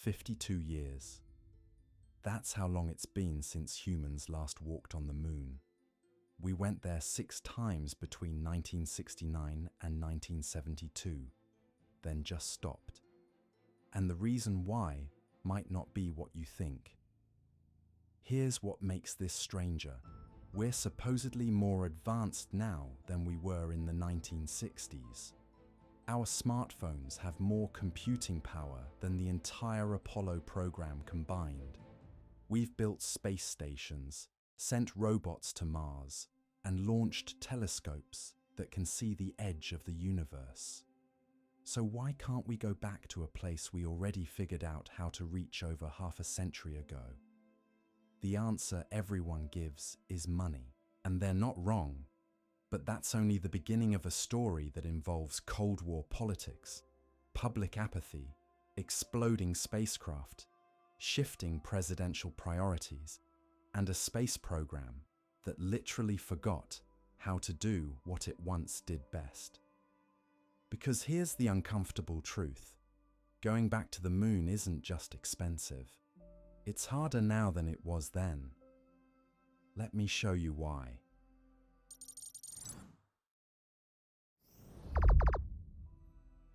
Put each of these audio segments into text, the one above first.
52 years. That's how long it's been since humans last walked on the moon. We went there 6 times between 1969 and 1972, then just stopped. And the reason why might not be what you think. Here's what makes this stranger. We're supposedly more advanced now than we were in the 1960s. Our smartphones have more computing power than the entire Apollo program combined. We've built space stations, sent robots to Mars, and launched telescopes that can see the edge of the universe. So why can't we go back to a place we already figured out how to reach over half a century ago? The answer everyone gives is money, and they're not wrong. But that's only the beginning of a story that involves Cold War politics, public apathy, exploding spacecraft, shifting presidential priorities, and a space program that literally forgot how to do what it once did best. Because here's the uncomfortable truth. Going back to the moon isn't just expensive. It's harder now than it was then. Let me show you why.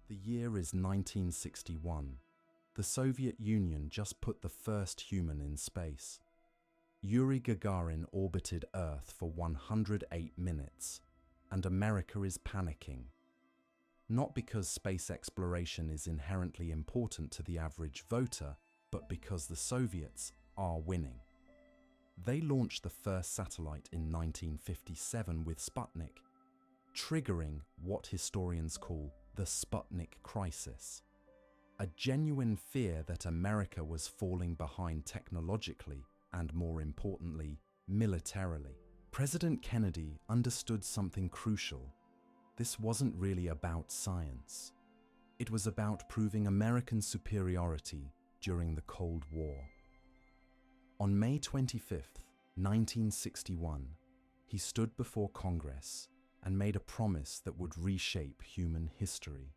The year is 1961. The Soviet Union just put the first human in space. Yuri Gagarin orbited Earth for 108 minutes, and America is panicking. Not because space exploration is inherently important to the average voter, but because the Soviets are winning. They launched the first satellite in 1957 with Sputnik, triggering what historians call the Sputnik crisis, a genuine fear that America was falling behind technologically and, more importantly, militarily. President Kennedy understood something crucial. This wasn't really about science. It was about proving American superiority during the Cold War. On May 25, 1961, he stood before Congress and made a promise that would reshape human history.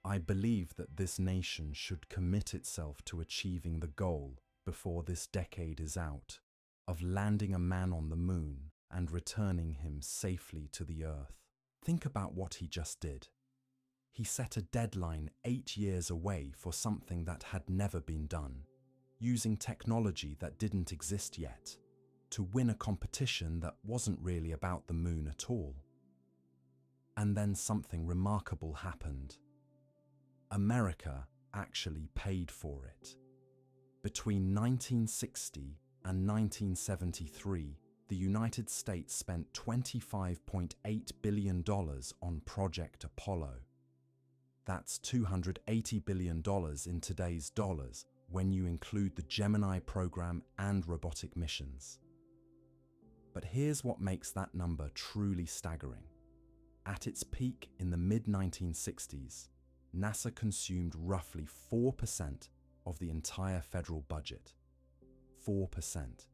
I believe that this nation should commit itself to achieving the goal before this decade is out, of landing a man on the moon and returning him safely to the Earth. Think about what he just did. He set a deadline 8 years away for something that had never been done, using technology that didn't exist yet, to win a competition that wasn't really about the moon at all. And then something remarkable happened. America actually paid for it. Between 1960 and 1973, the United States spent $25.8 billion on Project Apollo. That's $280 billion in today's dollars when you include the Gemini program and robotic missions. But here's what makes that number truly staggering. At its peak in the mid-1960s, NASA consumed roughly 4% of the entire federal budget. 4%.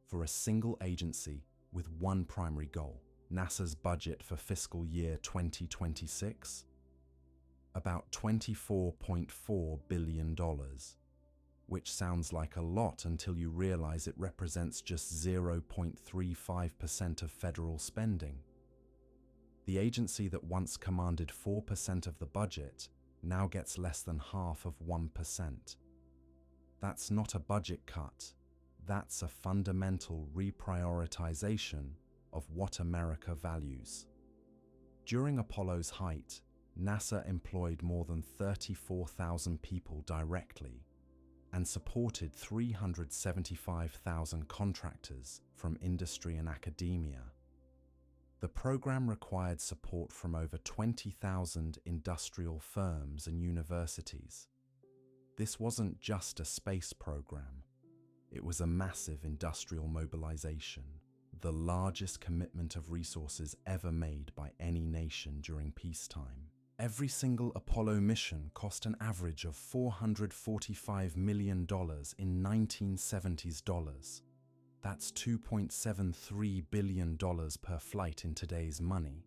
For a single agency with one primary goal. NASA's budget for fiscal year 2026? About $24.4 billion, which sounds like a lot until you realize it represents just 0.35% of federal spending. The agency that once commanded 4% of the budget now gets less than half of 1%. That's not a budget cut. That's a fundamental reprioritization of what America values. During Apollo's height, NASA employed more than 34,000 people directly and supported 375,000 contractors from industry and academia. The program required support from over 20,000 industrial firms and universities. This wasn't just a space program. It was a massive industrial mobilization, the largest commitment of resources ever made by any nation during peacetime. Every single Apollo mission cost an average of $445 million in 1970s dollars. That's $2.73 billion per flight in today's money.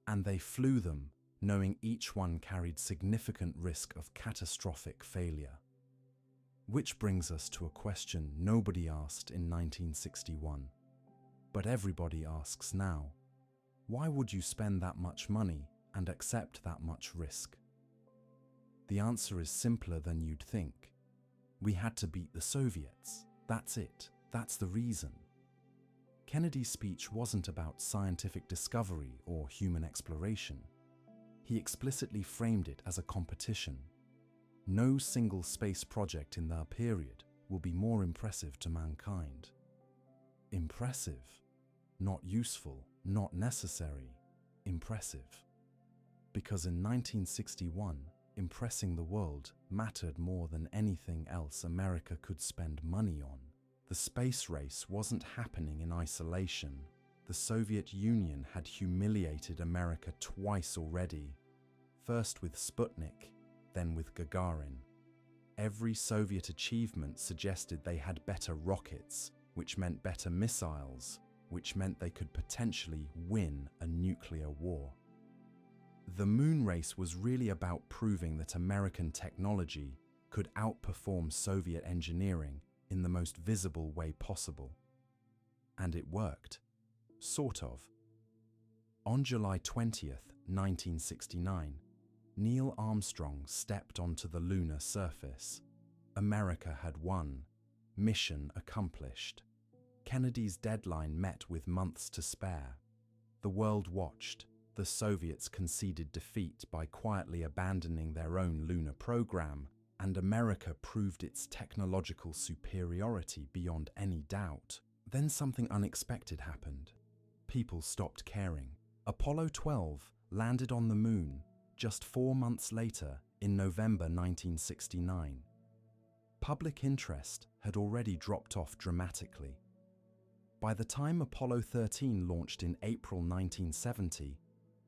And they flew them, knowing each one carried significant risk of catastrophic failure. Which brings us to a question nobody asked in 1961, but everybody asks now. Why would you spend that much money and accept that much risk? The answer is simpler than you'd think. We had to beat the Soviets. That's it. That's the reason. Kennedy's speech wasn't about scientific discovery or human exploration. He explicitly framed it as a competition. No single space project in their period will be more impressive to mankind. Impressive, not useful, not necessary, impressive. Because in 1961, impressing the world mattered more than anything else America could spend money on. The space race wasn't happening in isolation. The Soviet Union had humiliated America twice already, first with Sputnik, then with Gagarin. Every Soviet achievement suggested they had better rockets, which meant better missiles, which meant they could potentially win a nuclear war. The moon race was really about proving that American technology could outperform Soviet engineering in the most visible way possible. And it worked. Sort of. On July 20th, 1969, Neil Armstrong stepped onto the lunar surface. America had won. Mission accomplished. Kennedy's deadline met with months to spare. The world watched. The Soviets conceded defeat by quietly abandoning their own lunar program, and America proved its technological superiority beyond any doubt. Then something unexpected happened. People stopped caring. Apollo 12 landed on the moon just 4 months later in November 1969. Public interest had already dropped off dramatically. By the time Apollo 13 launched in April 1970,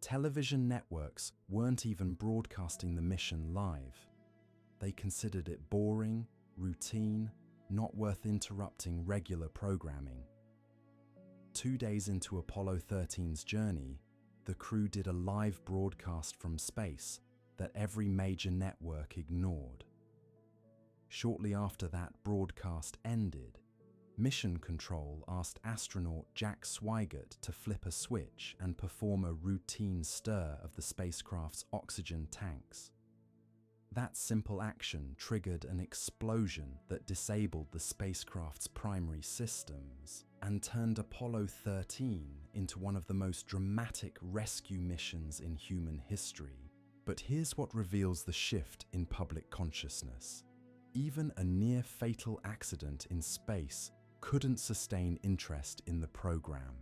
television networks weren't even broadcasting the mission live. They considered it boring, routine, not worth interrupting regular programming. 2 days into Apollo 13's journey, the crew did a live broadcast from space that every major network ignored. Shortly after that broadcast ended, Mission Control asked astronaut Jack Swigert to flip a switch and perform a routine stir of the spacecraft's oxygen tanks. That simple action triggered an explosion that disabled the spacecraft's primary systems and turned Apollo 13 into one of the most dramatic rescue missions in human history. But here's what reveals the shift in public consciousness. Even a near-fatal accident in space couldn't sustain interest in the program.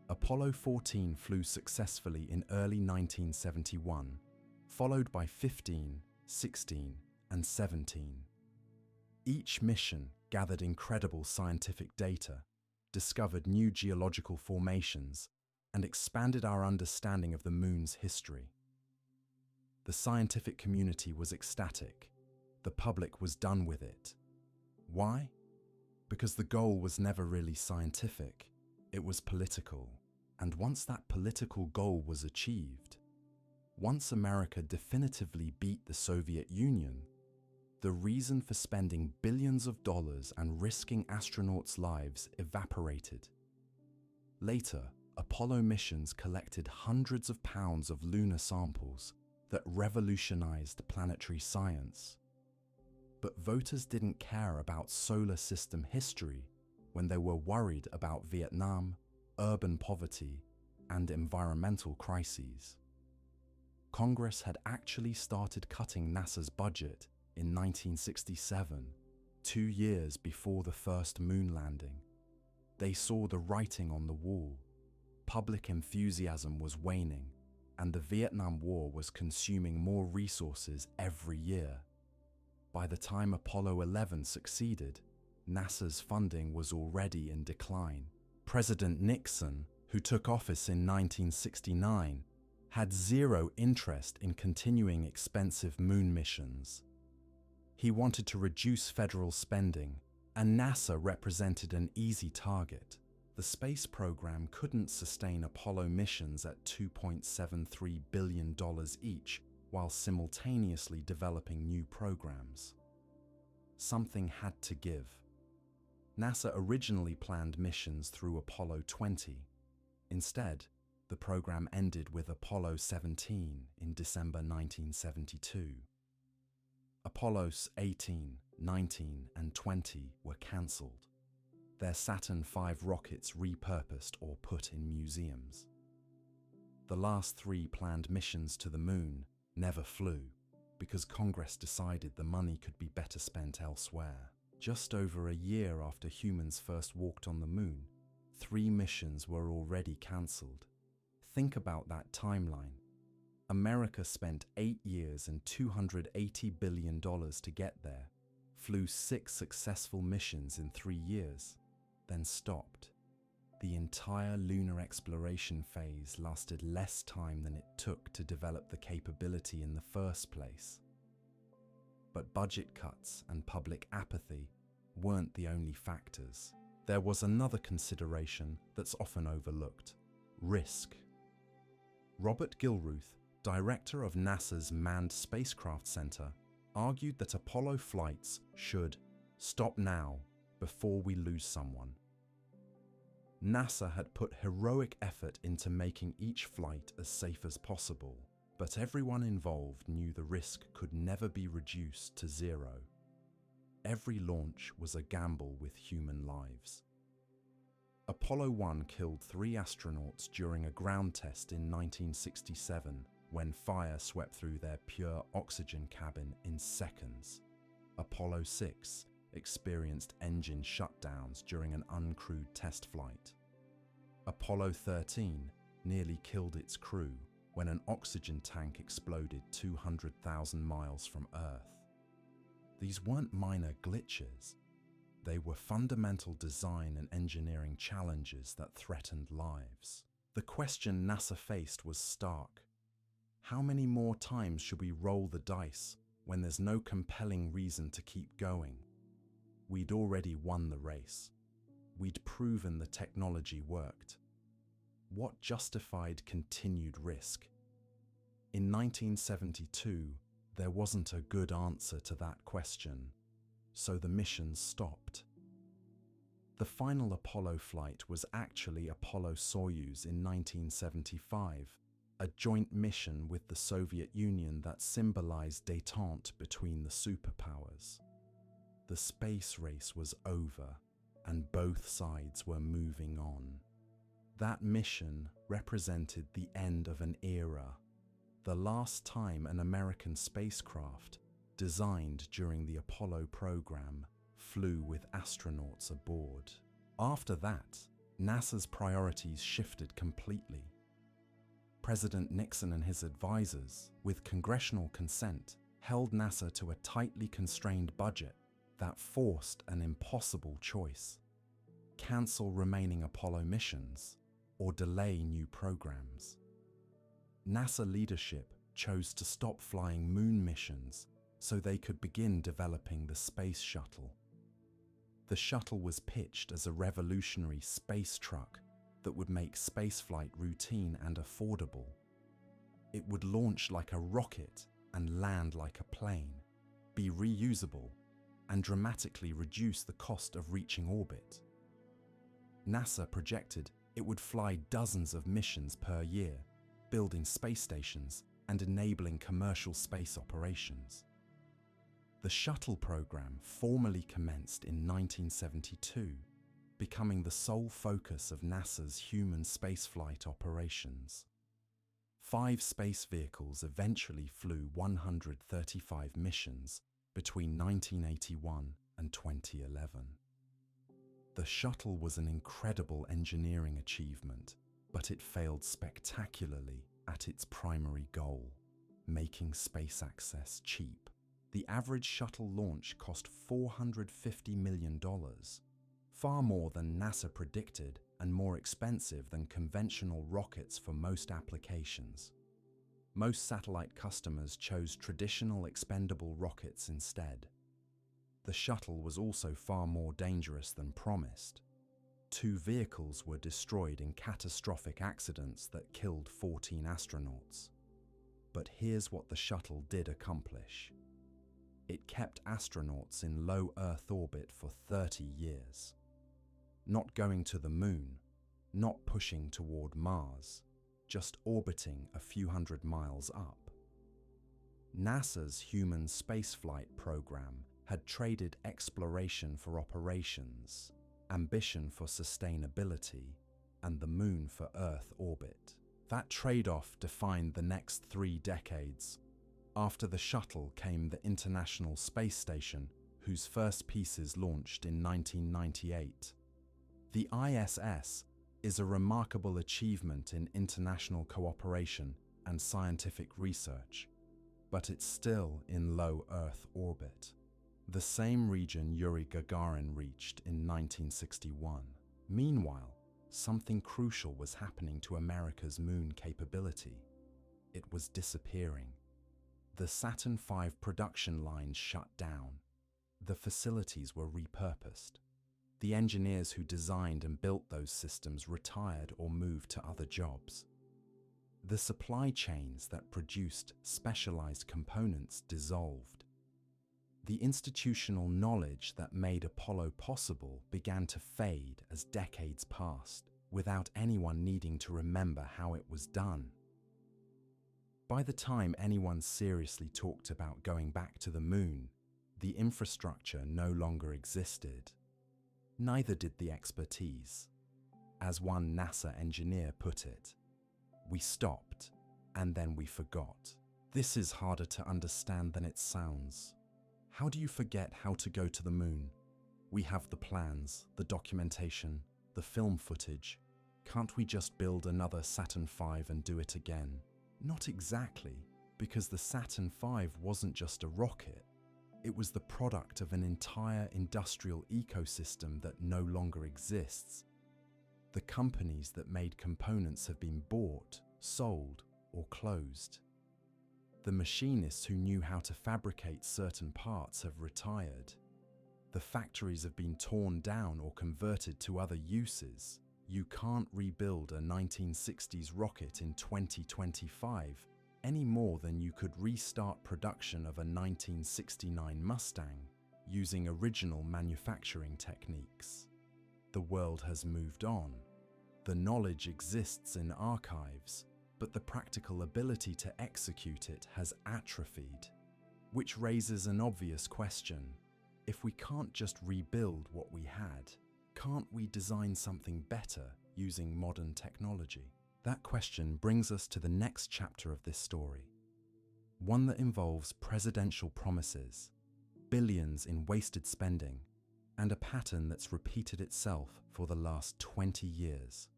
Apollo 14 flew successfully in early 1971, followed by 15, 16, and 17. Each mission gathered incredible scientific data, discovered new geological formations, and expanded our understanding of the moon's history. The scientific community was ecstatic. The public was done with it. Why? Because the goal was never really scientific, it was political. And once that political goal was achieved, once America definitively beat the Soviet Union, the reason for spending billions of dollars and risking astronauts' lives evaporated. Later, Apollo missions collected hundreds of pounds of lunar samples that revolutionized planetary science. But voters didn't care about solar system history when they were worried about Vietnam, urban poverty, and environmental crises. Congress had actually started cutting NASA's budget in 1967, 2 years before the first moon landing. They saw the writing on the wall. Public enthusiasm was waning, and the Vietnam War was consuming more resources every year. By the time Apollo 11 succeeded, NASA's funding was already in decline. President Nixon, who took office in 1969, had zero interest in continuing expensive moon missions. He wanted to reduce federal spending, and NASA represented an easy target. The space program couldn't sustain Apollo missions at $2.73 billion each while simultaneously developing new programs. something had to give. NASA originally planned missions through Apollo 20. Instead, the program ended with Apollo 17 in December 1972. Apollos 18, 19, and 20 were cancelled, their Saturn V rockets repurposed or put in museums. The last 3 planned missions to the Moon never flew because Congress decided the money could be better spent elsewhere. Just over a year after humans first walked on the Moon, 3 missions were already cancelled. Think about that timeline. America spent 8 years and $280 billion to get there, flew 6 successful missions in 3 years, then stopped. The entire lunar exploration phase lasted less time than it took to develop the capability in the first place. But budget cuts and public apathy weren't the only factors. There was another consideration that's often overlooked: risk. Robert Gilruth, director of NASA's Manned Spacecraft Center, argued that Apollo flights should stop now before we lose someone. NASA had put heroic effort into making each flight as safe as possible, but everyone involved knew the risk could never be reduced to 0. Every launch was a gamble with human lives. Apollo 1 killed 3 astronauts during a ground test in 1967 when fire swept through their pure oxygen cabin in seconds. Apollo 6 experienced engine shutdowns during an uncrewed test flight. Apollo 13 nearly killed its crew when an oxygen tank exploded 200,000 miles from Earth. These weren't minor glitches. They were fundamental design and engineering challenges that threatened lives. The question NASA faced was stark. How many more times should we roll the dice when there's no compelling reason to keep going? We'd already won the race. We'd proven the technology worked. What justified continued risk? In 1972, there wasn't a good answer to that question, so the mission stopped. The final Apollo flight was actually Apollo-Soyuz in 1975, a joint mission with the Soviet Union that symbolized détente between the superpowers. The space race was over, and both sides were moving on. That mission represented the end of an era, the last time an American spacecraft, designed during the Apollo program, flew with astronauts aboard. After that, NASA's priorities shifted completely. President Nixon and his advisors, with congressional consent, held NASA to a tightly constrained budget that forced an impossible choice: cancel remaining Apollo missions or delay new programs. NASA leadership chose to stop flying moon missions so they could begin developing the Space Shuttle. The Shuttle was pitched as a revolutionary space truck that would make spaceflight routine and affordable. It would launch like a rocket and land like a plane, be reusable, and dramatically reduce the cost of reaching orbit. NASA projected it would fly dozens of missions per year, building space stations and enabling commercial space operations. The Shuttle program formally commenced in 1972, becoming the sole focus of NASA's human spaceflight operations. 5 space vehicles eventually flew 135 missions between 1981 and 2011. The Shuttle was an incredible engineering achievement, but it failed spectacularly at its primary goal: making space access cheap. The average Shuttle launch cost $450 million, far more than NASA predicted and more expensive than conventional rockets for most applications. Most satellite customers chose traditional expendable rockets instead. The Shuttle was also far more dangerous than promised. 2 vehicles were destroyed in catastrophic accidents that killed 14 astronauts. But here's what the Shuttle did accomplish. It kept astronauts in low Earth orbit for 30 years. Not going to the moon, not pushing toward Mars, just orbiting a few hundred miles up. NASA's human spaceflight program had traded exploration for operations, ambition for sustainability, and the moon for Earth orbit. That trade-off defined the next 3 decades. After the Shuttle came the International Space Station, whose first pieces launched in 1998. The ISS is a remarkable achievement in international cooperation and scientific research, but it's still in low Earth orbit, the same region Yuri Gagarin reached in 1961. Meanwhile, something crucial was happening to America's moon capability. It was disappearing. The Saturn V production lines shut down. The facilities were repurposed. The engineers who designed and built those systems retired or moved to other jobs. The supply chains that produced specialized components dissolved. The institutional knowledge that made Apollo possible began to fade as decades passed, without anyone needing to remember how it was done. By the time anyone seriously talked about going back to the moon, the infrastructure no longer existed. Neither did the expertise. As one NASA engineer put it, "We stopped, and then we forgot." This is harder to understand than it sounds. How do you forget how to go to the moon? We have the plans, the documentation, the film footage. Can't we just build another Saturn V and do it again? Not exactly, because the Saturn V wasn't just a rocket. It was the product of an entire industrial ecosystem that no longer exists. The companies that made components have been bought, sold, or closed. The machinists who knew how to fabricate certain parts have retired. The factories have been torn down or converted to other uses. You can't rebuild a 1960s rocket in 2025 any more than you could restart production of a 1969 Mustang using original manufacturing techniques. The world has moved on. The knowledge exists in archives, but the practical ability to execute it has atrophied, which raises an obvious question. If we can't just rebuild what we had, can't we design something better using modern technology? That question brings us to the next chapter of this story, one that involves presidential promises, billions in wasted spending, and a pattern that's repeated itself for the last 20 years.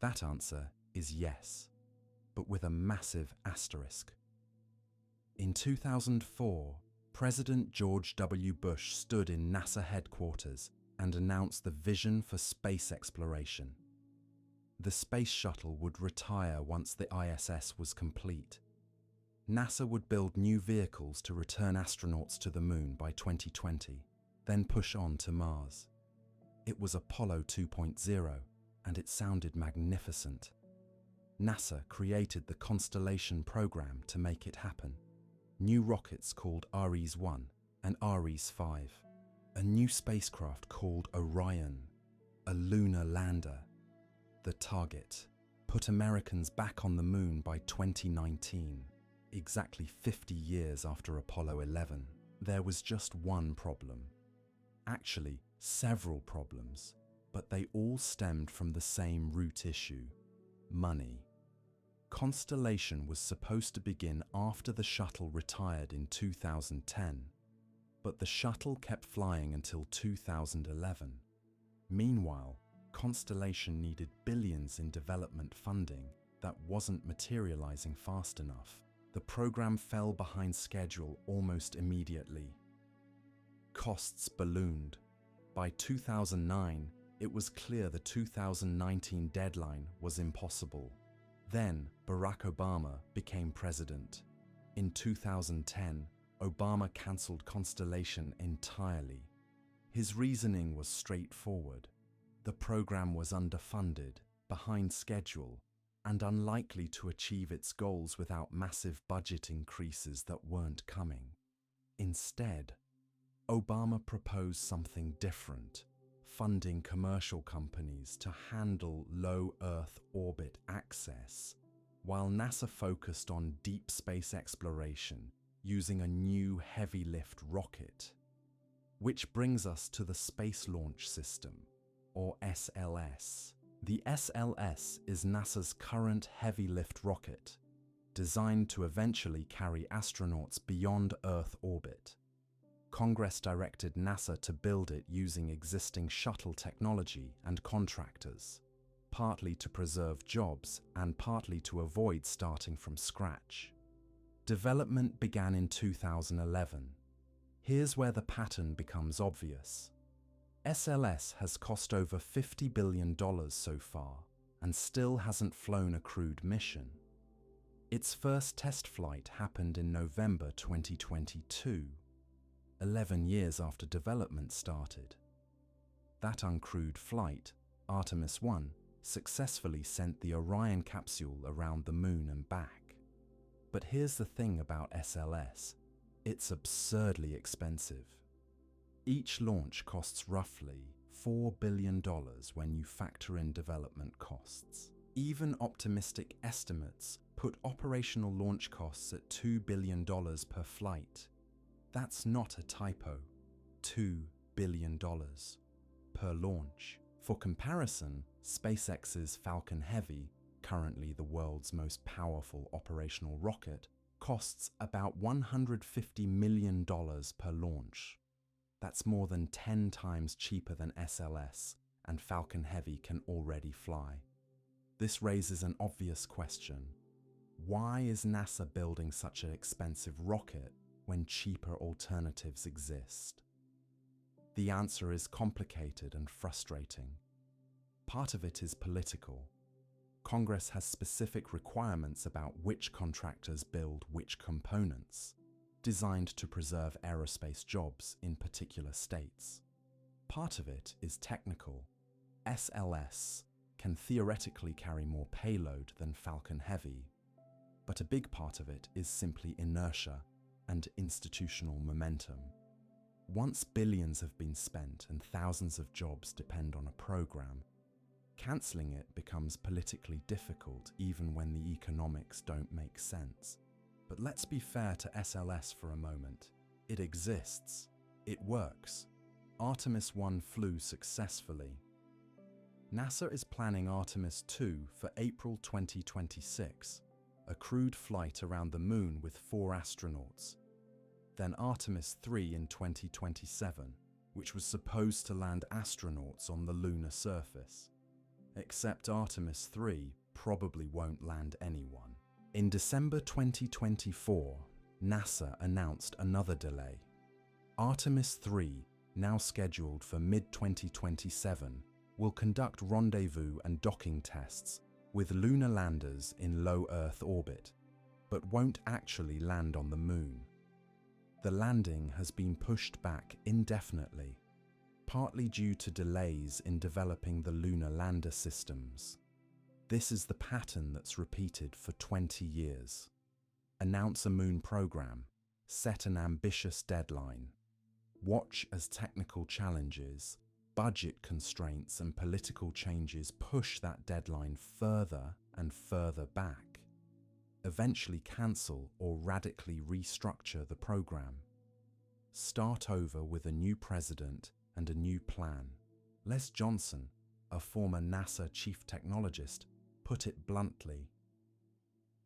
That answer is yes, but with a massive asterisk. In 2004, President George W. Bush stood in NASA headquarters and announced the vision for space exploration. The Space Shuttle would retire once the ISS was complete. NASA would build new vehicles to return astronauts to the moon by 2020, then push on to Mars. It was Apollo 2.0, and it sounded magnificent. NASA created the Constellation program to make it happen. New rockets called Ares-1 and Ares-5. A new spacecraft called Orion, a lunar lander. The target: put Americans back on the moon by 2019, exactly 50 years after Apollo 11. There was just one problem. Actually, several problems, but they all stemmed from the same root issue: money. Constellation was supposed to begin after the Shuttle retired in 2010, but the Shuttle kept flying until 2011. Meanwhile, Constellation needed billions in development funding that wasn't materializing fast enough. The program fell behind schedule almost immediately. Costs ballooned. By 2009, it was clear the 2019 deadline was impossible. Then, Barack Obama became president. In 2010, Obama cancelled Constellation entirely. His reasoning was straightforward. The program was underfunded, behind schedule, and unlikely to achieve its goals without massive budget increases that weren't coming. Instead, Obama proposed something different, funding commercial companies to handle low Earth orbit access, while NASA focused on deep space exploration using a new heavy-lift rocket. Which brings us to the Space Launch System, or SLS. The SLS is NASA's current heavy-lift rocket, designed to eventually carry astronauts beyond Earth orbit. Congress directed NASA to build it using existing shuttle technology and contractors, partly to preserve jobs and partly to avoid starting from scratch. Development began in 2011. Here's where the pattern becomes obvious. SLS has cost over $50 billion so far and still hasn't flown a crewed mission. Its first test flight happened in November 2022, 11 years after development started. That uncrewed flight, Artemis 1, successfully sent the Orion capsule around the Moon and back. But here's the thing about SLS. It's absurdly expensive. Each launch costs roughly $4 billion when you factor in development costs. Even optimistic estimates put operational launch costs at $2 billion per flight. That's not a typo. $2 billion per launch. For comparison, SpaceX's Falcon Heavy, currently the world's most powerful operational rocket, costs about $150 million per launch. That's more than 10 times cheaper than SLS, and Falcon Heavy can already fly. This raises an obvious question. Why is NASA building such an expensive rocket when cheaper alternatives exist? The answer is complicated and frustrating. Part of it is political. Congress has specific requirements about which contractors build which components, designed to preserve aerospace jobs in particular states. Part of it is technical. SLS can theoretically carry more payload than Falcon Heavy, but a big part of it is simply inertia and institutional momentum. Once billions have been spent and thousands of jobs depend on a program, cancelling it becomes politically difficult even when the economics don't make sense. But let's be fair to SLS for a moment. It exists. It works. Artemis 1 flew successfully. NASA is planning Artemis 2 for April 2026, a crewed flight around the Moon with 4 astronauts. Then Artemis 3 in 2027, which was supposed to land astronauts on the lunar surface. Except Artemis 3 probably won't land anyone. In December 2024, NASA announced another delay. Artemis 3, now scheduled for mid-2027, will conduct rendezvous and docking tests with lunar landers in low Earth orbit, but won't actually land on the Moon. The landing has been pushed back indefinitely, partly due to delays in developing the lunar lander systems. This is the pattern that's repeated for 20 years. Announce a Moon program, set an ambitious deadline. Watch as technical challenges, budget constraints and political changes push that deadline further and further back. Eventually cancel or radically restructure the program. Start over with a new president and a new plan. Les Johnson, a former NASA chief technologist, put it bluntly.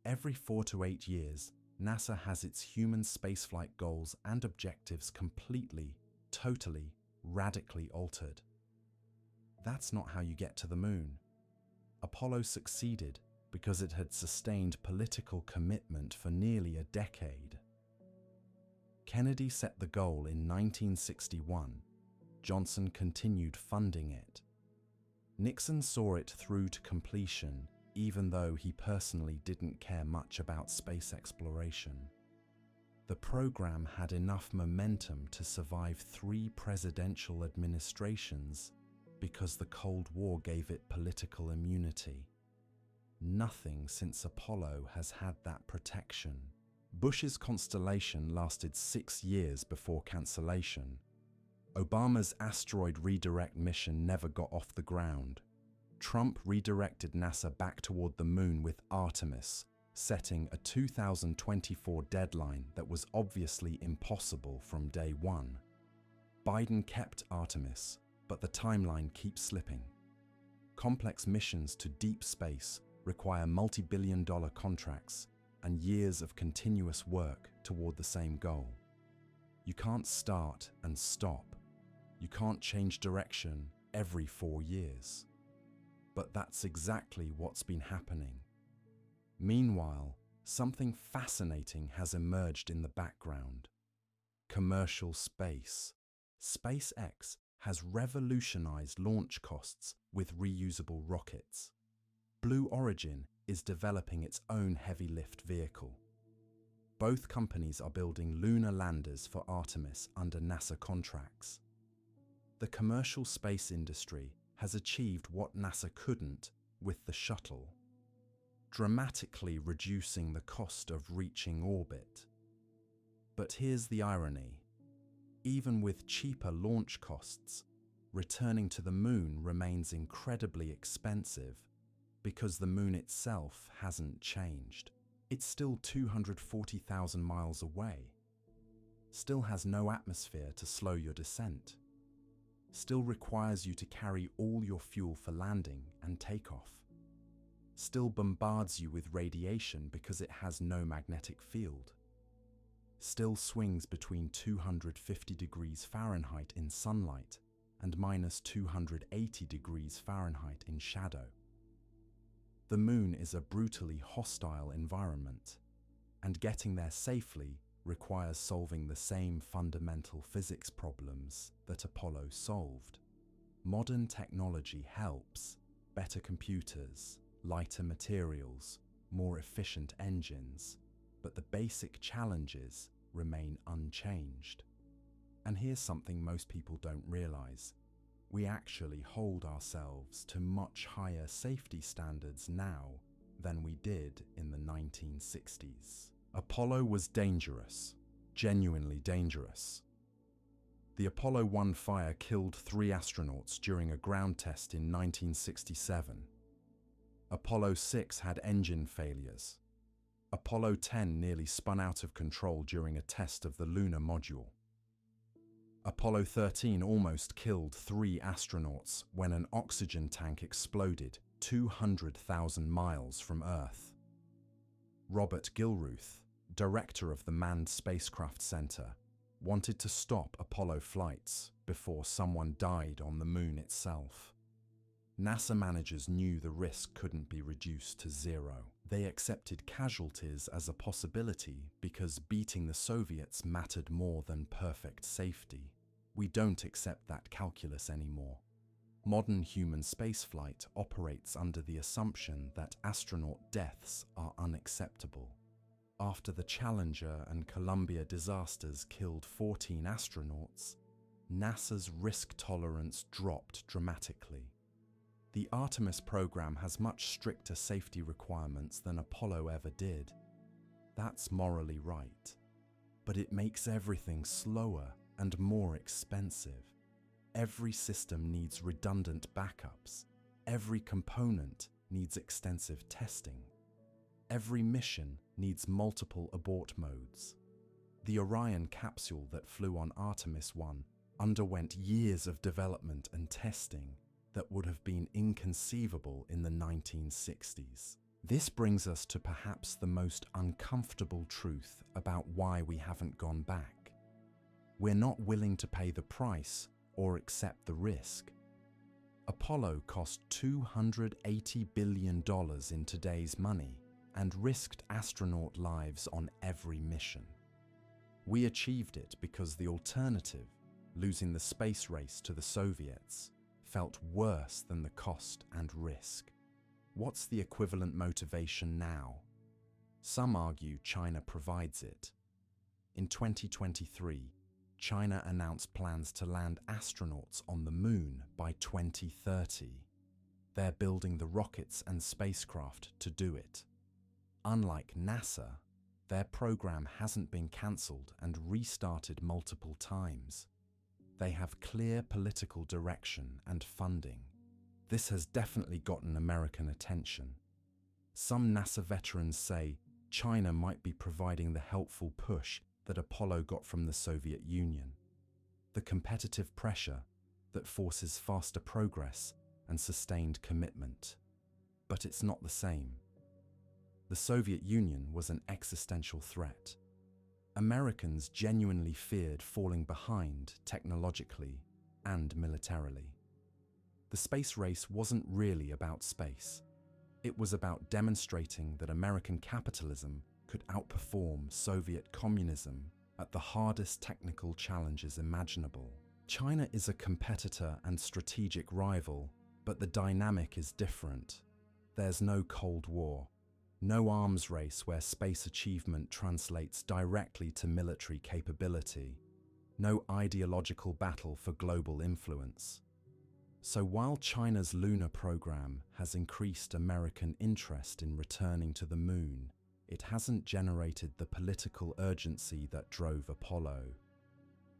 Every 4 to 8 years, NASA has its human spaceflight goals and objectives completely, totally, radically altered. That's not how you get to the Moon. Apollo succeeded because it had sustained political commitment for nearly a decade. Kennedy set the goal in 1961. Johnson continued funding it. Nixon saw it through to completion, even though he personally didn't care much about space exploration. The program had enough momentum to survive 3 presidential administrations because the Cold War gave it political immunity. Nothing since Apollo has had that protection. Bush's Constellation lasted 6 years before cancellation. Obama's asteroid redirect mission never got off the ground. Trump redirected NASA back toward the moon with Artemis, setting a 2024 deadline that was obviously impossible from day one. Biden kept Artemis, but the timeline keeps slipping. Complex missions to deep space require multi-billion-dollar contracts and years of continuous work toward the same goal. You can't start and stop. You can't change direction every 4 years. But that's exactly what's been happening. Meanwhile, something fascinating has emerged in the background. Commercial space. SpaceX has revolutionized launch costs with reusable rockets. Blue Origin is developing its own heavy lift vehicle. Both companies are building lunar landers for Artemis under NASA contracts. The commercial space industry has achieved what NASA couldn't with the Shuttle, dramatically reducing the cost of reaching orbit. But here's the irony. Even with cheaper launch costs, returning to the moon remains incredibly expensive because the moon itself hasn't changed. It's still 240,000 miles away, still has no atmosphere to slow your descent, still requires you to carry all your fuel for landing and takeoff, still bombards you with radiation because it has no magnetic field, still swings between 250 degrees Fahrenheit in sunlight and minus 280 degrees Fahrenheit in shadow. The moon is a brutally hostile environment, and getting there safely requires solving the same fundamental physics problems that Apollo solved. Modern technology helps: better computers, lighter materials, more efficient engines, but the basic challenges remain unchanged. And here's something most people don't realize. We actually hold ourselves to much higher safety standards now than we did in the 1960s. Apollo was dangerous, genuinely dangerous. The Apollo 1 fire killed 3 astronauts during a ground test in 1967. Apollo 6 had engine failures. Apollo 10 nearly spun out of control during a test of the lunar module. Apollo 13 almost killed 3 astronauts when an oxygen tank exploded 200,000 miles from Earth. Robert Gilruth, director of the Manned Spacecraft Center, wanted to stop Apollo flights before someone died on the moon itself. NASA managers knew the risk couldn't be reduced to 0. They accepted casualties as a possibility because beating the Soviets mattered more than perfect safety. We don't accept that calculus anymore. Modern human spaceflight operates under the assumption that astronaut deaths are unacceptable. After the Challenger and Columbia disasters killed 14 astronauts, NASA's risk tolerance dropped dramatically. The Artemis program has much stricter safety requirements than Apollo ever did. That's morally right. But it makes everything slower and more expensive. Every system needs redundant backups. Every component needs extensive testing. Every mission needs multiple abort modes. The Orion capsule that flew on Artemis 1 underwent years of development and testing that would have been inconceivable in the 1960s. This brings us to perhaps the most uncomfortable truth about why we haven't gone back. We're not willing to pay the price or accept the risk. Apollo cost $280 billion in today's money and risked astronaut lives on every mission. We achieved it because the alternative, losing the space race to the Soviets, felt worse than the cost and risk. What's the equivalent motivation now? Some argue China provides it. In 2023, China announced plans to land astronauts on the moon by 2030. They're building the rockets and spacecraft to do it. Unlike NASA, Their program hasn't been cancelled and restarted multiple times. They have clear political direction and funding. This has definitely gotten American attention. Some NASA veterans say China might be providing the helpful push that Apollo got from the Soviet Union. The competitive pressure that forces faster progress and sustained commitment. But it's not the same. The Soviet Union was an existential threat. Americans genuinely feared falling behind technologically and militarily. The space race wasn't really about space. It was about demonstrating that American capitalism could outperform Soviet communism at the hardest technical challenges imaginable. China is a competitor and strategic rival, but the dynamic is different. There's no Cold War, no arms race where space achievement translates directly to military capability, no ideological battle for global influence. So while China's lunar program has increased American interest in returning to the moon, it hasn't generated the political urgency that drove Apollo.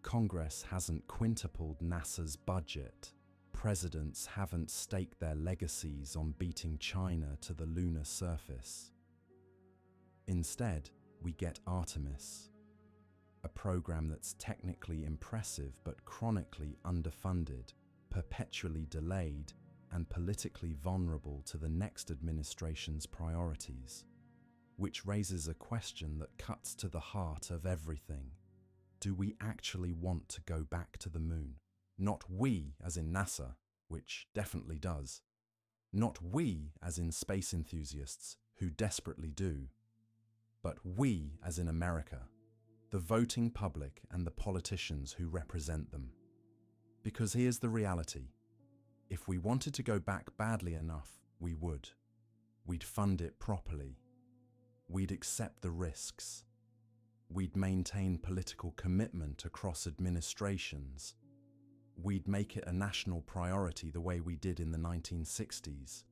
Congress hasn't quintupled NASA's budget. Presidents haven't staked their legacies on beating China to the lunar surface. Instead, we get Artemis, a program that's technically impressive but chronically underfunded, perpetually delayed, and politically vulnerable to the next administration's priorities. Which raises a question that cuts to the heart of everything. Do we actually want to go back to the moon? Not we as in NASA, which definitely does. Not we as in space enthusiasts, who desperately do. But we as in America, the voting public and the politicians who represent them. Because here's the reality. If we wanted to go back badly enough, we would. We'd fund it properly. We'd accept the risks. We'd maintain political commitment across administrations. We'd make it a national priority the way we did in the 1960s.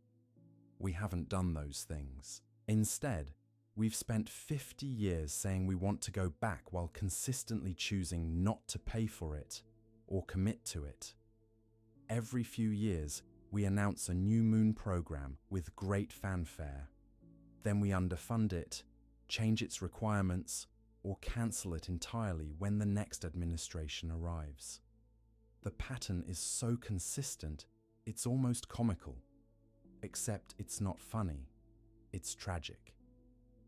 We haven't done those things. Instead, we've spent 50 years saying we want to go back while consistently choosing not to pay for it or commit to it. Every few years, we announce a new moon program with great fanfare. Then we underfund it, change its requirements, or cancel it entirely when the next administration arrives. The pattern is so consistent, it's almost comical. Except it's not funny, it's tragic.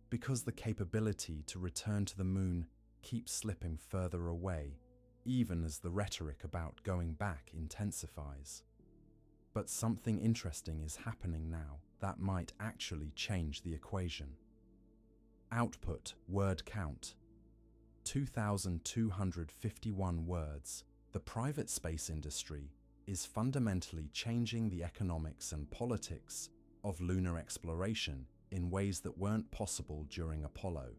Because the capability to return to the moon keeps slipping further away, even as the rhetoric about going back intensifies. But something interesting is happening now that might actually change the equation. Output word count. 2,251 words. The private space industry is fundamentally changing the economics and politics of lunar exploration in ways that weren't possible during Apollo.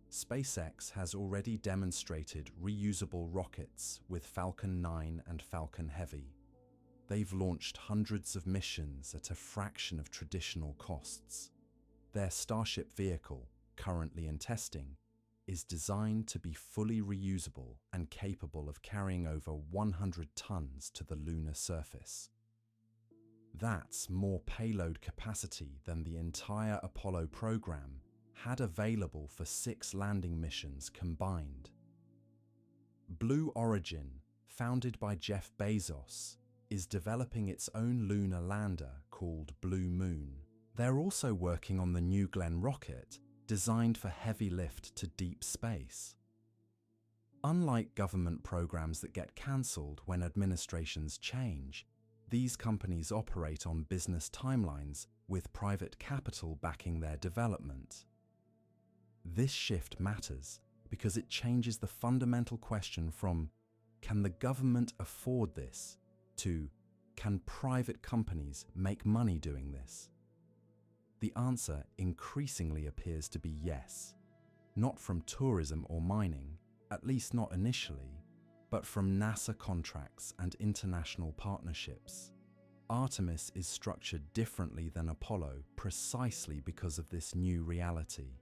SpaceX has already demonstrated reusable rockets with Falcon 9 and Falcon Heavy. They've launched hundreds of missions at a fraction of traditional costs. Their Starship vehicle, currently in testing, is designed to be fully reusable and capable of carrying over 100 tons to the lunar surface. That's more payload capacity than the entire Apollo program had available for 6 landing missions combined. Blue Origin, founded by Jeff Bezos, is developing its own lunar lander called Blue Moon. They're also working on the New Glenn rocket, designed for heavy lift to deep space. Unlike government programs that get cancelled when administrations change, these companies operate on business timelines with private capital backing their development. This shift matters because it changes the fundamental question from, can the government afford this, to, can private companies make money doing this? The answer increasingly appears to be yes, not from tourism or mining, at least not initially, but from NASA contracts and international partnerships. Artemis is structured differently than Apollo precisely because of this new reality.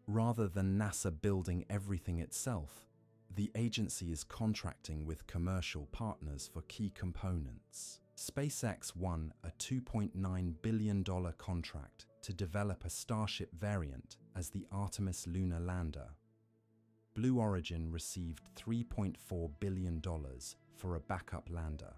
Rather than NASA building everything itself, the agency is contracting with commercial partners for key components. SpaceX won a $2.9 billion contract to develop a Starship variant as the Artemis lunar lander. Blue Origin received $3.4 billion for a backup lander.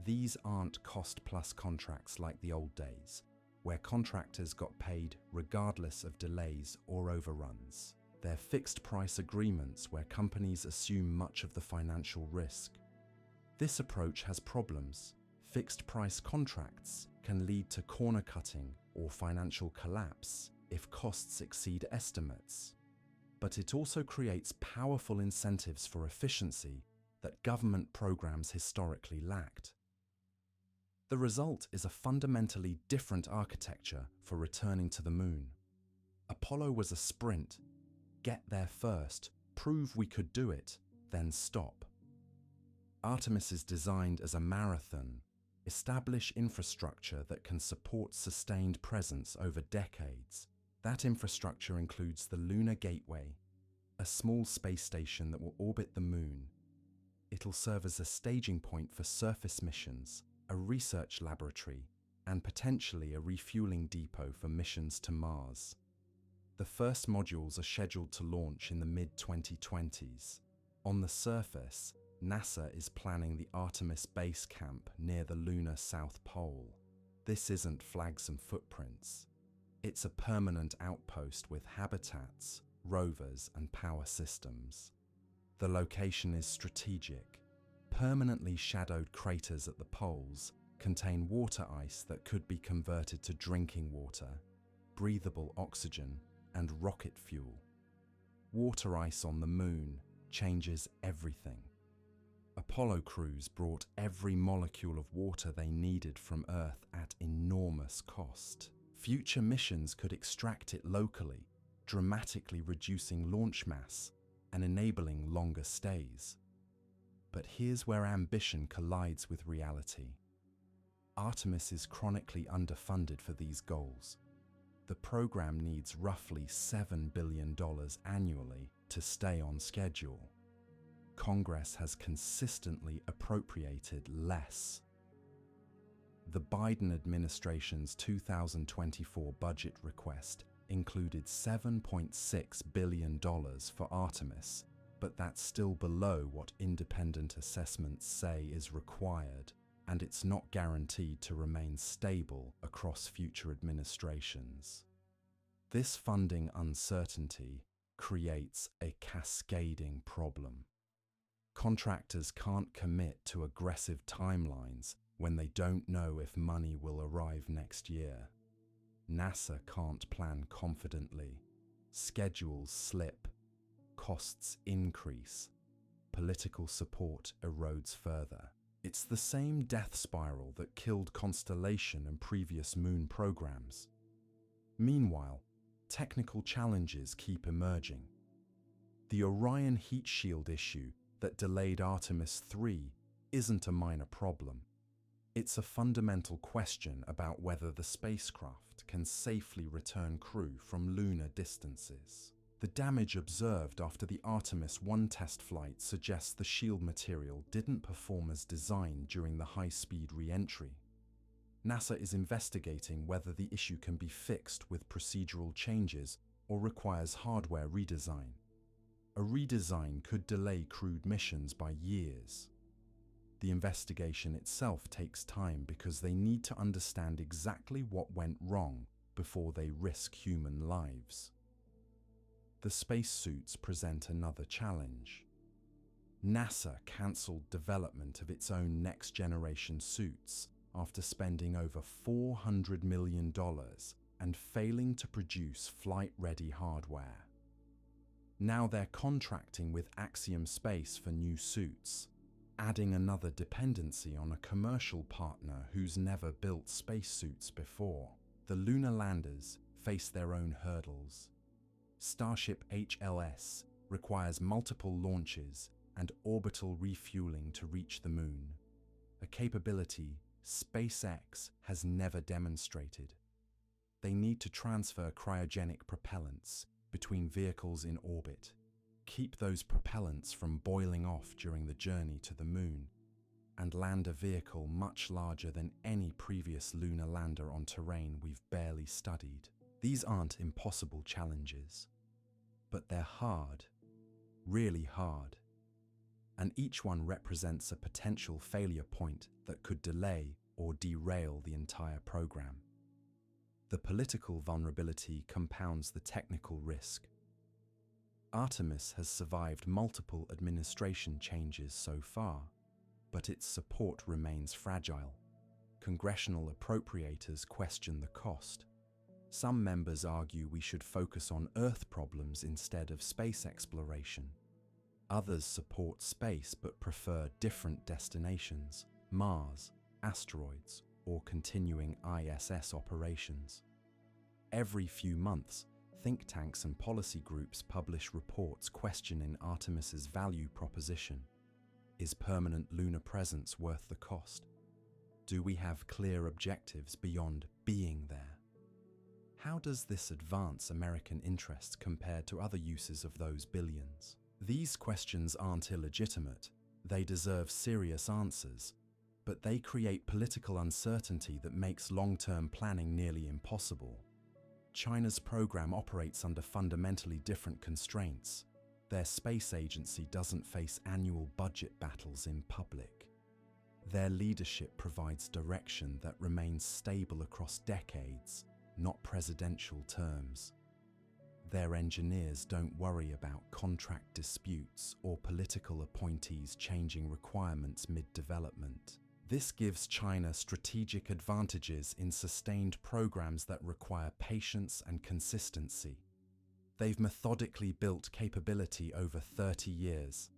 These aren't cost-plus contracts like the old days, where contractors got paid regardless of delays or overruns. They're fixed-price agreements where companies assume much of the financial risk. This approach has problems. Fixed-price contracts can lead to corner-cutting or financial collapse if costs exceed estimates. But it also creates powerful incentives for efficiency that government programs historically lacked. The result is a fundamentally different architecture for returning to the moon. Apollo was a sprint. Get there first, prove we could do it, then stop. Artemis is designed as a marathon. Establish infrastructure that can support sustained presence over decades. That infrastructure includes the Lunar Gateway, a small space station that will orbit the moon. It'll serve as a staging point for surface missions, a research laboratory, and potentially a refueling depot for missions to Mars. The first modules are scheduled to launch in the mid-2020s. On the surface, NASA is planning the Artemis base camp near the lunar South Pole. This isn't flags and footprints. It's a permanent outpost with habitats, rovers, and power systems. The location is strategic. Permanently shadowed craters at the poles contain water ice that could be converted to drinking water, breathable oxygen, and rocket fuel. Water ice on the moon changes everything. Apollo crews brought every molecule of water they needed from Earth at enormous cost. Future missions could extract it locally, dramatically reducing launch mass and enabling longer stays. But here's where ambition collides with reality. Artemis is chronically underfunded for these goals. The program needs roughly $7 billion annually to stay on schedule. Congress has consistently appropriated less. The Biden administration's 2024 budget request included $7.6 billion for Artemis, but that's still below what independent assessments say is required, and it's not guaranteed to remain stable across future administrations. This funding uncertainty creates a cascading problem. Contractors can't commit to aggressive timelines when they don't know if money will arrive next year. NASA can't plan confidently. Schedules slip. Costs increase. Political support erodes further. It's the same death spiral that killed Constellation and previous moon programs. Meanwhile, technical challenges keep emerging. The Orion heat shield issue that delayed Artemis 3 isn't a minor problem. It's a fundamental question about whether the spacecraft can safely return crew from lunar distances. The damage observed after the Artemis 1 test flight suggests the shield material didn't perform as designed during the high-speed re-entry. NASA is investigating whether the issue can be fixed with procedural changes or requires hardware redesign. A redesign could delay crewed missions by years. The investigation itself takes time because they need to understand exactly what went wrong before they risk human lives. The spacesuits present another challenge. NASA cancelled development of its own next-generation suits after spending over $400 million and failing to produce flight-ready hardware. Now they're contracting with Axiom Space for new suits, adding another dependency on a commercial partner who's never built spacesuits before. The lunar landers face their own hurdles. Starship HLS requires multiple launches and orbital refueling to reach the moon, a capability SpaceX has never demonstrated. They need to transfer cryogenic propellants, between vehicles in orbit, keep those propellants from boiling off during the journey to the moon, and land a vehicle much larger than any previous lunar lander on terrain we've barely studied. These aren't impossible challenges, but they're hard, really hard, and each one represents a potential failure point that could delay or derail the entire program. The political vulnerability compounds the technical risk. Artemis has survived multiple administration changes so far, but its support remains fragile. Congressional appropriators question the cost. Some members argue we should focus on Earth problems instead of space exploration. Others support space but prefer different destinations, Mars, asteroids, or continuing ISS operations. Every few months, think tanks and policy groups publish reports questioning Artemis's value proposition. Is permanent lunar presence worth the cost? Do we have clear objectives beyond being there? How does this advance American interests compared to other uses of those billions? These questions aren't illegitimate. They deserve serious answers, but they create political uncertainty that makes long-term planning nearly impossible. China's program operates under fundamentally different constraints. Their space agency doesn't face annual budget battles in public. Their leadership provides direction that remains stable across decades, not presidential terms. Their engineers don't worry about contract disputes or political appointees changing requirements mid-development. This gives China strategic advantages in sustained programs that require patience and consistency. They've methodically built capability over 30 years.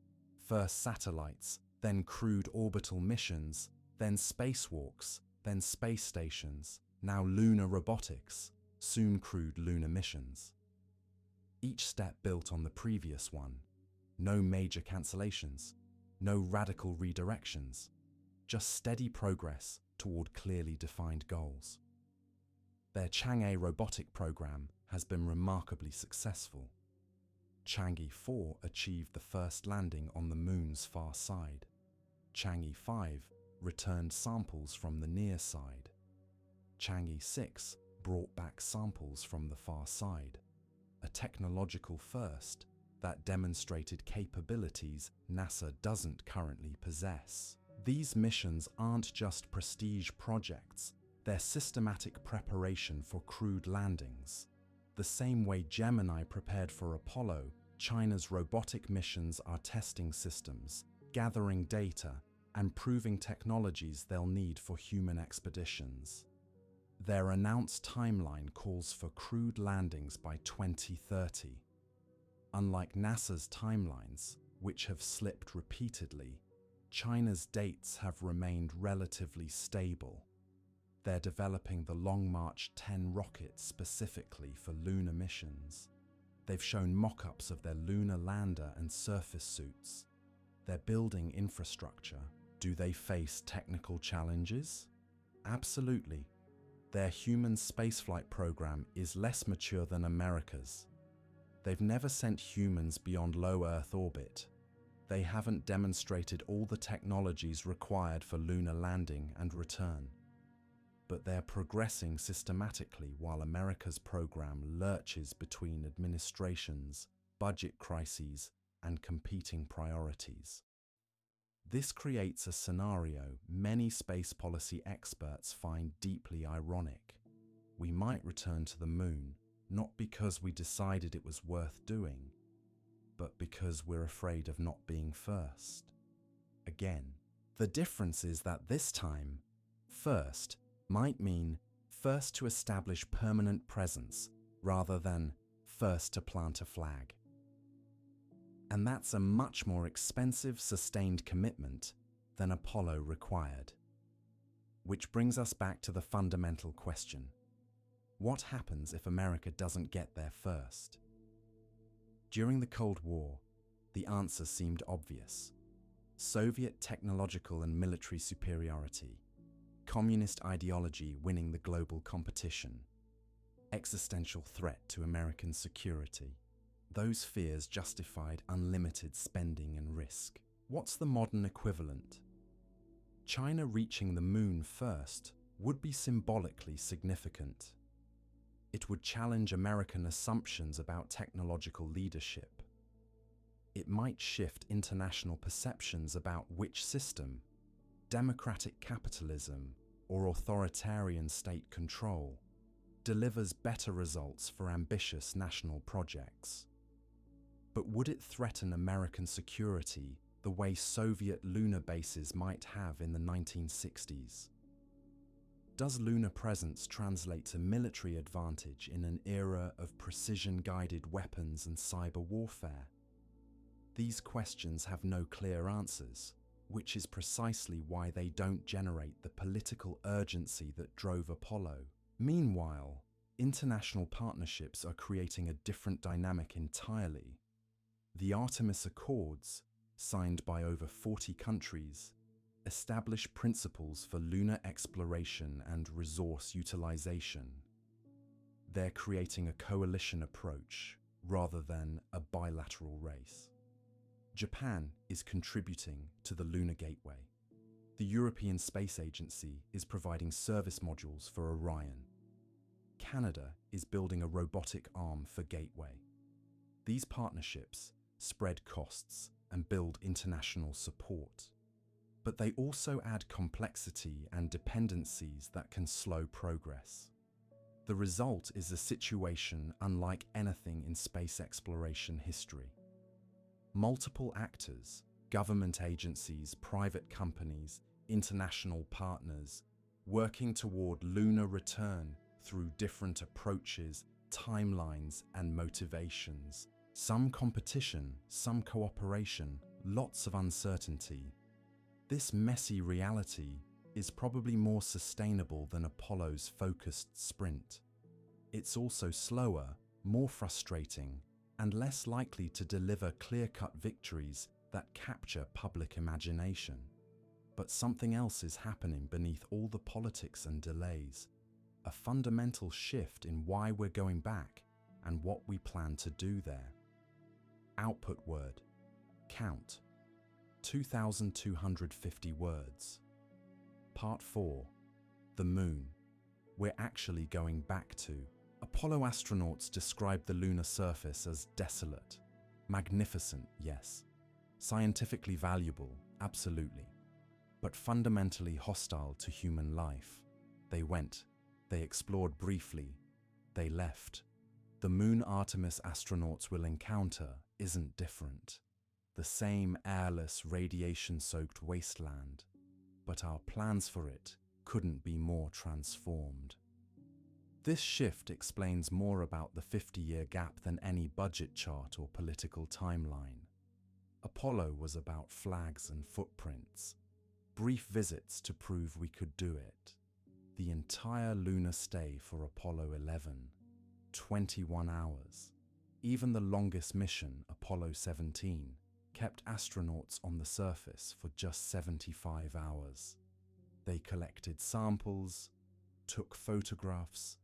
First satellites, then crewed orbital missions, then spacewalks, then space stations, now lunar robotics, soon crewed lunar missions. Each step built on the previous one. No major cancellations, no radical redirections, just steady progress toward clearly defined goals. Their Chang'e robotic program has been remarkably successful. Chang'e 4 achieved the first landing on the moon's far side. Chang'e 5 returned samples from the near side. Chang'e 6 brought back samples from the far side, a technological first that demonstrated capabilities NASA doesn't currently possess. These missions aren't just prestige projects, they're systematic preparation for crewed landings. The same way Gemini prepared for Apollo, China's robotic missions are testing systems, gathering data, and proving technologies they'll need for human expeditions. Their announced timeline calls for crewed landings by 2030. Unlike NASA's timelines, which have slipped repeatedly, China's dates have remained relatively stable. They're developing the Long March 10 rocket specifically for lunar missions. They've shown mock-ups of their lunar lander and surface suits. They're building infrastructure. Do they face technical challenges? Absolutely. Their human spaceflight program is less mature than America's. They've never sent humans beyond low Earth orbit. They haven't demonstrated all the technologies required for lunar landing and return. But they're progressing systematically while America's program lurches between administrations, budget crises, and competing priorities. This creates a scenario many space policy experts find deeply ironic. We might return to the moon, not because we decided it was worth doing, but because we're afraid of not being first. Again, the difference is that this time, first might mean first to establish permanent presence rather than first to plant a flag. And that's a much more expensive, sustained commitment than Apollo required. Which brings us back to the fundamental question. What happens if America doesn't get there first? During the Cold War, the answer seemed obvious. Soviet technological and military superiority. Communist ideology winning the global competition. existential threat to American security. Those fears justified unlimited spending and risk. What's the modern equivalent? China reaching the moon first would be symbolically significant. It would challenge American assumptions about technological leadership. It might shift international perceptions about which system, democratic capitalism or authoritarian state control, delivers better results for ambitious national projects. But would it threaten American security the way Soviet lunar bases might have in the 1960s? Does lunar presence translate to military advantage in an era of precision-guided weapons and cyber warfare? These questions have no clear answers, which is precisely why they don't generate the political urgency that drove Apollo. Meanwhile, international partnerships are creating a different dynamic entirely. The Artemis Accords, signed by over 40 countries, establish principles for lunar exploration and resource utilization. They're creating a coalition approach rather than a bilateral race. Japan is contributing to the Lunar Gateway. The European Space Agency is providing service modules for Orion. Canada is building a robotic arm for Gateway. These partnerships spread costs and build international support. But they also add complexity and dependencies that can slow progress. The result is a situation unlike anything in space exploration history. Multiple actors, government agencies, private companies, international partners, working toward lunar return through different approaches, timelines, and motivations. Some competition, some cooperation, lots of uncertainty. This messy reality is probably more sustainable than Apollo's focused sprint. It's also slower, more frustrating, and less likely to deliver clear-cut victories that capture public imagination. But something else is happening beneath all the politics and delays. A fundamental shift in why we're going back and what we plan to do there. Output word. Count. 2,250 words. Part 4. The Moon. We're actually going back to. Apollo astronauts described the lunar surface as desolate. Magnificent, yes. Scientifically valuable, absolutely. But fundamentally hostile to human life. They went. They explored briefly. They left. The moon Artemis astronauts will encounter isn't different. The same airless, radiation-soaked wasteland. But our plans for it couldn't be more transformed. This shift explains more about the 50-year gap than any budget chart or political timeline. Apollo was about flags and footprints, brief visits to prove we could do it. The entire lunar stay for Apollo 11, 21 hours. Even the longest mission, Apollo 17, kept astronauts on the surface for just 75 hours. They collected samples, took photographs,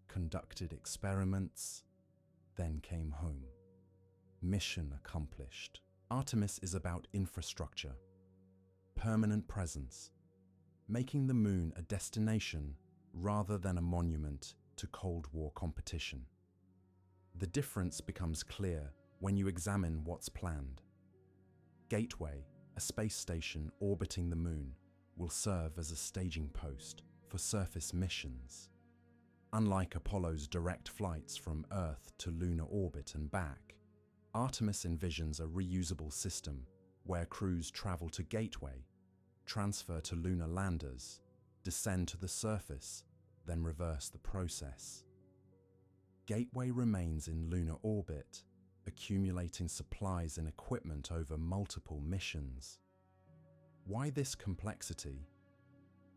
conducted experiments, then came home. Mission accomplished. Artemis is about infrastructure, permanent presence, making the moon a destination rather than a monument to Cold War competition. The difference becomes clear when you examine what's planned. Gateway, a space station orbiting the moon, will serve as a staging post for surface missions. Unlike Apollo's direct flights from Earth to lunar orbit and back, Artemis envisions a reusable system where crews travel to Gateway, transfer to lunar landers, descend to the surface, then reverse the process. Gateway remains in lunar orbit, accumulating supplies and equipment over multiple missions. Why this complexity?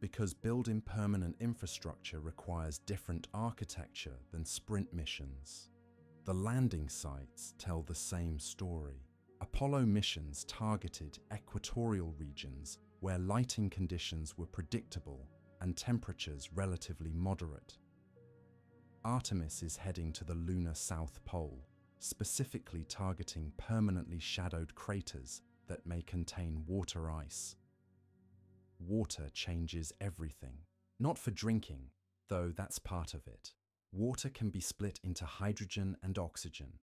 Because building permanent infrastructure requires different architecture than sprint missions. The landing sites tell the same story. Apollo missions targeted equatorial regions where lighting conditions were predictable and temperatures relatively moderate. Artemis is heading to the lunar South Pole, specifically targeting permanently shadowed craters that may contain water ice. Water changes everything. Not for drinking, though that's part of it. Water can be split into hydrogen and oxygen.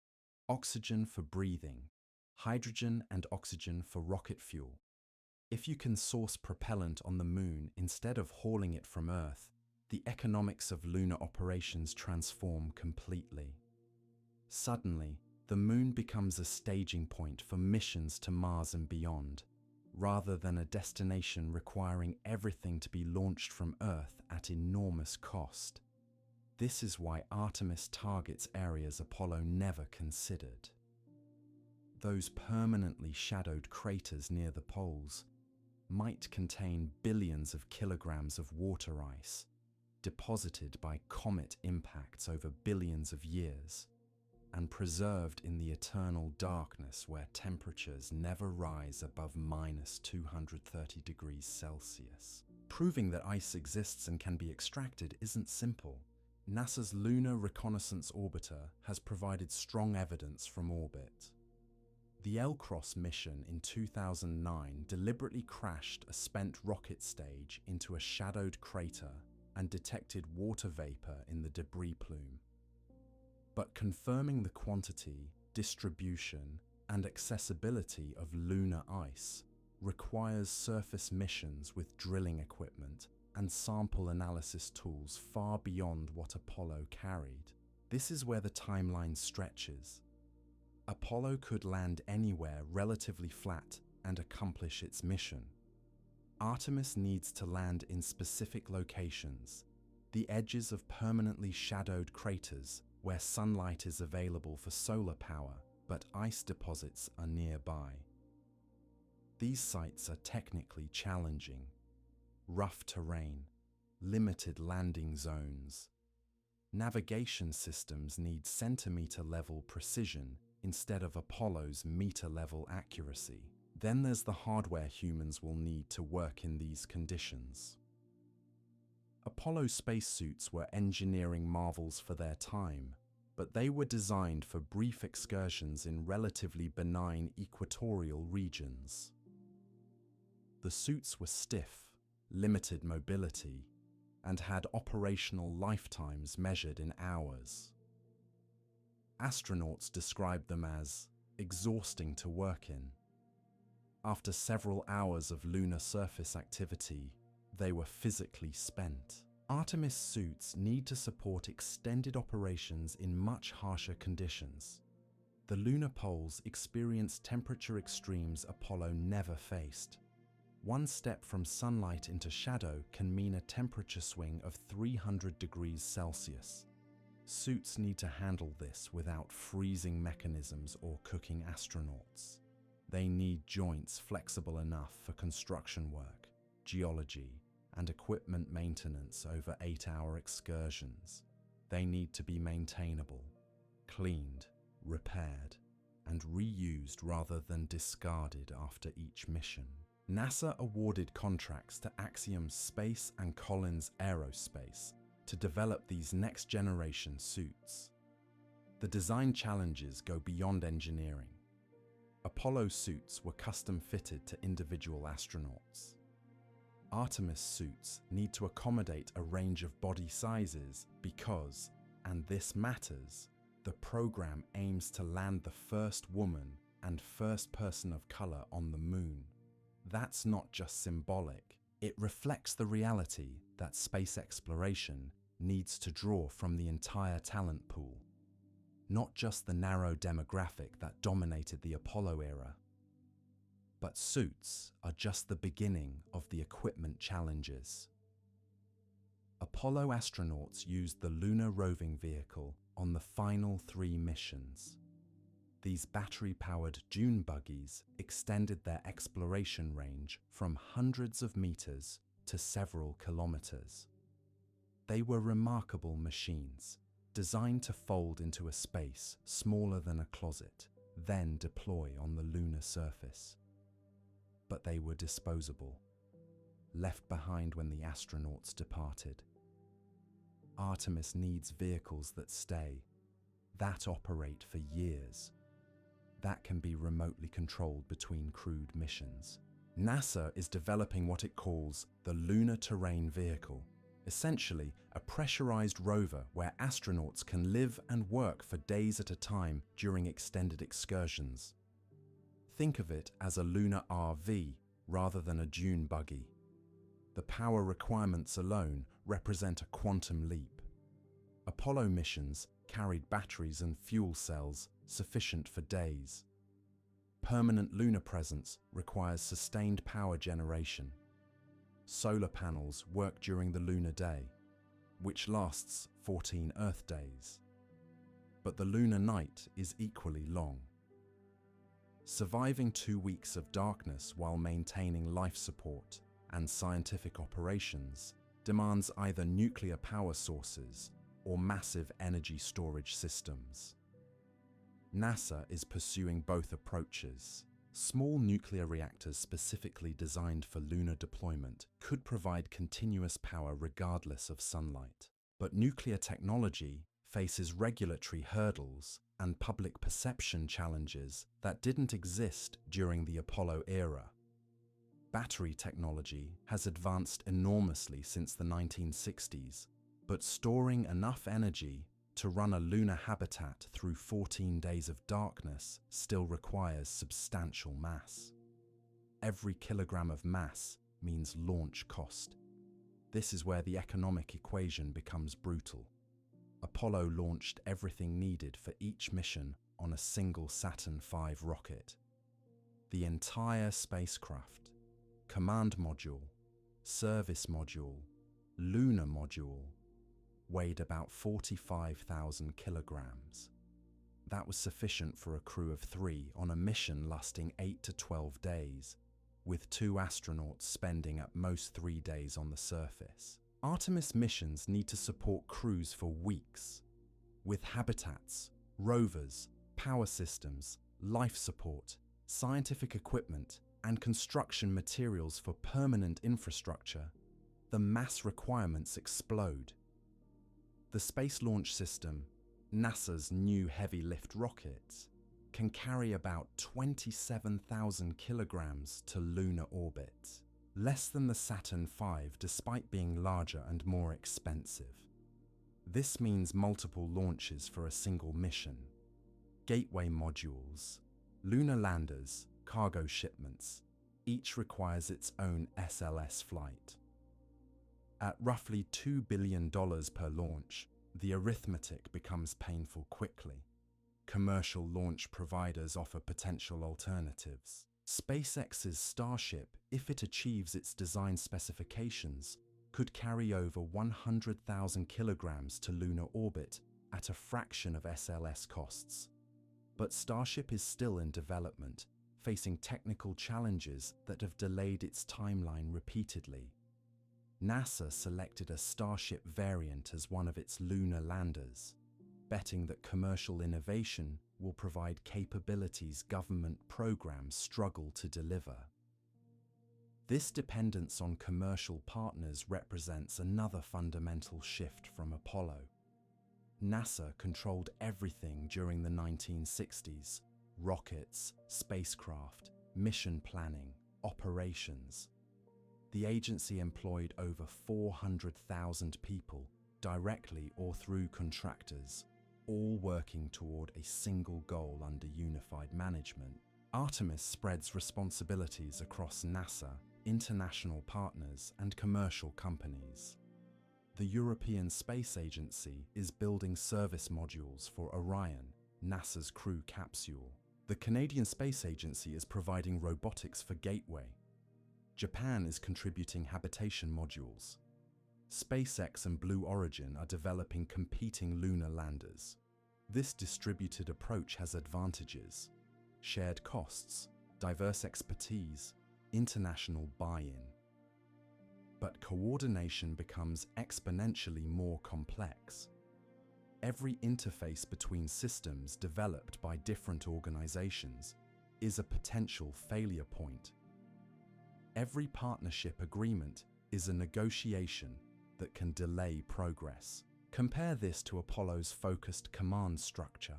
Oxygen for breathing, hydrogen and oxygen for rocket fuel. If you can source propellant on the moon instead of hauling it from Earth, the economics of lunar operations transform completely. Suddenly, the moon becomes a staging point for missions to Mars and beyond, rather than a destination requiring everything to be launched from Earth at enormous cost. This is why Artemis targets areas Apollo never considered. Those permanently shadowed craters near the poles might contain billions of kilograms of water ice, deposited by comet impacts over billions of years, and preserved in the eternal darkness where temperatures never rise above -230 degrees Celsius. Proving that ice exists and can be extracted isn't simple. NASA's Lunar Reconnaissance Orbiter has provided strong evidence from orbit. The LCROSS mission in 2009 deliberately crashed a spent rocket stage into a shadowed crater and detected water vapor in the debris plume. But confirming the quantity, distribution, and accessibility of lunar ice requires surface missions with drilling equipment and sample analysis tools far beyond what Apollo carried. This is where the timeline stretches. Apollo could land anywhere relatively flat and accomplish its mission. Artemis needs to land in specific locations, the edges of permanently shadowed craters where sunlight is available for solar power, but ice deposits are nearby. These sites are technically challenging. Rough terrain, limited landing zones. Navigation systems need centimeter-level precision instead of Apollo's meter-level accuracy. Then there's the hardware humans will need to work in these conditions. Apollo spacesuits were engineering marvels for their time, but they were designed for brief excursions in relatively benign equatorial regions. The suits were stiff, limited mobility, and had operational lifetimes measured in hours. Astronauts described them as exhausting to work in. After several hours of lunar surface activity, they were physically spent. Artemis suits need to support extended operations in much harsher conditions. The lunar poles experience temperature extremes Apollo never faced. One step from sunlight into shadow can mean a temperature swing of 300 degrees Celsius. Suits need to handle this without freezing mechanisms or cooking astronauts. They need joints flexible enough for construction work, geology, and equipment maintenance over 8-hour excursions. They need to be maintainable, cleaned, repaired, and reused rather than discarded after each mission. NASA awarded contracts to Axiom Space and Collins Aerospace to develop these next-generation suits. The design challenges go beyond engineering. Apollo suits were custom-fitted to individual astronauts. Artemis suits need to accommodate a range of body sizes because, and this matters, the program aims to land the first woman and first person of color on the moon. That's not just symbolic. It reflects the reality that space exploration needs to draw from the entire talent pool, not just the narrow demographic that dominated the Apollo era. But suits are just the beginning of the equipment challenges. Apollo astronauts used the lunar roving vehicle on the final 3 missions. These battery-powered dune buggies extended their exploration range from hundreds of meters to several kilometers. They were remarkable machines, designed to fold into a space smaller than a closet, then deploy on the lunar surface. But they were disposable, left behind when the astronauts departed. Artemis needs vehicles that stay, that operate for years, that can be remotely controlled between crewed missions. NASA is developing what it calls the Lunar Terrain Vehicle, essentially a pressurized rover where astronauts can live and work for days at a time during extended excursions. Think of it as a lunar RV rather than a dune buggy. The power requirements alone represent a quantum leap. Apollo missions carried batteries and fuel cells sufficient for days. Permanent lunar presence requires sustained power generation. Solar panels work during the lunar day, which lasts 14 Earth days. But the lunar night is equally long. Surviving 2 weeks of darkness while maintaining life support and scientific operations demands either nuclear power sources or massive energy storage systems. NASA is pursuing both approaches. Small nuclear reactors specifically designed for lunar deployment could provide continuous power regardless of sunlight. But nuclear technology faces regulatory hurdles and public perception challenges that didn't exist during the Apollo era. Battery technology has advanced enormously since the 1960s, but storing enough energy to run a lunar habitat through 14 days of darkness still requires substantial mass. Every kilogram of mass means launch cost. This is where the economic equation becomes brutal. Apollo launched everything needed for each mission on a single Saturn V rocket. The entire spacecraft, command module, service module, lunar module, weighed about 45,000 kilograms. That was sufficient for a crew of 3 on a mission lasting 8 to 12 days, with 2 astronauts spending at most 3 days on the surface. Artemis missions need to support crews for weeks, with habitats, rovers, power systems, life support, scientific equipment, and construction materials for permanent infrastructure. The mass requirements explode. The Space Launch System, NASA's new heavy lift rockets, can carry about 27,000 kilograms to lunar orbit, less than the Saturn V despite being larger and more expensive. This means multiple launches for a single mission. Gateway modules, lunar landers, cargo shipments, each requires its own SLS flight. At roughly $2 billion per launch, the arithmetic becomes painful quickly. Commercial launch providers offer potential alternatives. SpaceX's Starship, if it achieves its design specifications, could carry over 100,000 kilograms to lunar orbit at a fraction of SLS costs. But Starship is still in development, facing technical challenges that have delayed its timeline repeatedly. NASA selected a Starship variant as one of its lunar landers, betting that commercial innovation will provide capabilities government programs struggle to deliver. This dependence on commercial partners represents another fundamental shift from Apollo. NASA controlled everything during the 1960s: rockets, spacecraft, mission planning, operations. The agency employed over 400,000 people, directly or through contractors, all working toward a single goal under unified management. Artemis spreads responsibilities across NASA, international partners, and commercial companies. The European Space Agency is building service modules for Orion, NASA's crew capsule. The Canadian Space Agency is providing robotics for Gateway. Japan is contributing habitation modules. SpaceX and Blue Origin are developing competing lunar landers. This distributed approach has advantages: shared costs, diverse expertise, international buy-in. But coordination becomes exponentially more complex. Every interface between systems developed by different organizations is a potential failure point. Every partnership agreement is a negotiation that can delay progress. Compare this to Apollo's focused command structure.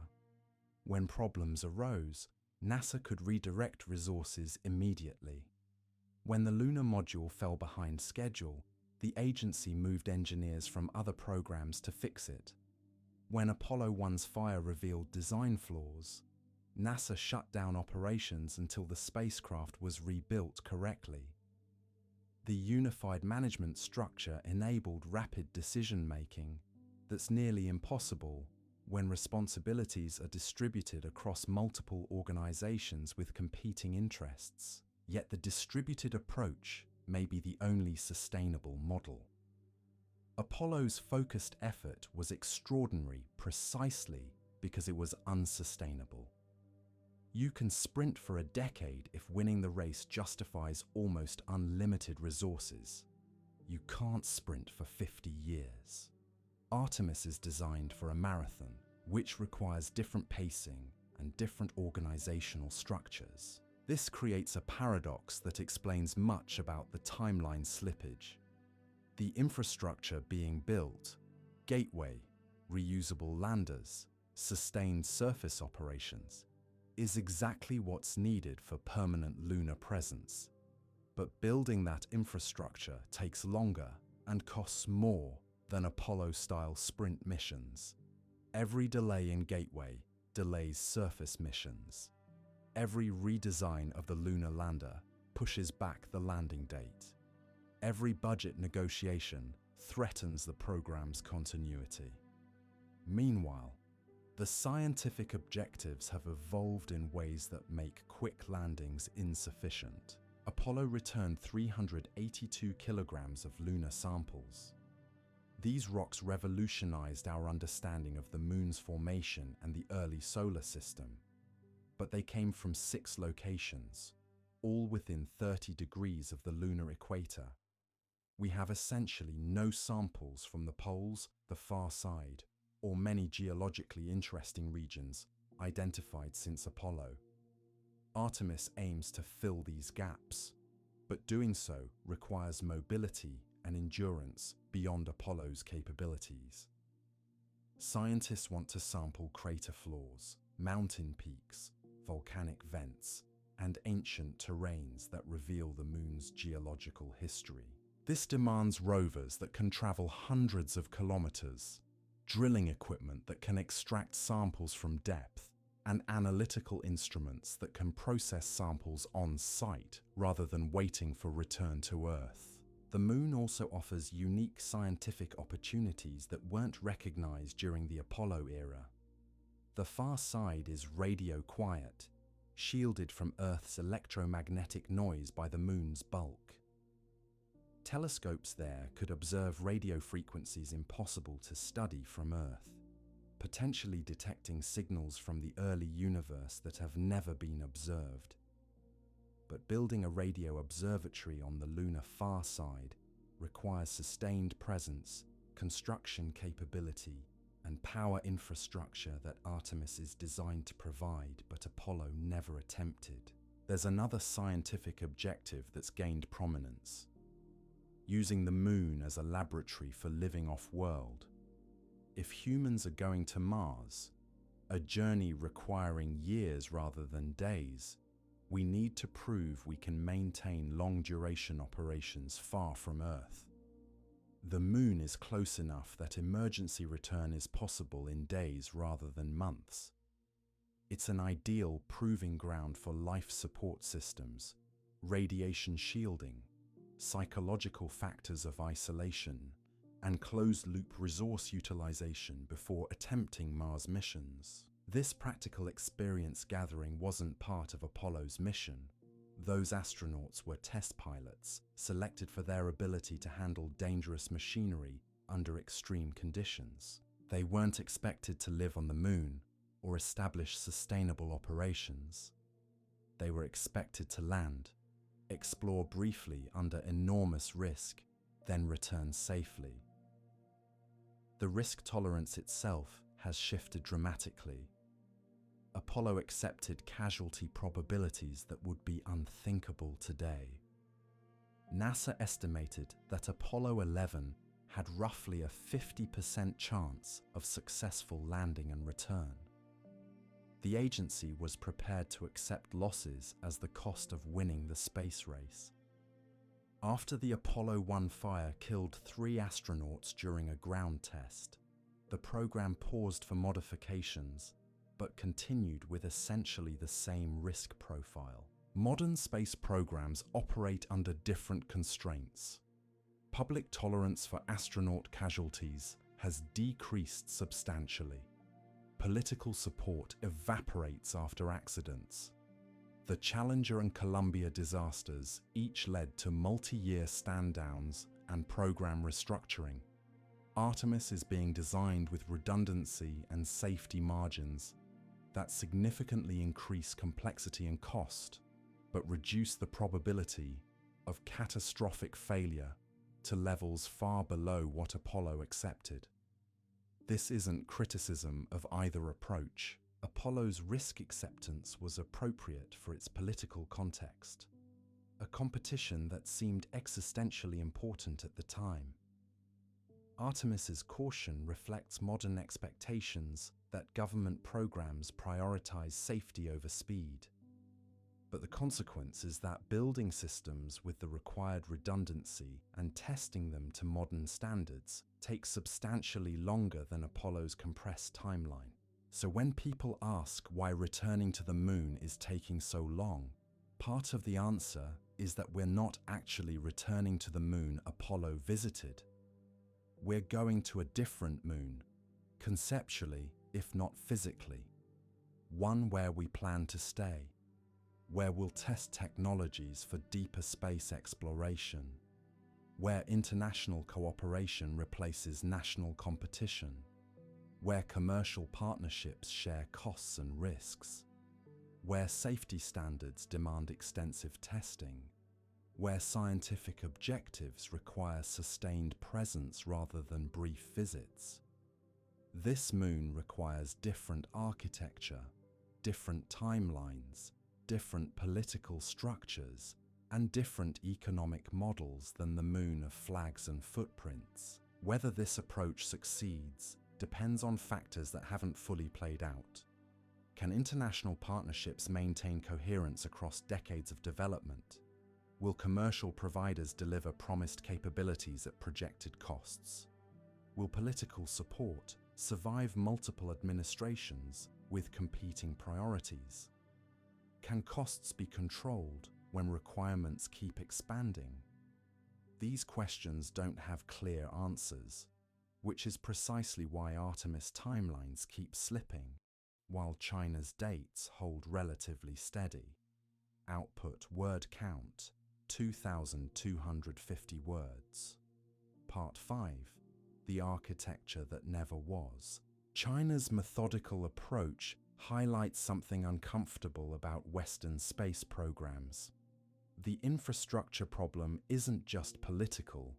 When problems arose, NASA could redirect resources immediately. When the lunar module fell behind schedule, the agency moved engineers from other programs to fix it. When Apollo 1's fire revealed design flaws, NASA shut down operations until the spacecraft was rebuilt correctly. The unified management structure enabled rapid decision-making that's nearly impossible when responsibilities are distributed across multiple organizations with competing interests. Yet the distributed approach may be the only sustainable model. Apollo's focused effort was extraordinary precisely because it was unsustainable. You can sprint for a decade if winning the race justifies almost unlimited resources. You can't sprint for 50 years. Artemis is designed for a marathon, which requires different pacing and different organizational structures. This creates a paradox that explains much about the timeline slippage. The infrastructure being built, gateway, reusable landers, sustained surface operations, is exactly what's needed for permanent lunar presence. But building that infrastructure takes longer and costs more than Apollo-style sprint missions. Every delay in gateway delays surface missions. Every redesign of the lunar lander pushes back the landing date. Every budget negotiation threatens the program's continuity. Meanwhile, the scientific objectives have evolved in ways that make quick landings insufficient. Apollo returned 382 kilograms of lunar samples. These rocks revolutionized our understanding of the Moon's formation and the early solar system. But they came from 6 locations, all within 30 degrees of the lunar equator. We have essentially no samples from the poles, the far side, or many geologically interesting regions identified since Apollo. Artemis aims to fill these gaps, but doing so requires mobility and endurance beyond Apollo's capabilities. Scientists want to sample crater floors, mountain peaks, volcanic vents, and ancient terrains that reveal the Moon's geological history. This demands rovers that can travel hundreds of kilometers, drilling equipment that can extract samples from depth, and analytical instruments that can process samples on site rather than waiting for return to Earth. The Moon also offers unique scientific opportunities that weren't recognized during the Apollo era. The far side is radio quiet, shielded from Earth's electromagnetic noise by the Moon's bulk. Telescopes there could observe radio frequencies impossible to study from Earth, potentially detecting signals from the early universe that have never been observed. But building a radio observatory on the lunar far side requires sustained presence, construction capability, and power infrastructure that Artemis is designed to provide, but Apollo never attempted. There's another scientific objective that's gained prominence: using the Moon as a laboratory for living off-world. If humans are going to Mars, a journey requiring years rather than days, we need to prove we can maintain long-duration operations far from Earth. The Moon is close enough that emergency return is possible in days rather than months. It's an ideal proving ground for life support systems, radiation shielding, psychological factors of isolation, and closed-loop resource utilization before attempting Mars missions. This practical experience gathering wasn't part of Apollo's mission. Those astronauts were test pilots, selected for their ability to handle dangerous machinery under extreme conditions. They weren't expected to live on the Moon or establish sustainable operations. They were expected to land, explore briefly under enormous risk, then return safely. The risk tolerance itself has shifted dramatically. Apollo accepted casualty probabilities that would be unthinkable today. NASA estimated that Apollo 11 had roughly a 50% chance of successful landing and return. The agency was prepared to accept losses as the cost of winning the space race. After the Apollo 1 fire killed 3 astronauts during a ground test, the program paused for modifications, but continued with essentially the same risk profile. Modern space programs operate under different constraints. Public tolerance for astronaut casualties has decreased substantially. Political support evaporates after accidents. The Challenger and Columbia disasters each led to multi-year stand-downs and program restructuring. Artemis is being designed with redundancy and safety margins that significantly increase complexity and cost, but reduce the probability of catastrophic failure to levels far below what Apollo accepted. This isn't criticism of either approach. Apollo's risk acceptance was appropriate for its political context, a competition that seemed existentially important at the time. Artemis's caution reflects modern expectations that government programs prioritize safety over speed. But the consequence is that building systems with the required redundancy and testing them to modern standards takes substantially longer than Apollo's compressed timeline. So when people ask why returning to the moon is taking so long, part of the answer is that we're not actually returning to the moon Apollo visited. We're going to a different moon, conceptually, if not physically. One where we plan to stay, where we'll test technologies for deeper space exploration, where international cooperation replaces national competition, where commercial partnerships share costs and risks, where safety standards demand extensive testing, where scientific objectives require sustained presence rather than brief visits. This moon requires different architecture, different timelines, different political structures, and different economic models than the moon of flags and footprints. Whether this approach succeeds depends on factors that haven't fully played out. Can international partnerships maintain coherence across decades of development? Will commercial providers deliver promised capabilities at projected costs? Will political support survive multiple administrations with competing priorities? Can costs be controlled when requirements keep expanding? These questions don't have clear answers, which is precisely why Artemis timelines keep slipping, while China's dates hold relatively steady. Output word count, 2,250 words. Part 5. The architecture that never was. China's methodical approach highlights something uncomfortable about Western space programs. The infrastructure problem isn't just political,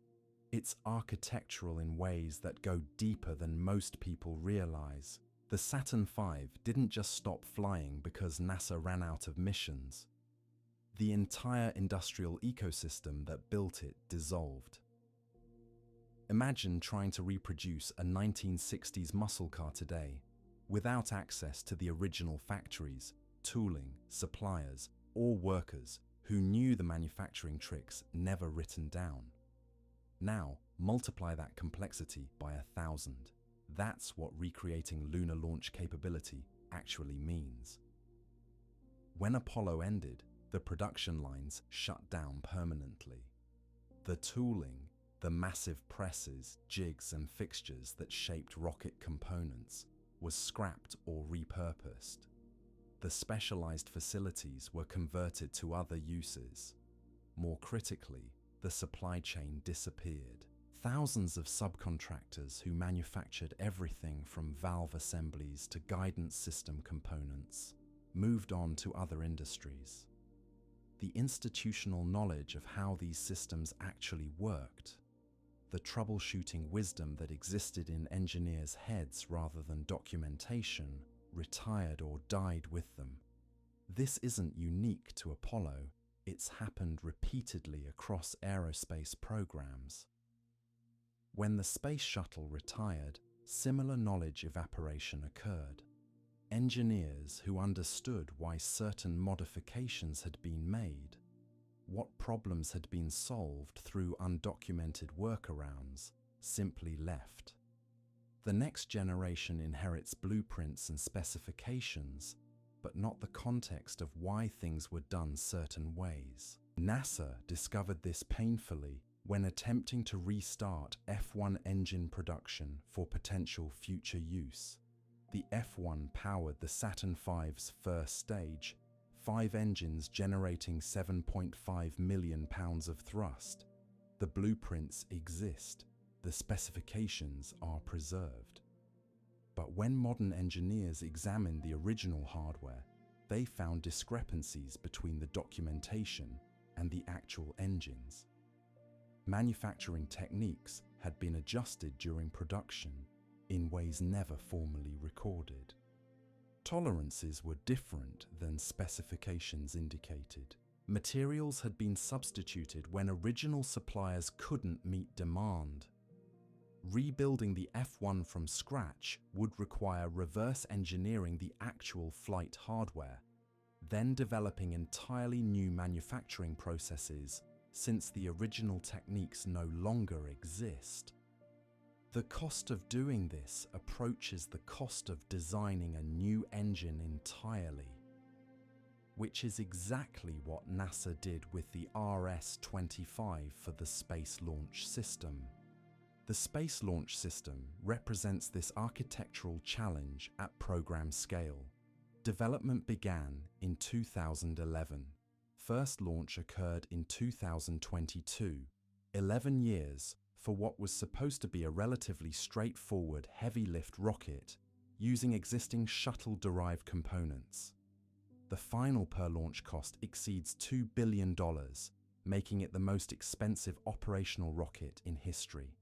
it's architectural in ways that go deeper than most people realize. The Saturn V didn't just stop flying because NASA ran out of missions. The entire industrial ecosystem that built it dissolved. Imagine trying to reproduce a 1960s muscle car today, without access to the original factories, tooling, suppliers, or workers who knew the manufacturing tricks never written down. Now, multiply that complexity by 1,000. That's what recreating lunar launch capability actually means. When Apollo ended, the production lines shut down permanently. The tooling, the massive presses, jigs, and fixtures that shaped rocket components, was scrapped or repurposed. The specialized facilities were converted to other uses. More critically, the supply chain disappeared. Thousands of subcontractors who manufactured everything from valve assemblies to guidance system components moved on to other industries. The institutional knowledge of how these systems actually worked, the troubleshooting wisdom that existed in engineers' heads rather than documentation, retired or died with them. This isn't unique to Apollo, it's happened repeatedly across aerospace programs. When the Space Shuttle retired, similar knowledge evaporation occurred. Engineers who understood why certain modifications had been made, what problems had been solved through undocumented workarounds, simply left. The next generation inherits blueprints and specifications, but not the context of why things were done certain ways. NASA discovered this painfully when attempting to restart F-1 engine production for potential future use. The F-1 powered the Saturn V's first stage, 5 engines generating 7.5 million pounds of thrust. The blueprints exist, the specifications are preserved. But when modern engineers examined the original hardware, they found discrepancies between the documentation and the actual engines. Manufacturing techniques had been adjusted during production in ways never formally recorded. Tolerances were different than specifications indicated. Materials had been substituted when original suppliers couldn't meet demand. Rebuilding the F-1 from scratch would require reverse engineering the actual flight hardware, then developing entirely new manufacturing processes since the original techniques no longer exist. The cost of doing this approaches the cost of designing a new engine entirely, which is exactly what NASA did with the RS-25 for the Space Launch System. The Space Launch System represents this architectural challenge at program scale. Development began in 2011. First launch occurred in 2022, 11 years for what was supposed to be a relatively straightforward heavy-lift rocket using existing shuttle-derived components. The final per-launch cost exceeds $2 billion, making it the most expensive operational rocket in history.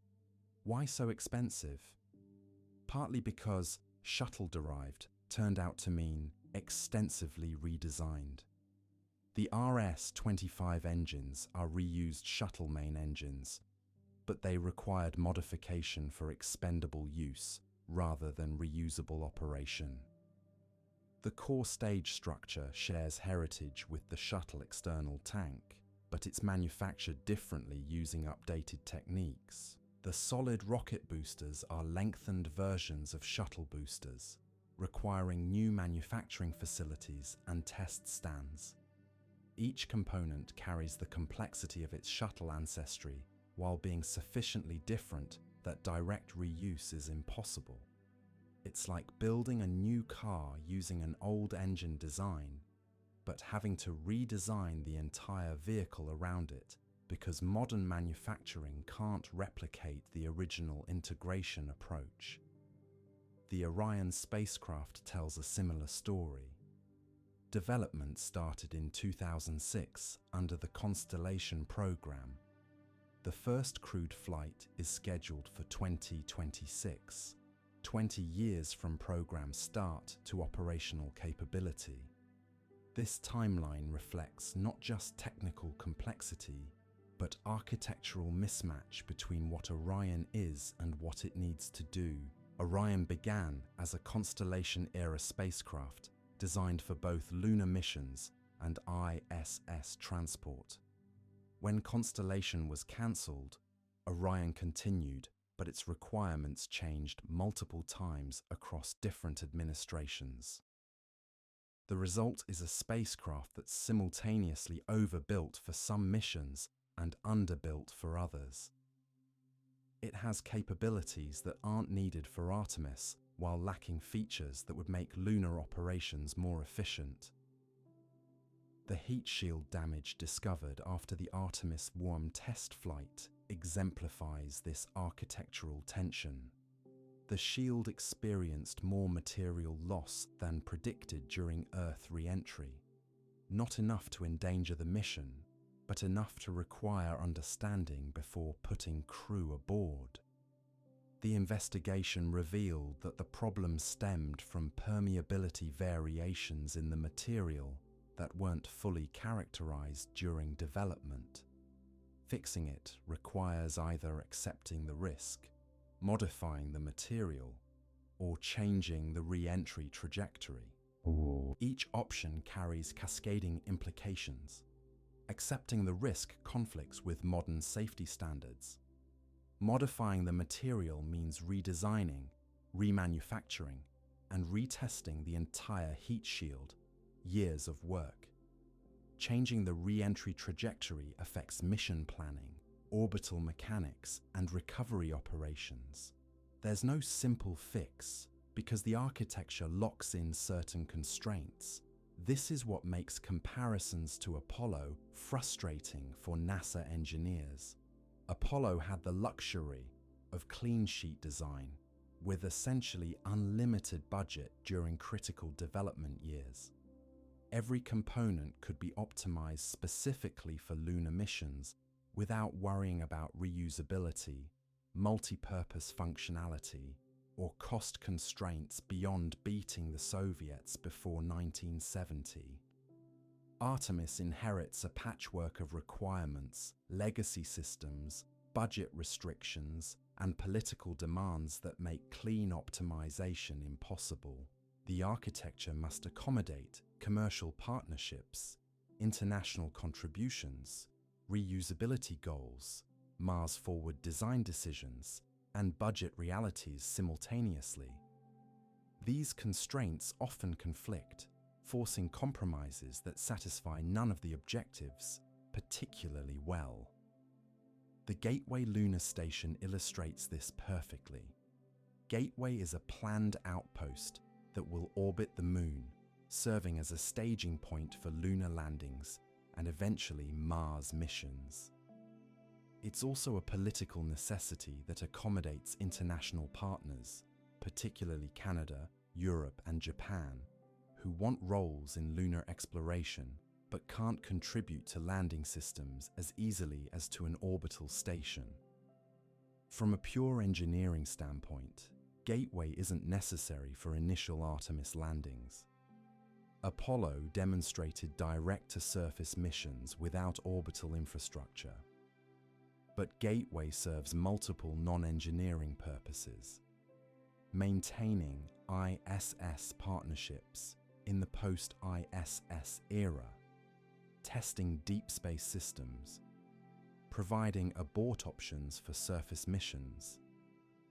Why so expensive? Partly because shuttle-derived turned out to mean extensively redesigned. The RS-25 engines are reused shuttle main engines, but they required modification for expendable use rather than reusable operation. The core stage structure shares heritage with the shuttle external tank, but it's manufactured differently using updated techniques. The solid rocket boosters are lengthened versions of shuttle boosters, requiring new manufacturing facilities and test stands. Each component carries the complexity of its shuttle ancestry while being sufficiently different that direct reuse is impossible. It's like building a new car using an old engine design, but having to redesign the entire vehicle around it because modern manufacturing can't replicate the original integration approach. The Orion spacecraft tells a similar story. Development started in 2006 under the Constellation program. The first crewed flight is scheduled for 2026, 20 years from program start to operational capability. This timeline reflects not just technical complexity, but architectural mismatch between what Orion is and what it needs to do. Orion began as a Constellation-era spacecraft designed for both lunar missions and ISS transport. When Constellation was cancelled, Orion continued, but its requirements changed multiple times across different administrations. The result is a spacecraft that's simultaneously overbuilt for some missions and underbuilt for others. It has capabilities that aren't needed for Artemis, while lacking features that would make lunar operations more efficient. The heat shield damage discovered after the Artemis warm test flight exemplifies this architectural tension. The shield experienced more material loss than predicted during Earth re-entry. Not enough to endanger the mission, but enough to require understanding before putting crew aboard. The investigation revealed that the problem stemmed from permeability variations in the material that weren't fully characterized during development. Fixing it requires either accepting the risk, modifying the material, or changing the re-entry trajectory. Each option carries cascading implications. Accepting the risk conflicts with modern safety standards. Modifying the material means redesigning, remanufacturing, and retesting the entire heat shield, years of work. Changing the re-entry trajectory affects mission planning, orbital mechanics, and recovery operations. There's no simple fix, because the architecture locks in certain constraints. This is what makes comparisons to Apollo frustrating for NASA engineers. Apollo had the luxury of clean sheet design, with essentially unlimited budget during critical development years. Every component could be optimized specifically for lunar missions without worrying about reusability, multi-purpose functionality, or cost constraints beyond beating the Soviets before 1970. Artemis inherits a patchwork of requirements, legacy systems, budget restrictions, and political demands that make clean optimization impossible. The architecture must accommodate commercial partnerships, international contributions, reusability goals, Mars-forward design decisions, and budget realities simultaneously. These constraints often conflict, forcing compromises that satisfy none of the objectives particularly well. The Gateway Lunar Station illustrates this perfectly. Gateway is a planned outpost that will orbit the Moon, serving as a staging point for lunar landings and eventually Mars missions. It's also a political necessity that accommodates international partners, particularly Canada, Europe, and Japan, who want roles in lunar exploration but can't contribute to landing systems as easily as to an orbital station. From a pure engineering standpoint, Gateway isn't necessary for initial Artemis landings. Apollo demonstrated direct-to-surface missions without orbital infrastructure. But Gateway serves multiple non-engineering purposes. Maintaining ISS partnerships in the post-ISS era, testing deep space systems, providing abort options for surface missions,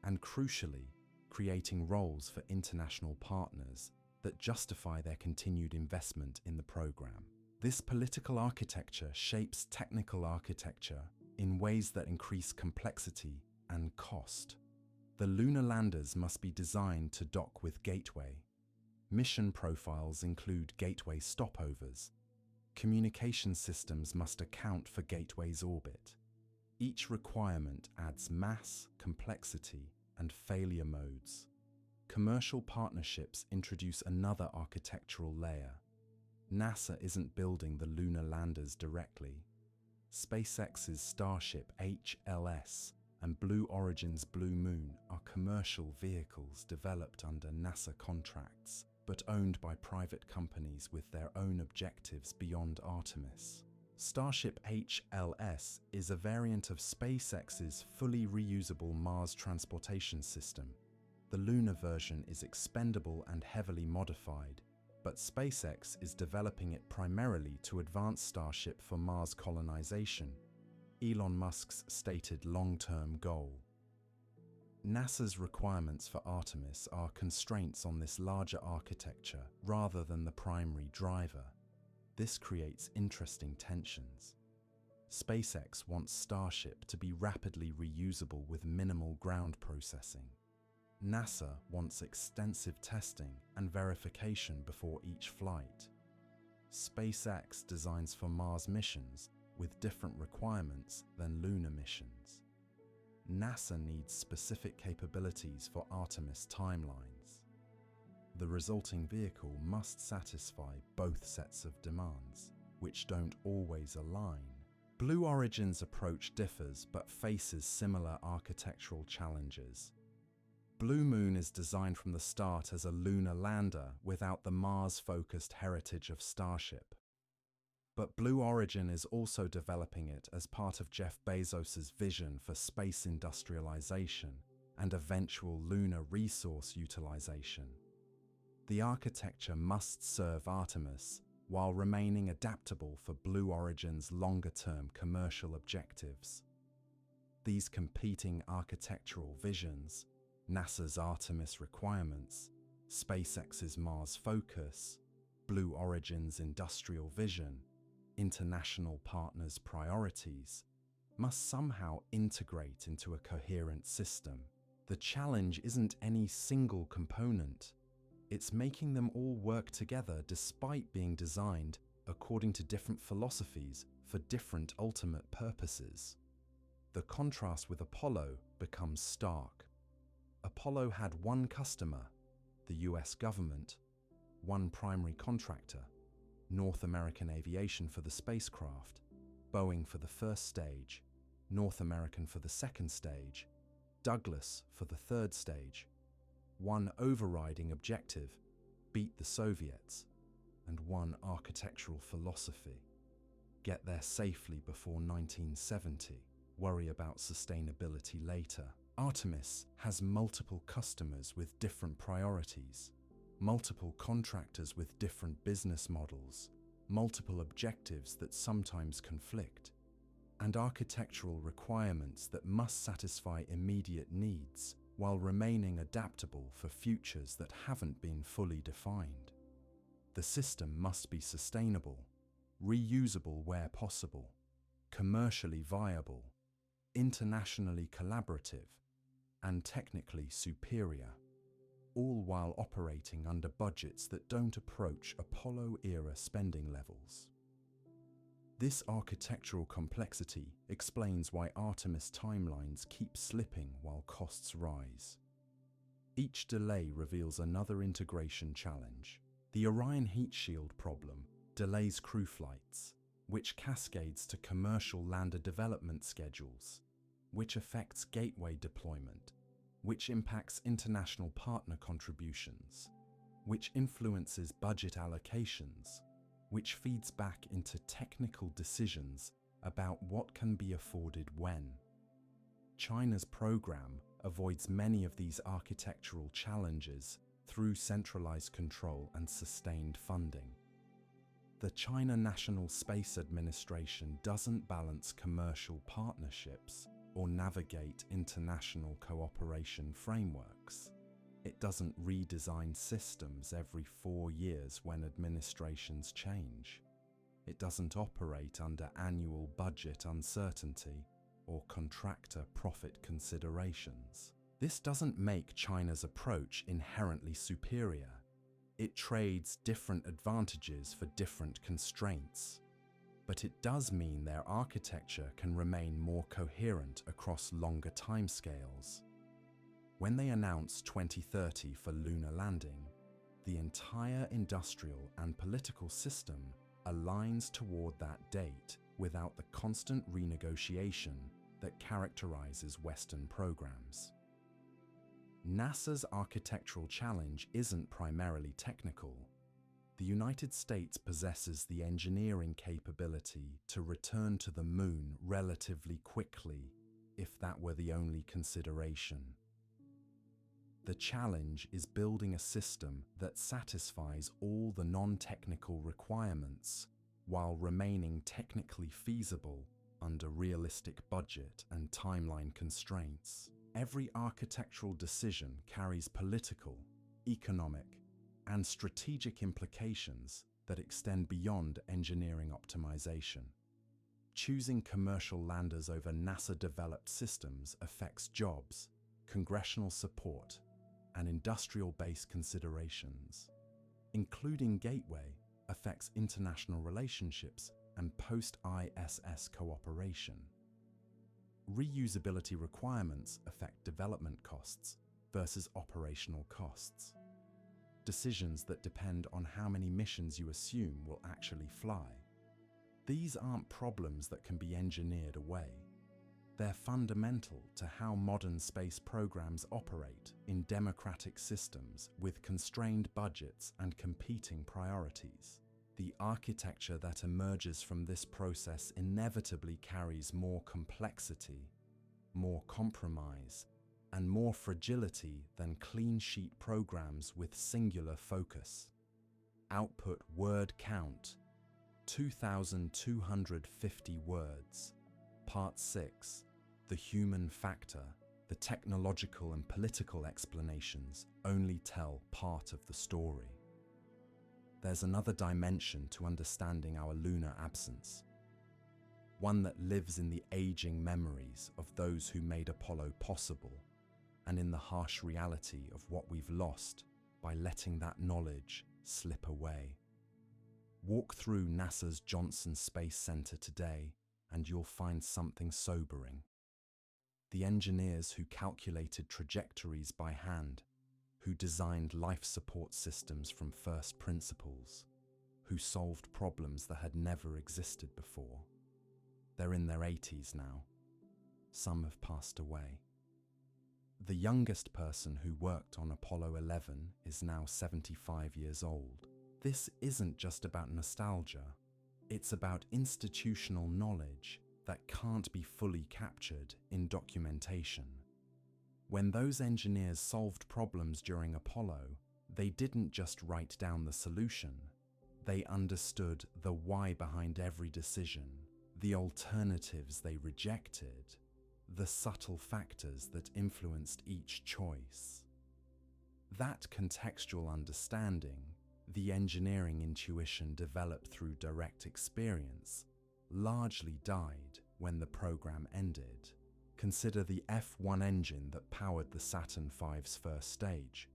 and crucially, creating roles for international partners that justify their continued investment in the program. This political architecture shapes technical architecture in ways that increase complexity and cost. The lunar landers must be designed to dock with Gateway. Mission profiles include Gateway stopovers. Communication systems must account for Gateway's orbit. Each requirement adds mass, complexity, and failure modes. Commercial partnerships introduce another architectural layer. NASA isn't building the lunar landers directly. SpaceX's Starship HLS and Blue Origin's Blue Moon are commercial vehicles developed under NASA contracts, but owned by private companies with their own objectives beyond Artemis. Starship HLS is a variant of SpaceX's fully reusable Mars transportation system. The lunar version is expendable and heavily modified, but SpaceX is developing it primarily to advance Starship for Mars colonization, Elon Musk's stated long-term goal. NASA's requirements for Artemis are constraints on this larger architecture rather than the primary driver. This creates interesting tensions. SpaceX wants Starship to be rapidly reusable with minimal ground processing. NASA wants extensive testing and verification before each flight. SpaceX designs for Mars missions with different requirements than lunar missions. NASA needs specific capabilities for Artemis timelines. The resulting vehicle must satisfy both sets of demands, which don't always align. Blue Origin's approach differs but faces similar architectural challenges. Blue Moon is designed from the start as a lunar lander without the Mars-focused heritage of Starship. But Blue Origin is also developing it as part of Jeff Bezos's vision for space industrialization and eventual lunar resource utilization. The architecture must serve Artemis while remaining adaptable for Blue Origin's longer-term commercial objectives. These competing architectural visions, NASA's Artemis requirements, SpaceX's Mars focus, Blue Origin's industrial vision, international partners' priorities, must somehow integrate into a coherent system. The challenge isn't any single component. It's making them all work together despite being designed according to different philosophies for different ultimate purposes. The contrast with Apollo becomes stark. Apollo had one customer, the US government, one primary contractor, North American Aviation for the spacecraft, Boeing for the first stage, North American for the second stage, Douglas for the third stage. One overriding objective, beat the Soviets, and one architectural philosophy, get there safely before 1970, worry about sustainability later. Artemis has multiple customers with different priorities, multiple contractors with different business models, multiple objectives that sometimes conflict, and architectural requirements that must satisfy immediate needs while remaining adaptable for futures that haven't been fully defined. The system must be sustainable, reusable where possible, commercially viable, internationally collaborative, and technically superior, all while operating under budgets that don't approach Apollo-era spending levels. This architectural complexity explains why Artemis timelines keep slipping while costs rise. Each delay reveals another integration challenge. The Orion heat shield problem delays crew flights, which cascades to commercial lander development schedules, which affects gateway deployment, which impacts international partner contributions, which influences budget allocations, which feeds back into technical decisions about what can be afforded when. China's program avoids many of these architectural challenges through centralized control and sustained funding. The China National Space Administration doesn't balance commercial partnerships or navigate international cooperation frameworks. It doesn't redesign systems every 4 years when administrations change. It doesn't operate under annual budget uncertainty or contractor profit considerations. This doesn't make China's approach inherently superior. It trades different advantages for different constraints. But it does mean their architecture can remain more coherent across longer timescales. When they announce 2030 for lunar landing, the entire industrial and political system aligns toward that date without the constant renegotiation that characterizes Western programs. NASA's architectural challenge isn't primarily technical. The United States possesses the engineering capability to return to the Moon relatively quickly, if that were the only consideration. The challenge is building a system that satisfies all the non-technical requirements while remaining technically feasible under realistic budget and timeline constraints. Every architectural decision carries political, economic, and strategic implications that extend beyond engineering optimization. Choosing commercial landers over NASA-developed systems affects jobs, congressional support, and industrial-based considerations. Including Gateway affects international relationships and post-ISS cooperation. Reusability requirements affect development costs versus operational costs. Decisions that depend on how many missions you assume will actually fly. These aren't problems that can be engineered away. They're fundamental to how modern space programs operate in democratic systems with constrained budgets and competing priorities. The architecture that emerges from this process inevitably carries more complexity, more compromise, and more fragility than clean sheet programs with singular focus. Output word count, 2,250 words. Part 6. The human factor. The technological and political explanations only tell part of the story. There's another dimension to understanding our lunar absence, one that lives in the aging memories of those who made Apollo possible, and in the harsh reality of what we've lost by letting that knowledge slip away. Walk through NASA's Johnson Space Center today and you'll find something sobering. The engineers who calculated trajectories by hand, who designed life support systems from first principles, who solved problems that had never existed before. They're in their 80s now. Some have passed away. The youngest person who worked on Apollo 11 is now 75 years old. This isn't just about nostalgia. It's about institutional knowledge that can't be fully captured in documentation. When those engineers solved problems during Apollo, they didn't just write down the solution. They understood the why behind every decision, the alternatives they rejected, the subtle factors that influenced each choice. That contextual understanding, the engineering intuition developed through direct experience, largely died when the program ended. Consider the F1 engine that powered the Saturn V's first stage.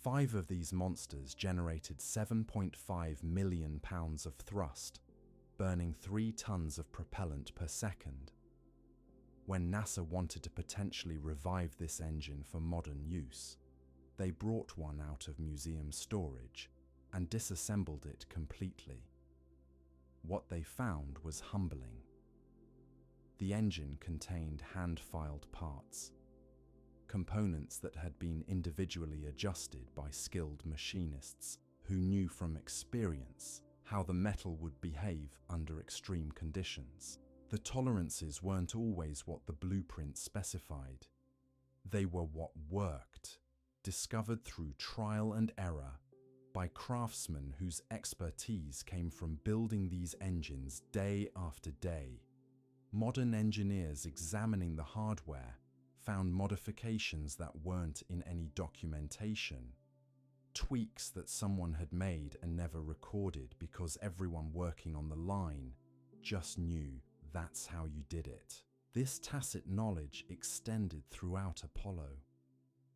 5 of these monsters generated 7.5 million pounds of thrust, burning 3 tons of propellant per second. When NASA wanted to potentially revive this engine for modern use, they brought one out of museum storage and disassembled it completely. What they found was humbling. The engine contained hand-filed parts, components that had been individually adjusted by skilled machinists who knew from experience how the metal would behave under extreme conditions. The tolerances weren't always what the blueprint specified. They were what worked, discovered through trial and error by craftsmen whose expertise came from building these engines day after day. Modern engineers examining the hardware found modifications that weren't in any documentation, tweaks that someone had made and never recorded because everyone working on the line just knew that's how you did it. This tacit knowledge extended throughout Apollo.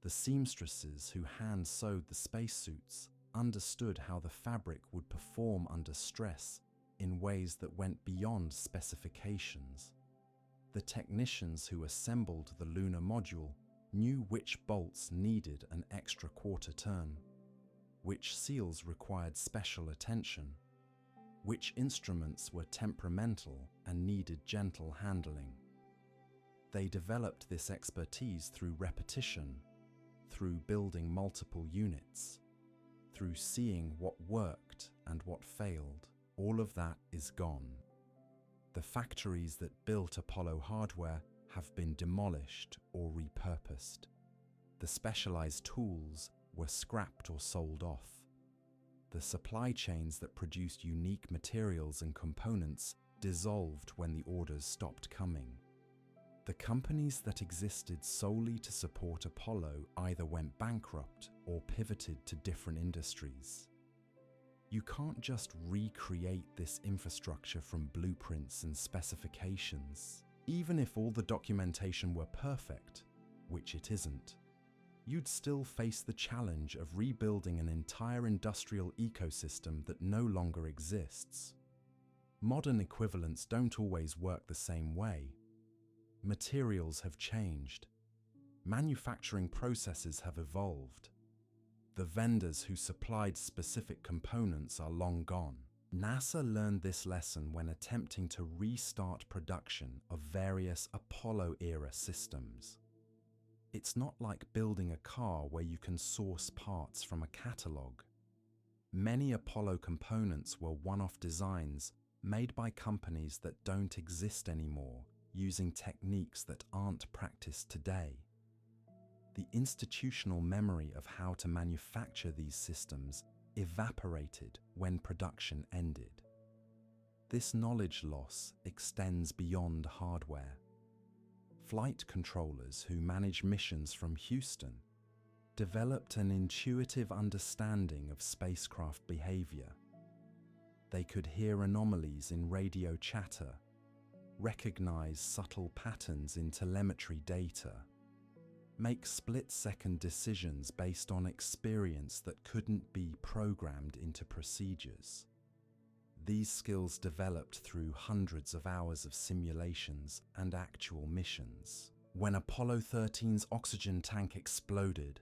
The seamstresses who hand-sewed the spacesuits understood how the fabric would perform under stress in ways that went beyond specifications. The technicians who assembled the lunar module knew which bolts needed an extra quarter turn, which seals required special attention, which instruments were temperamental and needed gentle handling. They developed this expertise through repetition, through building multiple units, through seeing what worked and what failed. All of that is gone. The factories that built Apollo hardware have been demolished or repurposed. The specialized tools were scrapped or sold off. The supply chains that produced unique materials and components dissolved when the orders stopped coming. The companies that existed solely to support Apollo either went bankrupt or pivoted to different industries. You can't just recreate this infrastructure from blueprints and specifications. Even if all the documentation were perfect, which it isn't, you'd still face the challenge of rebuilding an entire industrial ecosystem that no longer exists. Modern equivalents don't always work the same way. Materials have changed. Manufacturing processes have evolved. The vendors who supplied specific components are long gone. NASA learned this lesson when attempting to restart production of various Apollo-era systems. It's not like building a car where you can source parts from a catalogue. Many Apollo components were one-off designs made by companies that don't exist anymore, using techniques that aren't practiced today. The institutional memory of how to manufacture these systems evaporated when production ended. This knowledge loss extends beyond hardware. Flight controllers who manage missions from Houston developed an intuitive understanding of spacecraft behavior. They could hear anomalies in radio chatter, recognize subtle patterns in telemetry data, make split-second decisions based on experience that couldn't be programmed into procedures. These skills developed through hundreds of hours of simulations and actual missions. When Apollo 13's oxygen tank exploded,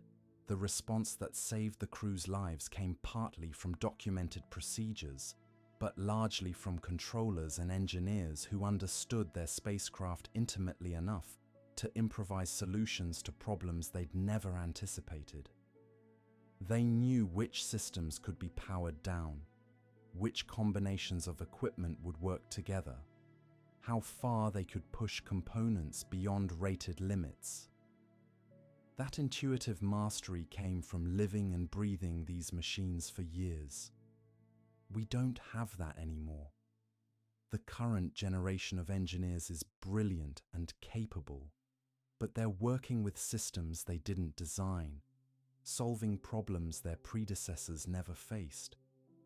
the response that saved the crew's lives came partly from documented procedures, but largely from controllers and engineers who understood their spacecraft intimately enough to improvise solutions to problems they'd never anticipated. They knew which systems could be powered down, which combinations of equipment would work together, how far they could push components beyond rated limits. That intuitive mastery came from living and breathing these machines for years. We don't have that anymore. The current generation of engineers is brilliant and capable, but they're working with systems they didn't design, solving problems their predecessors never faced,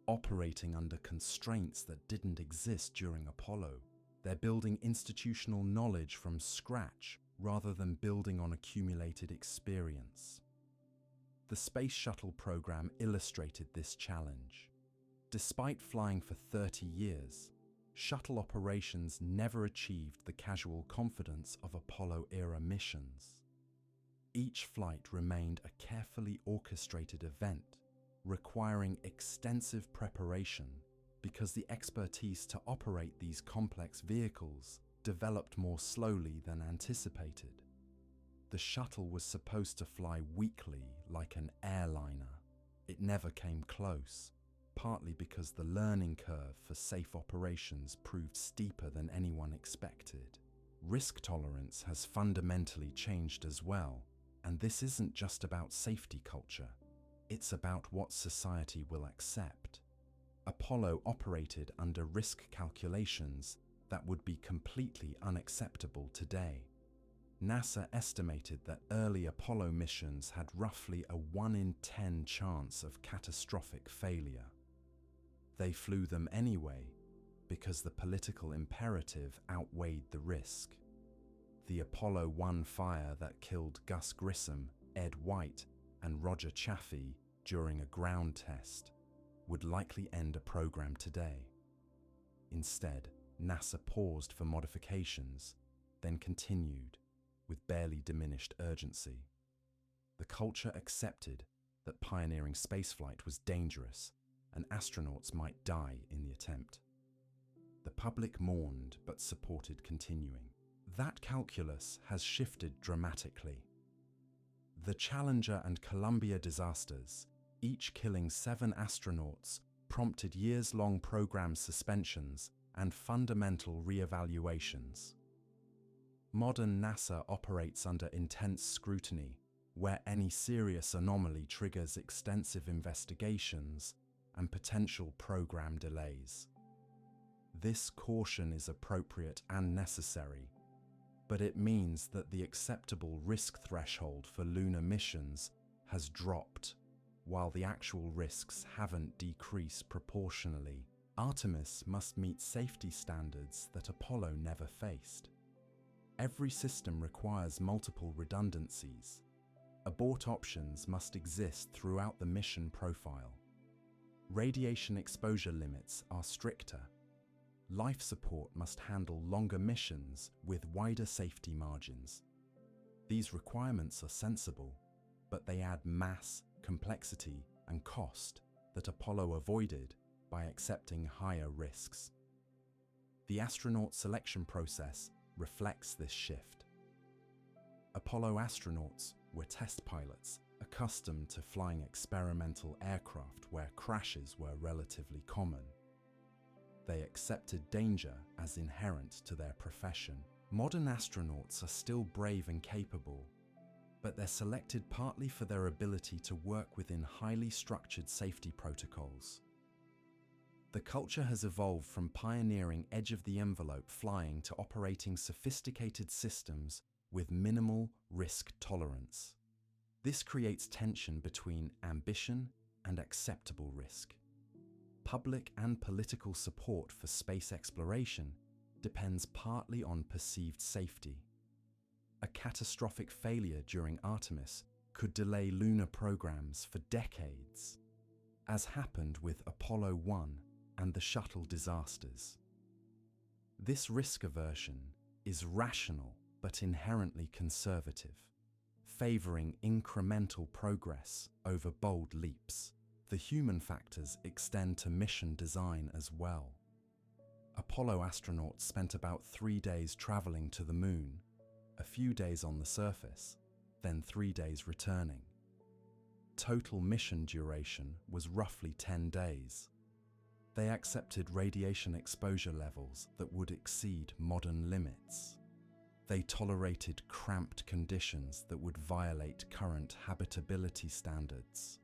operating under constraints that didn't exist during Apollo. They're building institutional knowledge from scratch rather than building on accumulated experience. The Space Shuttle program illustrated this challenge. Despite flying for 30 years, shuttle operations never achieved the casual confidence of Apollo-era missions. Each flight remained a carefully orchestrated event, requiring extensive preparation because the expertise to operate these complex vehicles developed more slowly than anticipated. The shuttle was supposed to fly weekly like an airliner. It never came close, partly because the learning curve for safe operations proved steeper than anyone expected. Risk tolerance has fundamentally changed as well, and this isn't just about safety culture. It's about what society will accept. Apollo operated under risk calculations that would be completely unacceptable today. NASA estimated that early Apollo missions had roughly a 1 in 10 chance of catastrophic failure. They flew them anyway because the political imperative outweighed the risk. The Apollo 1 fire that killed Gus Grissom, Ed White, and Roger Chaffee during a ground test would likely end a program today. Instead, NASA paused for modifications, then continued with barely diminished urgency. The culture accepted that pioneering spaceflight was dangerous and astronauts might die in the attempt. The public mourned but supported continuing. That calculus has shifted dramatically. The Challenger and Columbia disasters, each killing 7 astronauts, prompted years-long program suspensions and fundamental re-evaluations. Modern NASA operates under intense scrutiny, where any serious anomaly triggers extensive investigations and potential program delays. This caution is appropriate and necessary, but it means that the acceptable risk threshold for lunar missions has dropped, while the actual risks haven't decreased proportionally. Artemis must meet safety standards that Apollo never faced. Every system requires multiple redundancies. Abort options must exist throughout the mission profile. Radiation exposure limits are stricter. Life support must handle longer missions with wider safety margins. These requirements are sensible, but they add mass, complexity, and cost that Apollo avoided by accepting higher risks. The astronaut selection process reflects this shift. Apollo astronauts were test pilots accustomed to flying experimental aircraft where crashes were relatively common. They accepted danger as inherent to their profession. Modern astronauts are still brave and capable, but they're selected partly for their ability to work within highly structured safety protocols. The culture has evolved from pioneering edge-of-the-envelope flying to operating sophisticated systems with minimal risk tolerance. This creates tension between ambition and acceptable risk. Public and political support for space exploration depends partly on perceived safety. A catastrophic failure during Artemis could delay lunar programs for decades, as happened with Apollo 1 and the Shuttle disasters. This risk aversion is rational but inherently conservative, favoring incremental progress over bold leaps. The human factors extend to mission design as well. Apollo astronauts spent about 3 days traveling to the Moon, a few days on the surface, then 3 days returning. Total mission duration was roughly 10 days. They accepted radiation exposure levels that would exceed modern limits. They tolerated cramped conditions that would violate current habitability standards.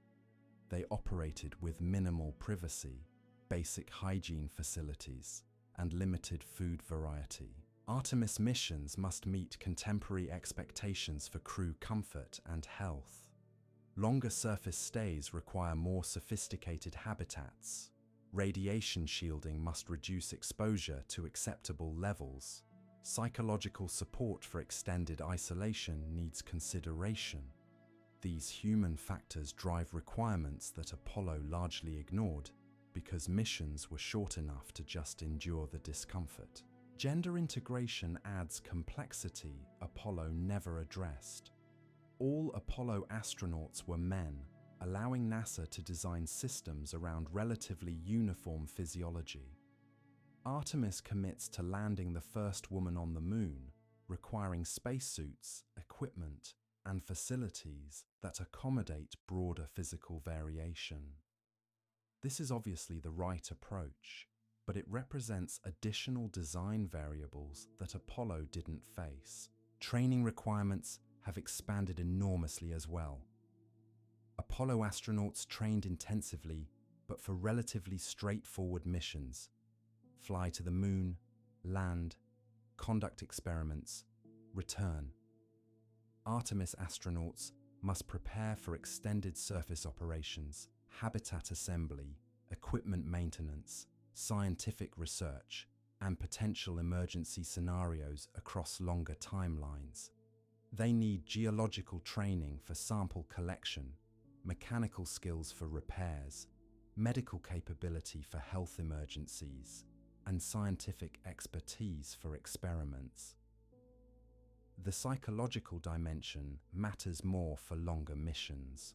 They operated with minimal privacy, basic hygiene facilities, and limited food variety. Artemis missions must meet contemporary expectations for crew comfort and health. Longer surface stays require more sophisticated habitats. Radiation shielding must reduce exposure to acceptable levels. Psychological support for extended isolation needs consideration. These human factors drive requirements that Apollo largely ignored because missions were short enough to just endure the discomfort. Gender integration adds complexity Apollo never addressed. All Apollo astronauts were men, allowing NASA to design systems around relatively uniform physiology. Artemis commits to landing the first woman on the Moon, requiring spacesuits, equipment, and facilities that accommodate broader physical variation. This is obviously the right approach, but it represents additional design variables that Apollo didn't face. Training requirements have expanded enormously as well. Apollo astronauts trained intensively, but for relatively straightforward missions: fly to the Moon, land, conduct experiments, return. Artemis astronauts must prepare for extended surface operations, habitat assembly, equipment maintenance, scientific research, and potential emergency scenarios across longer timelines. They need geological training for sample collection, mechanical skills for repairs, medical capability for health emergencies, and scientific expertise for experiments. The psychological dimension matters more for longer missions.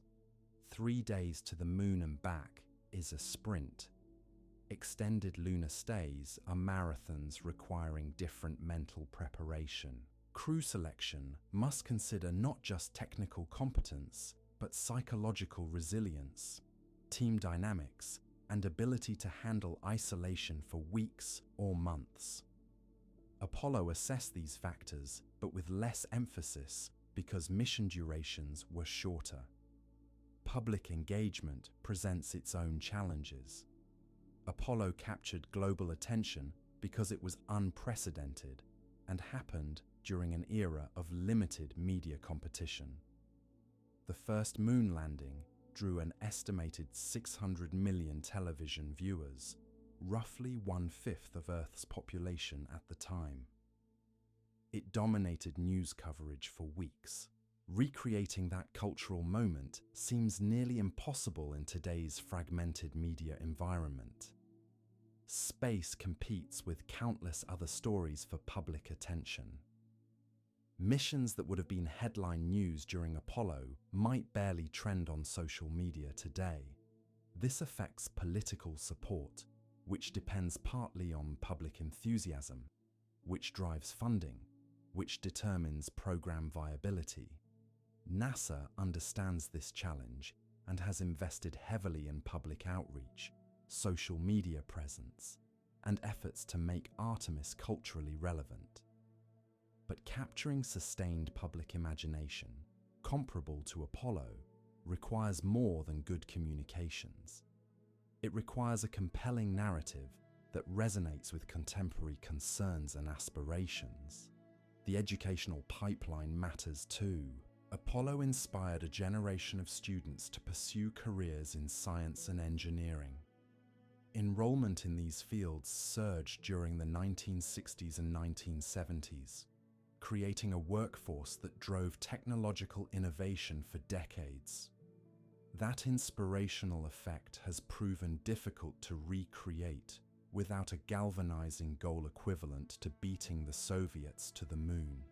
3 days to the Moon and back is a sprint. Extended lunar stays are marathons requiring different mental preparation. Crew selection must consider not just technical competence, but psychological resilience, team dynamics, and ability to handle isolation for weeks or months. Apollo assessed these factors, but with less emphasis because mission durations were shorter. Public engagement presents its own challenges. Apollo captured global attention because it was unprecedented and happened during an era of limited media competition. The first moon landing drew an estimated 600 million television viewers, roughly 1/5 of Earth's population at the time. It dominated news coverage for weeks. Recreating that cultural moment seems nearly impossible in today's fragmented media environment. Space competes with countless other stories for public attention. Missions that would have been headline news during Apollo might barely trend on social media today. This affects political support, which depends partly on public enthusiasm, which drives funding, which determines program viability. NASA understands this challenge and has invested heavily in public outreach, social media presence, and efforts to make Artemis culturally relevant. But capturing sustained public imagination, comparable to Apollo, requires more than good communications. It requires a compelling narrative that resonates with contemporary concerns and aspirations. The educational pipeline matters too. Apollo inspired a generation of students to pursue careers in science and engineering. Enrollment in these fields surged during the 1960s and 1970s, creating a workforce that drove technological innovation for decades. That inspirational effect has proven difficult to recreate without a galvanizing goal equivalent to beating the Soviets to the moon.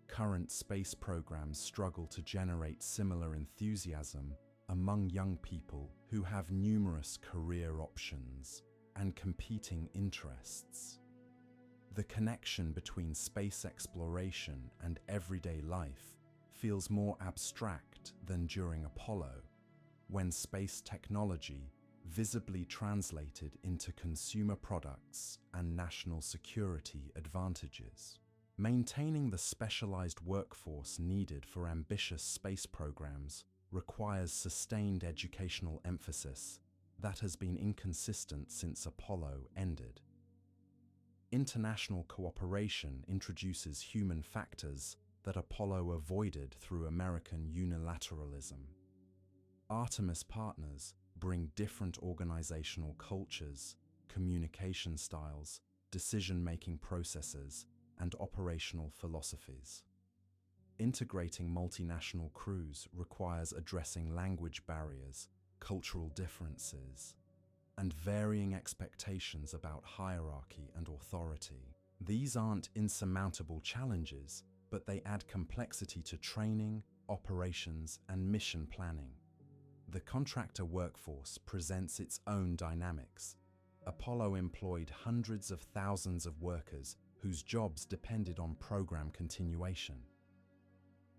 Current space programs struggle to generate similar enthusiasm among young people who have numerous career options and competing interests. The connection between space exploration and everyday life feels more abstract than during Apollo, when space technology visibly translated into consumer products and national security advantages. Maintaining the specialized workforce needed for ambitious space programs requires sustained educational emphasis that has been inconsistent since Apollo ended. International cooperation introduces human factors that Apollo avoided through American unilateralism. Artemis partners bring different organizational cultures, communication styles, decision-making processes, and operational philosophies. Integrating multinational crews requires addressing language barriers, cultural differences, and varying expectations about hierarchy and authority. These aren't insurmountable challenges, but they add complexity to training, operations, and mission planning. The contractor workforce presents its own dynamics. Apollo employed hundreds of thousands of workers whose jobs depended on program continuation.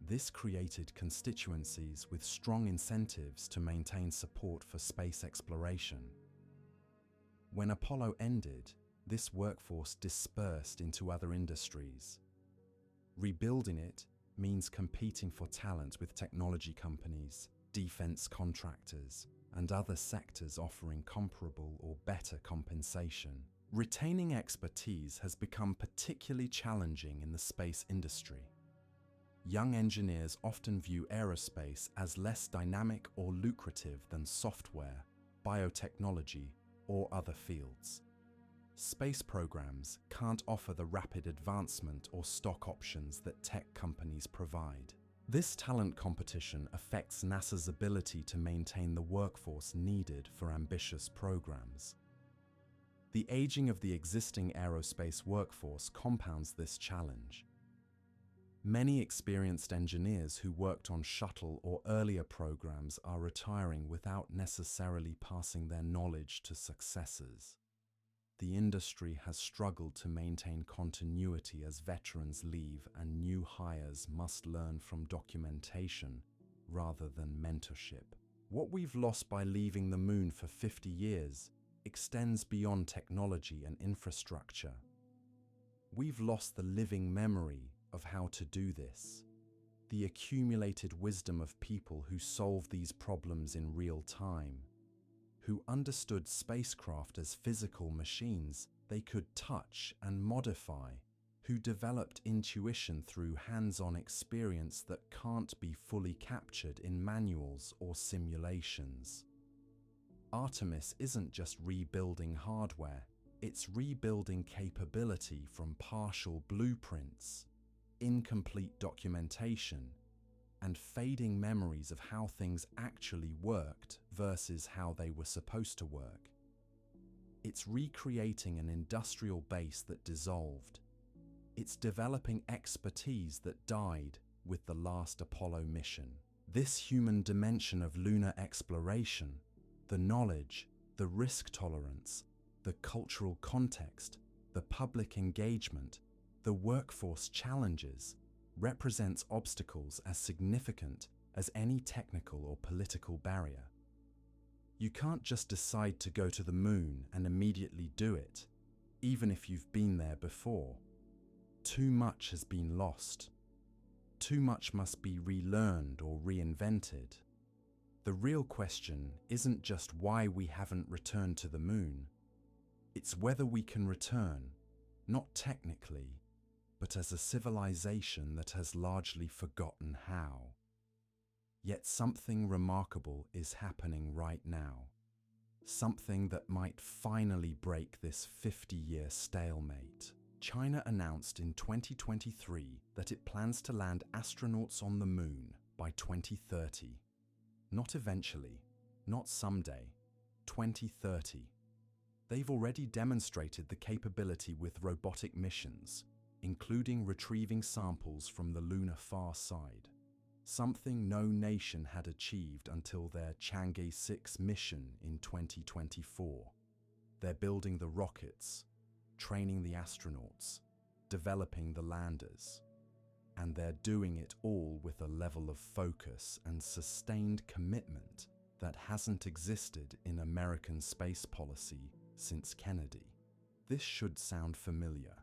This created constituencies with strong incentives to maintain support for space exploration. When Apollo ended, this workforce dispersed into other industries. Rebuilding it means competing for talent with technology companies, defense contractors, and other sectors offering comparable or better compensation. Retaining expertise has become particularly challenging in the space industry. Young engineers often view aerospace as less dynamic or lucrative than software, biotechnology, or other fields. Space programs can't offer the rapid advancement or stock options that tech companies provide. This talent competition affects NASA's ability to maintain the workforce needed for ambitious programs. The aging of the existing aerospace workforce compounds this challenge. Many experienced engineers who worked on Shuttle or earlier programs are retiring without necessarily passing their knowledge to successors. The industry has struggled to maintain continuity as veterans leave and new hires must learn from documentation rather than mentorship. What we've lost by leaving the moon for 50 years extends beyond technology and infrastructure. We've lost the living memory of how to do this, the accumulated wisdom of people who solved these problems in real time, who understood spacecraft as physical machines they could touch and modify, who developed intuition through hands-on experience that can't be fully captured in manuals or simulations. Artemis isn't just rebuilding hardware, it's rebuilding capability from partial blueprints, incomplete documentation, and fading memories of how things actually worked versus how they were supposed to work. It's recreating an industrial base that dissolved. It's developing expertise that died with the last Apollo mission. This human dimension of lunar exploration, the knowledge, the risk tolerance, the cultural context, the public engagement, the workforce challenges, represents obstacles as significant as any technical or political barrier. You can't just decide to go to the moon and immediately do it, even if you've been there before. Too much has been lost. Too much must be relearned or reinvented. The real question isn't just why we haven't returned to the moon. It's whether we can return, not technically, but as a civilization that has largely forgotten how. Yet something remarkable is happening right now. Something that might finally break this 50-year stalemate. China announced in 2023 that it plans to land astronauts on the moon by 2030. Not eventually, not someday, 2030. They've already demonstrated the capability with robotic missions, including retrieving samples from the lunar far side, something no nation had achieved until their Chang'e 6 mission in 2024. They're building the rockets, training the astronauts, developing the landers, and they're doing it all with a level of focus and sustained commitment that hasn't existed in American space policy since Kennedy. This should sound familiar.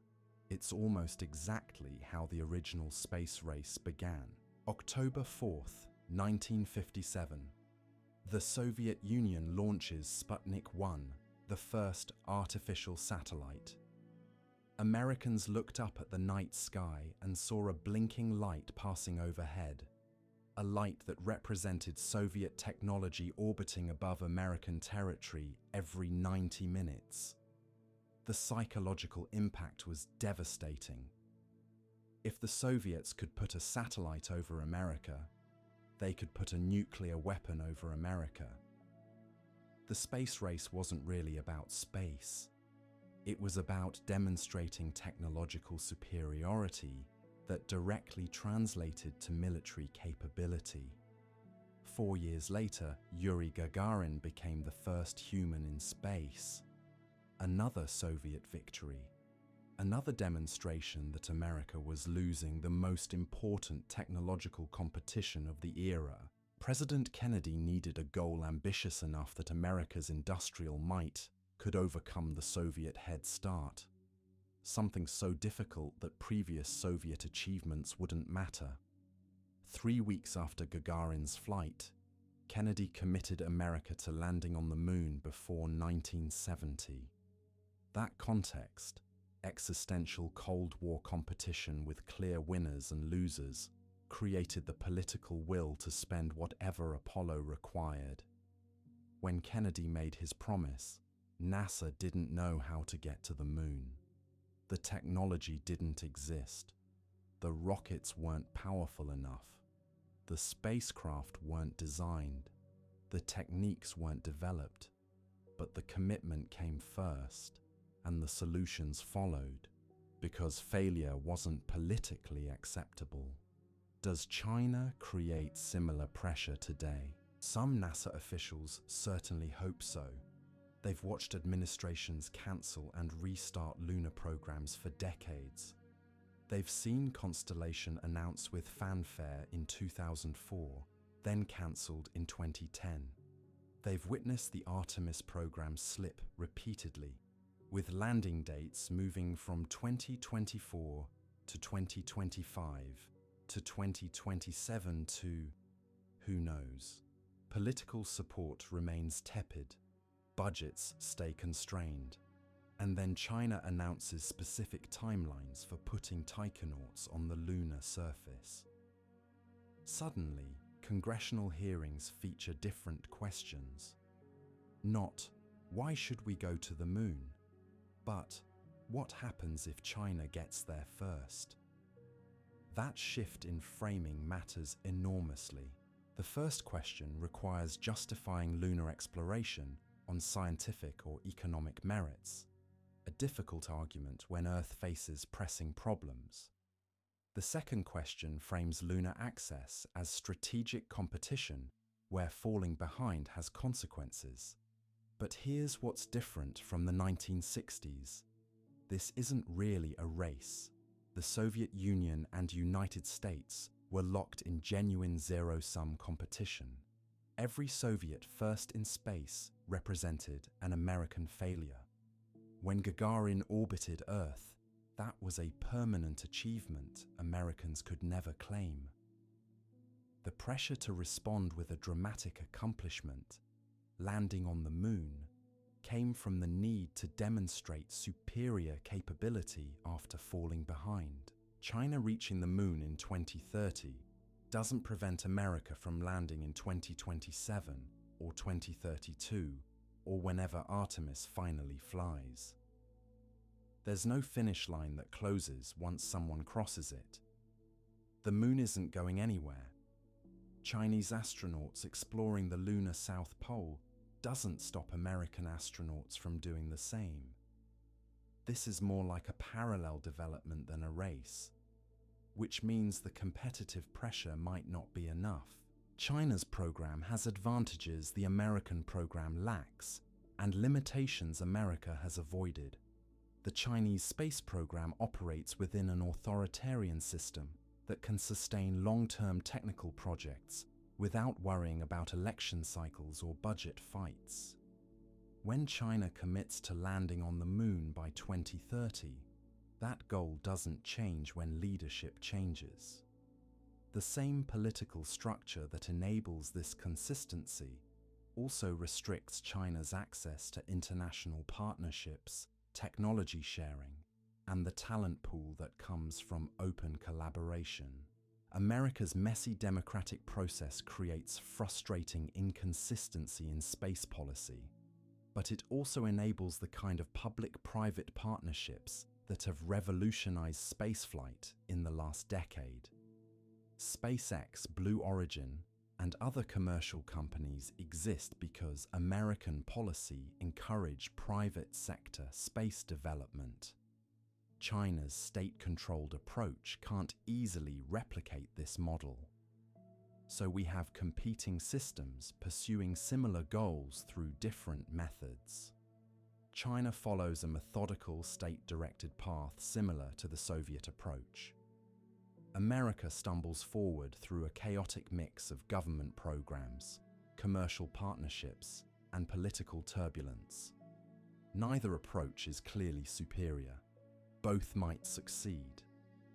It's almost exactly how the original space race began. October 4th, 1957. The Soviet Union launches Sputnik 1, the first artificial satellite. Americans looked up at the night sky and saw a blinking light passing overhead, a light that represented Soviet technology orbiting above American territory every 90 minutes. The psychological impact was devastating. If the Soviets could put a satellite over America, they could put a nuclear weapon over America. The space race wasn't really about space. It was about demonstrating technological superiority that directly translated to military capability. 4 years later, Yuri Gagarin became the first human in space. Another Soviet victory. Another demonstration that America was losing the most important technological competition of the era. President Kennedy needed a goal ambitious enough that America's industrial might could overcome the Soviet head start. Something so difficult that previous Soviet achievements wouldn't matter. 3 weeks after Gagarin's flight, Kennedy committed America to landing on the moon before 1970. That context, existential Cold War competition with clear winners and losers, created the political will to spend whatever Apollo required. When Kennedy made his promise, NASA didn't know how to get to the moon. The technology didn't exist. The rockets weren't powerful enough. The spacecraft weren't designed. The techniques weren't developed. But the commitment came first, and the solutions followed, because failure wasn't politically acceptable. Does China create similar pressure today? Some NASA officials certainly hope so. They've watched administrations cancel and restart lunar programs for decades. They've seen Constellation announced with fanfare in 2004, then cancelled in 2010. They've witnessed the Artemis program slip repeatedly, with landing dates moving from 2024 to 2025 to 2027 to who knows. Political support remains tepid. Budgets stay constrained, and then China announces specific timelines for putting taikonauts on the lunar surface. Suddenly, congressional hearings feature different questions. Not, why should we go to the moon? But, what happens if China gets there first? That shift in framing matters enormously. The first question requires justifying lunar exploration on scientific or economic merits, a difficult argument when Earth faces pressing problems. The second question frames lunar access as strategic competition where falling behind has consequences. But here's what's different from the 1960s. This isn't really a race. The Soviet Union and United States were locked in genuine zero-sum competition. Every Soviet first in space represented an American failure. When Gagarin orbited Earth, that was a permanent achievement Americans could never claim. The pressure to respond with a dramatic accomplishment, landing on the Moon, came from the need to demonstrate superior capability after falling behind. China reaching the Moon in 2030 doesn't prevent America from landing in 2027 or 2032 or whenever Artemis finally flies. There's no finish line that closes once someone crosses it. The Moon isn't going anywhere. Chinese astronauts exploring the lunar South Pole doesn't stop American astronauts from doing the same. This is more like a parallel development than a race, which means the competitive pressure might not be enough. China's program has advantages the American program lacks, and limitations America has avoided. The Chinese space program operates within an authoritarian system that can sustain long-term technical projects without worrying about election cycles or budget fights. When China commits to landing on the Moon by 2030, that goal doesn't change when leadership changes. The same political structure that enables this consistency also restricts China's access to international partnerships, technology sharing, and the talent pool that comes from open collaboration. America's messy democratic process creates frustrating inconsistency in space policy, but it also enables the kind of public-private partnerships that have revolutionized spaceflight in the last decade. SpaceX, Blue Origin, and other commercial companies exist because American policy encouraged private sector space development. China's state-controlled approach can't easily replicate this model. So we have competing systems pursuing similar goals through different methods. China follows a methodical, state-directed path similar to the Soviet approach. America stumbles forward through a chaotic mix of government programs, commercial partnerships, and political turbulence. Neither approach is clearly superior. Both might succeed.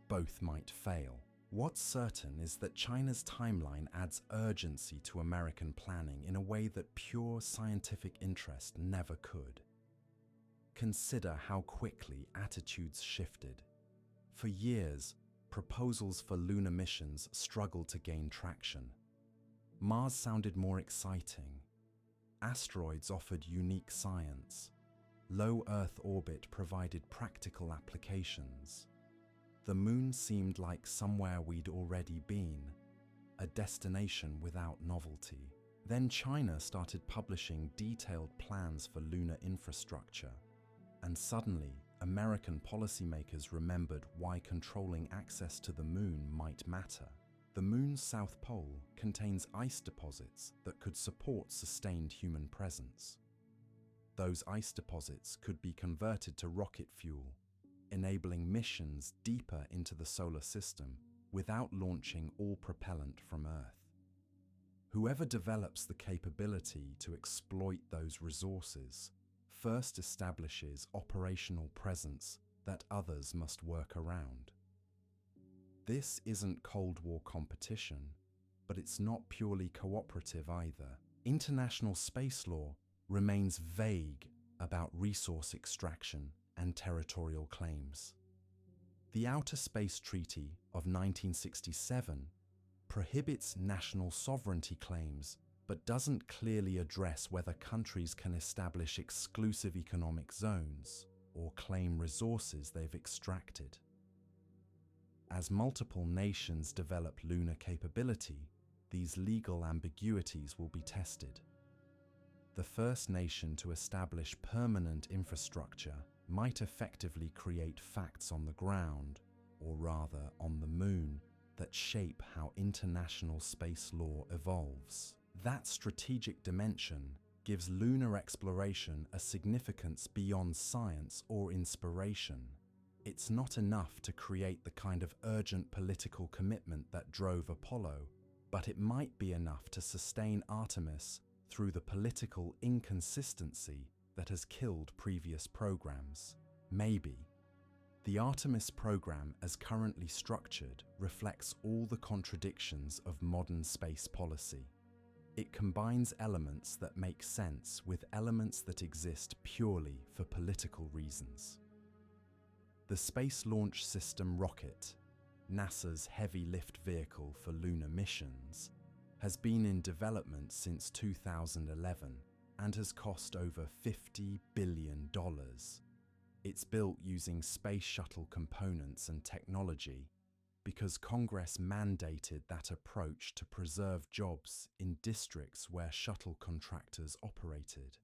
Both might fail. What's certain is that China's timeline adds urgency to American planning in a way that pure scientific interest never could. Consider how quickly attitudes shifted. For years, proposals for lunar missions struggled to gain traction. Mars sounded more exciting. Asteroids offered unique science. Low Earth orbit provided practical applications. The Moon seemed like somewhere we'd already been, a destination without novelty. Then China started publishing detailed plans for lunar infrastructure, and suddenly American policymakers remembered why controlling access to the Moon might matter. The Moon's South Pole contains ice deposits that could support sustained human presence. Those ice deposits could be converted to rocket fuel, enabling missions deeper into the solar system without launching all propellant from Earth. Whoever develops the capability to exploit those resources first establishes operational presence that others must work around. This isn't Cold War competition, but it's not purely cooperative either. International space law remains vague about resource extraction and territorial claims. The Outer Space Treaty of 1967 prohibits national sovereignty claims but doesn't clearly address whether countries can establish exclusive economic zones or claim resources they've extracted. As multiple nations develop lunar capability, these legal ambiguities will be tested. The first nation to establish permanent infrastructure might effectively create facts on the ground, or rather on the Moon, that shape how international space law evolves. That strategic dimension gives lunar exploration a significance beyond science or inspiration. It's not enough to create the kind of urgent political commitment that drove Apollo, but it might be enough to sustain Artemis through the political inconsistency that has killed previous programs. Maybe. The Artemis program, as currently structured, reflects all the contradictions of modern space policy. It combines elements that make sense with elements that exist purely for political reasons. The Space Launch System rocket, NASA's heavy lift vehicle for lunar missions, has been in development since 2011 and has cost over $50 billion. It's built using space shuttle components and technology because Congress mandated that approach to preserve jobs in districts where shuttle contractors operated.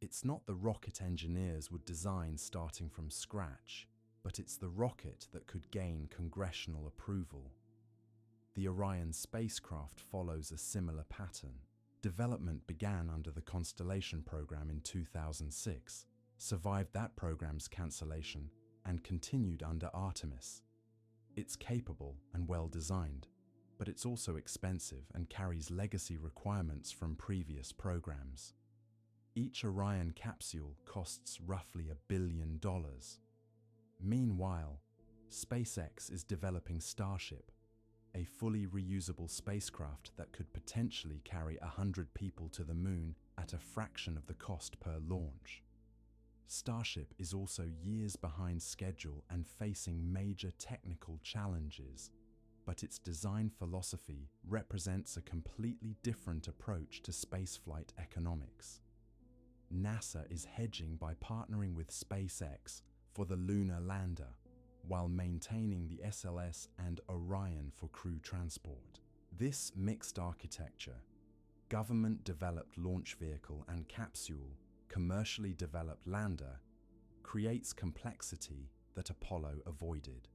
It's not the rocket engineers would design starting from scratch, but it's the rocket that could gain congressional approval. The Orion spacecraft follows a similar pattern. Development began under the Constellation program in 2006, survived that program's cancellation, and continued under Artemis. It's capable and well designed, but it's also expensive and carries legacy requirements from previous programs. Each Orion capsule costs roughly $1 billion. Meanwhile, SpaceX is developing Starship, a fully reusable spacecraft that could potentially carry 100 people to the moon at a fraction of the cost per launch. Starship is also years behind schedule and facing major technical challenges, but its design philosophy represents a completely different approach to spaceflight economics. NASA is hedging by partnering with SpaceX for the lunar lander, while maintaining the SLS and Orion for crew transport. This mixed architecture, government-developed launch vehicle and capsule, commercially developed lander, creates complexity that Apollo avoided.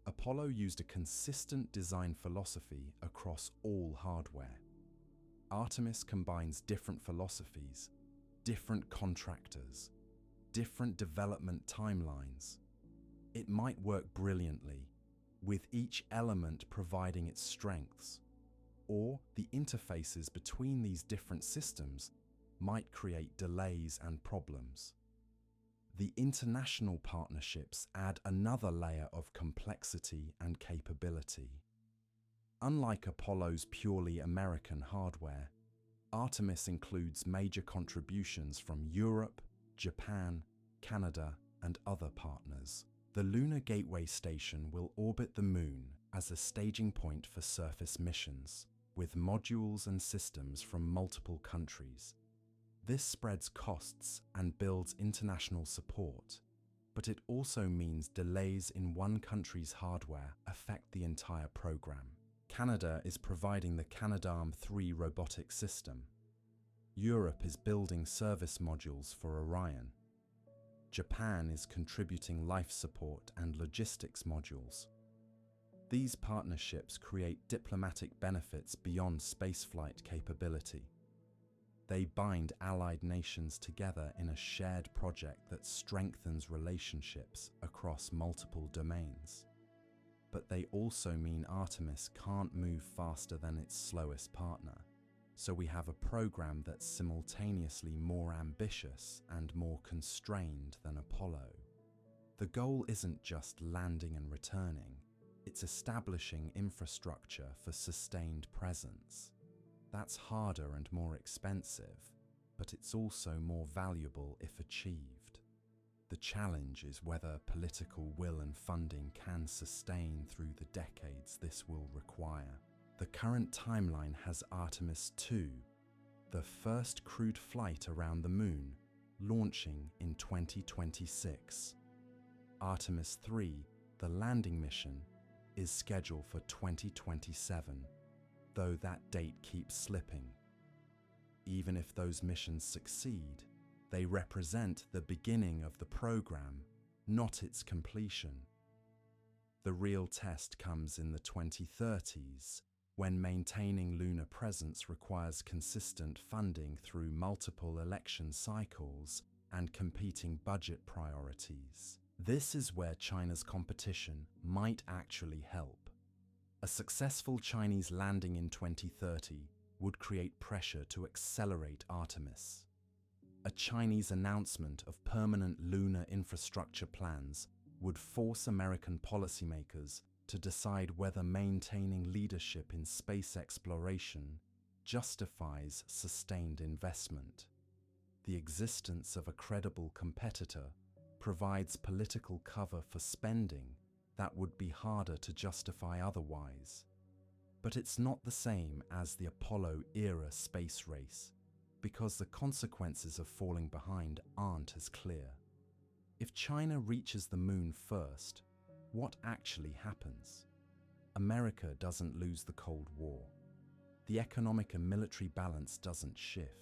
Apollo used a consistent design philosophy across all hardware. Artemis combines different philosophies, different contractors, different development timelines. It might work brilliantly, with each element providing its strengths, or the interfaces between these different systems might create delays and problems. The international partnerships add another layer of complexity and capability. Unlike Apollo's purely American hardware, Artemis includes major contributions from Europe, Japan, Canada, and other partners. The Lunar Gateway Station will orbit the Moon as a staging point for surface missions, with modules and systems from multiple countries. This spreads costs and builds international support, but it also means delays in one country's hardware affect the entire program. Canada is providing the Canadarm3 robotic system. Europe is building service modules for Orion. Japan is contributing life support and logistics modules. These partnerships create diplomatic benefits beyond spaceflight capability. They bind allied nations together in a shared project that strengthens relationships across multiple domains. But they also mean Artemis can't move faster than its slowest partner, so we have a program that's simultaneously more ambitious and more constrained than Apollo. The goal isn't just landing and returning, it's establishing infrastructure for sustained presence. That's harder and more expensive, but it's also more valuable if achieved. The challenge is whether political will and funding can sustain through the decades this will require. The current timeline has Artemis II, the first crewed flight around the Moon, launching in 2026. Artemis III, the landing mission, is scheduled for 2027. Though that date keeps slipping. Even if those missions succeed, they represent the beginning of the program, not its completion. The real test comes in the 2030s, when maintaining lunar presence requires consistent funding through multiple election cycles and competing budget priorities. This is where China's competition might actually help. A successful Chinese landing in 2030 would create pressure to accelerate Artemis. A Chinese announcement of permanent lunar infrastructure plans would force American policymakers to decide whether maintaining leadership in space exploration justifies sustained investment. The existence of a credible competitor provides political cover for spending that would be harder to justify otherwise. But it's not the same as the Apollo-era space race, because the consequences of falling behind aren't as clear. If China reaches the moon first, what actually happens? America doesn't lose the Cold War. The economic and military balance doesn't shift.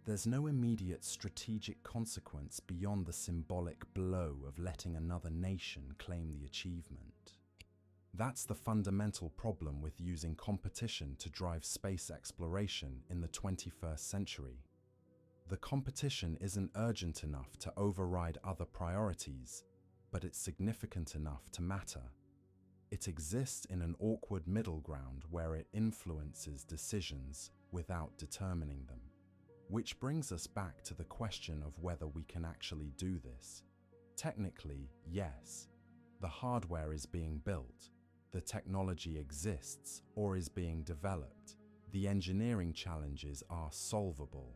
There's no immediate strategic consequence beyond the symbolic blow of letting another nation claim the achievement. That's the fundamental problem with using competition to drive space exploration in the 21st century. The competition isn't urgent enough to override other priorities, but it's significant enough to matter. It exists in an awkward middle ground where it influences decisions without determining them. Which brings us back to the question of whether we can actually do this. Technically, yes. The hardware is being built, the technology exists or is being developed, the engineering challenges are solvable.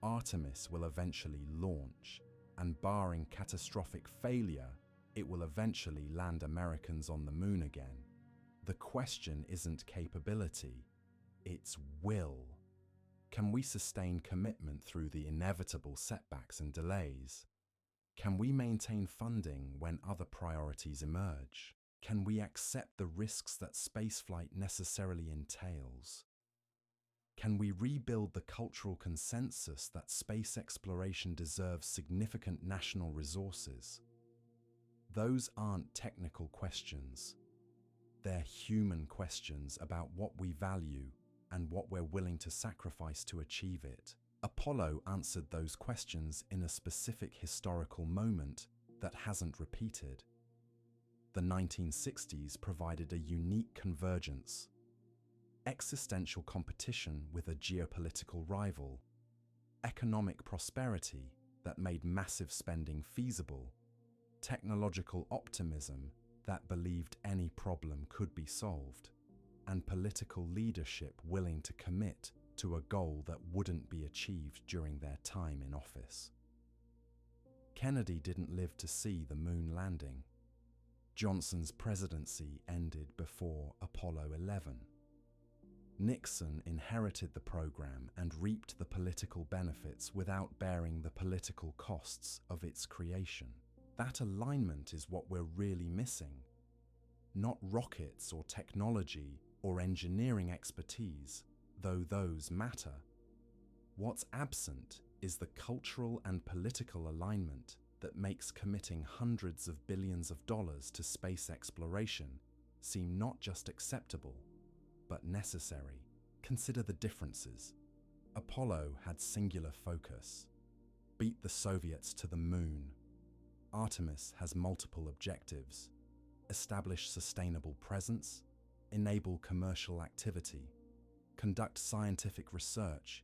Artemis will eventually launch, and barring catastrophic failure, it will eventually land Americans on the moon again. The question isn't capability, it's will. Can we sustain commitment through the inevitable setbacks and delays? Can we maintain funding when other priorities emerge? Can we accept the risks that spaceflight necessarily entails? Can we rebuild the cultural consensus that space exploration deserves significant national resources? Those aren't technical questions. They're human questions about what we value and what we're willing to sacrifice to achieve it. Apollo answered those questions in a specific historical moment that hasn't repeated. The 1960s provided a unique convergence. Existential competition with a geopolitical rival, economic prosperity that made massive spending feasible, technological optimism that believed any problem could be solved, and political leadership willing to commit to a goal that wouldn't be achieved during their time in office. Kennedy didn't live to see the moon landing. Johnson's presidency ended before Apollo 11. Nixon inherited the program and reaped the political benefits without bearing the political costs of its creation. That alignment is what we're really missing. Not rockets or technology or engineering expertise, though those matter. What's absent is the cultural and political alignment that makes committing hundreds of billions of dollars to space exploration seem not just acceptable, but necessary. Consider the differences. Apollo had singular focus. Beat the Soviets to the moon. Artemis has multiple objectives. Establish sustainable presence, enable commercial activity, conduct scientific research,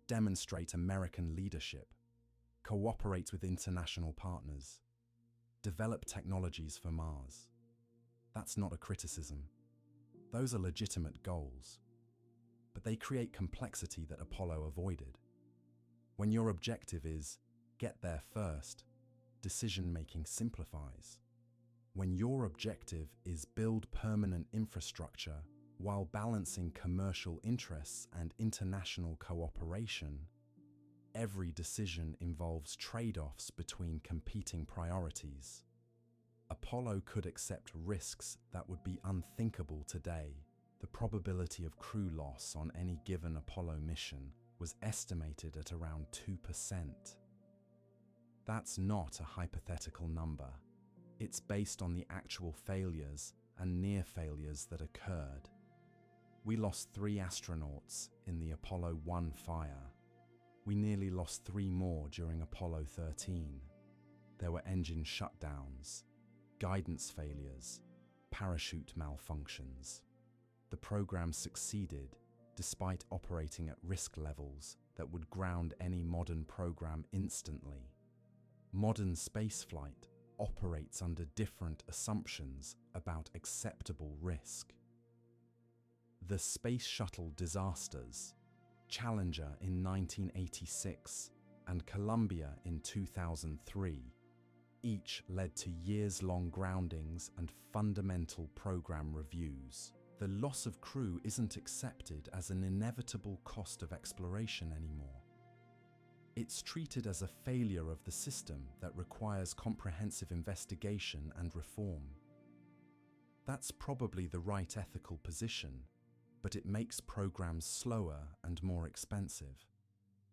demonstrate American leadership, cooperate with international partners, develop technologies for Mars. That's not a criticism. Those are legitimate goals, but they create complexity that Apollo avoided. When your objective is get there first, decision-making simplifies. When your objective is build permanent infrastructure while balancing commercial interests and international cooperation, every decision involves trade-offs between competing priorities. Apollo could accept risks that would be unthinkable today. The probability of crew loss on any given Apollo mission was estimated at around 2%. That's not a hypothetical number. It's based on the actual failures and near failures that occurred. We lost 3 astronauts in the Apollo 1 fire. We nearly lost 3 more during Apollo 13. There were engine shutdowns, guidance failures, parachute malfunctions. The program succeeded despite operating at risk levels that would ground any modern program instantly. Modern spaceflight operates under different assumptions about acceptable risk. The Space Shuttle disasters, Challenger in 1986 and Columbia in 2003, each led to years-long groundings and fundamental program reviews. The loss of crew isn't accepted as an inevitable cost of exploration anymore. It's treated as a failure of the system that requires comprehensive investigation and reform. That's probably the right ethical position, but it makes programs slower and more expensive.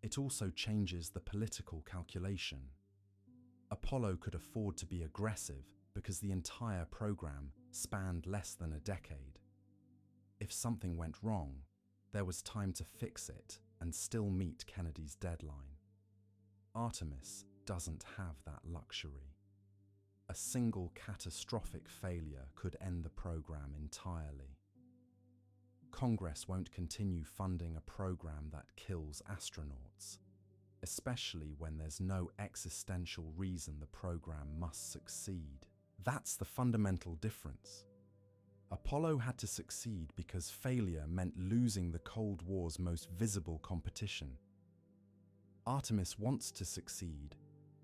It also changes the political calculation. Apollo could afford to be aggressive because the entire program spanned less than a decade. If something went wrong, there was time to fix it and still meet Kennedy's deadline. Artemis doesn't have that luxury. A single catastrophic failure could end the program entirely. Congress won't continue funding a program that kills astronauts, especially when there's no existential reason the program must succeed. That's the fundamental difference. Apollo had to succeed because failure meant losing the Cold War's most visible competition. Artemis wants to succeed,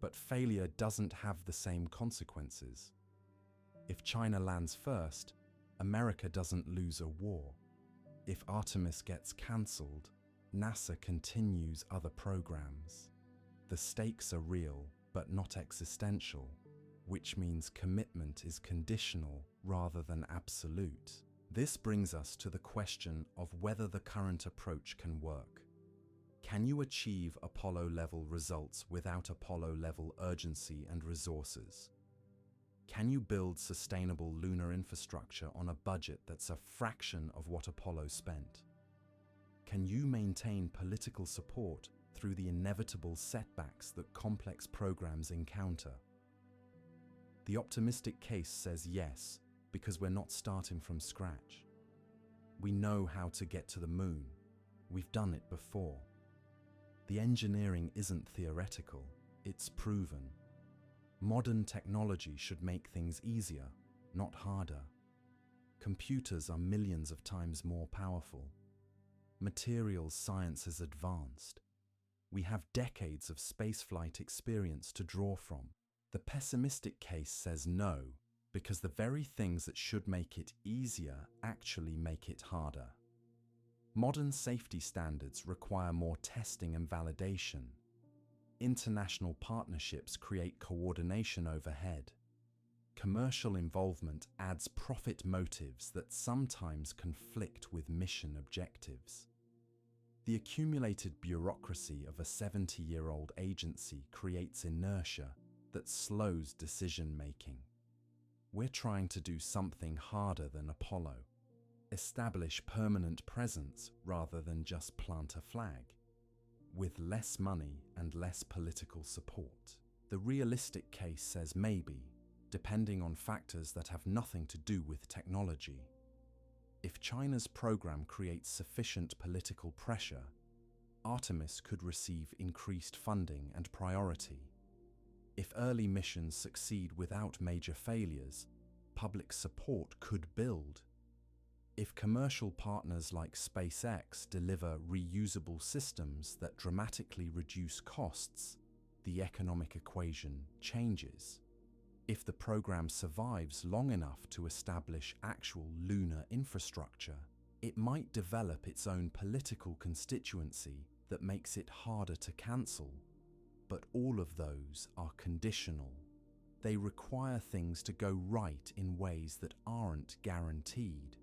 but failure doesn't have the same consequences. If China lands first, America doesn't lose a war. If Artemis gets cancelled, NASA continues other programs. The stakes are real, but not existential, which means commitment is conditional rather than absolute. This brings us to the question of whether the current approach can work. Can you achieve Apollo-level results without Apollo-level urgency and resources? Can you build sustainable lunar infrastructure on a budget that's a fraction of what Apollo spent? Can you maintain political support through the inevitable setbacks that complex programs encounter? The optimistic case says yes, because we're not starting from scratch. We know how to get to the moon. We've done it before. The engineering isn't theoretical, it's proven. Modern technology should make things easier, not harder. Computers are millions of times more powerful. Materials science has advanced. We have decades of spaceflight experience to draw from. The pessimistic case says no, because the very things that should make it easier actually make it harder. Modern safety standards require more testing and validation. International partnerships create coordination overhead. Commercial involvement adds profit motives that sometimes conflict with mission objectives. The accumulated bureaucracy of a 70-year-old agency creates inertia that slows decision-making. We're trying to do something harder than Apollo. Establish permanent presence rather than just plant a flag. With less money and less political support. The realistic case says maybe, depending on factors that have nothing to do with technology. If China's program creates sufficient political pressure, Artemis could receive increased funding and priority. If early missions succeed without major failures, public support could build. If commercial partners like SpaceX deliver reusable systems that dramatically reduce costs, the economic equation changes. If the program survives long enough to establish actual lunar infrastructure, it might develop its own political constituency that makes it harder to cancel. But all of those are conditional. They require things to go right in ways that aren't guaranteed.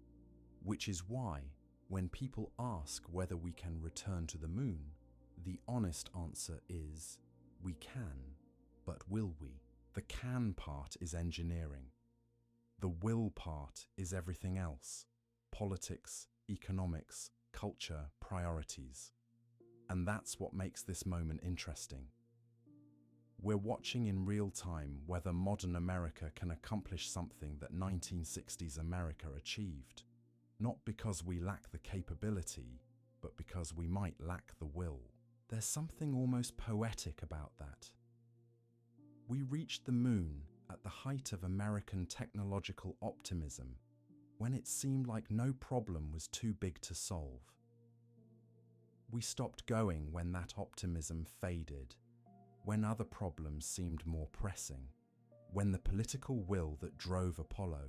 Which is why, when people ask whether we can return to the moon, the honest answer is, we can, but will we? The can part is engineering. The will part is everything else: politics, economics, culture, priorities. And that's what makes this moment interesting. We're watching in real time whether modern America can accomplish something that 1960s America achieved, not because we lack the capability, but because we might lack the will. There's something almost poetic about that. We reached the moon at the height of American technological optimism, when it seemed like no problem was too big to solve. We stopped going when that optimism faded, when other problems seemed more pressing, when the political will that drove Apollo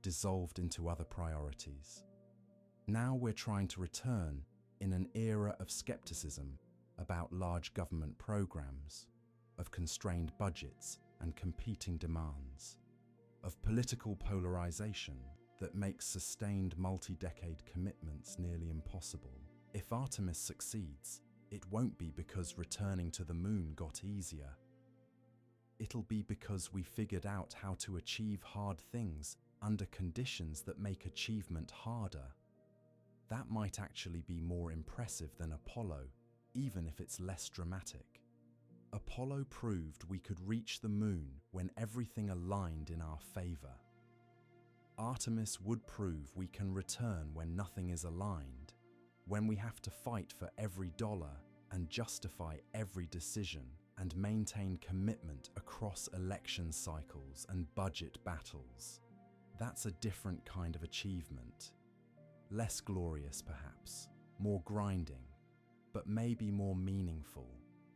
dissolved into other priorities. Now we're trying to return in an era of skepticism about large government programs, of constrained budgets and competing demands, of political polarization that makes sustained multi-decade commitments nearly impossible. If Artemis succeeds, it won't be because returning to the moon got easier. It'll be because we figured out how to achieve hard things under conditions that make achievement harder. That might actually be more impressive than Apollo, even if it's less dramatic. Apollo proved we could reach the moon when everything aligned in our favor. Artemis would prove we can return when nothing is aligned, when we have to fight for every dollar and justify every decision and maintain commitment across election cycles and budget battles. That's a different kind of achievement. Less glorious perhaps, more grinding, but maybe more meaningful,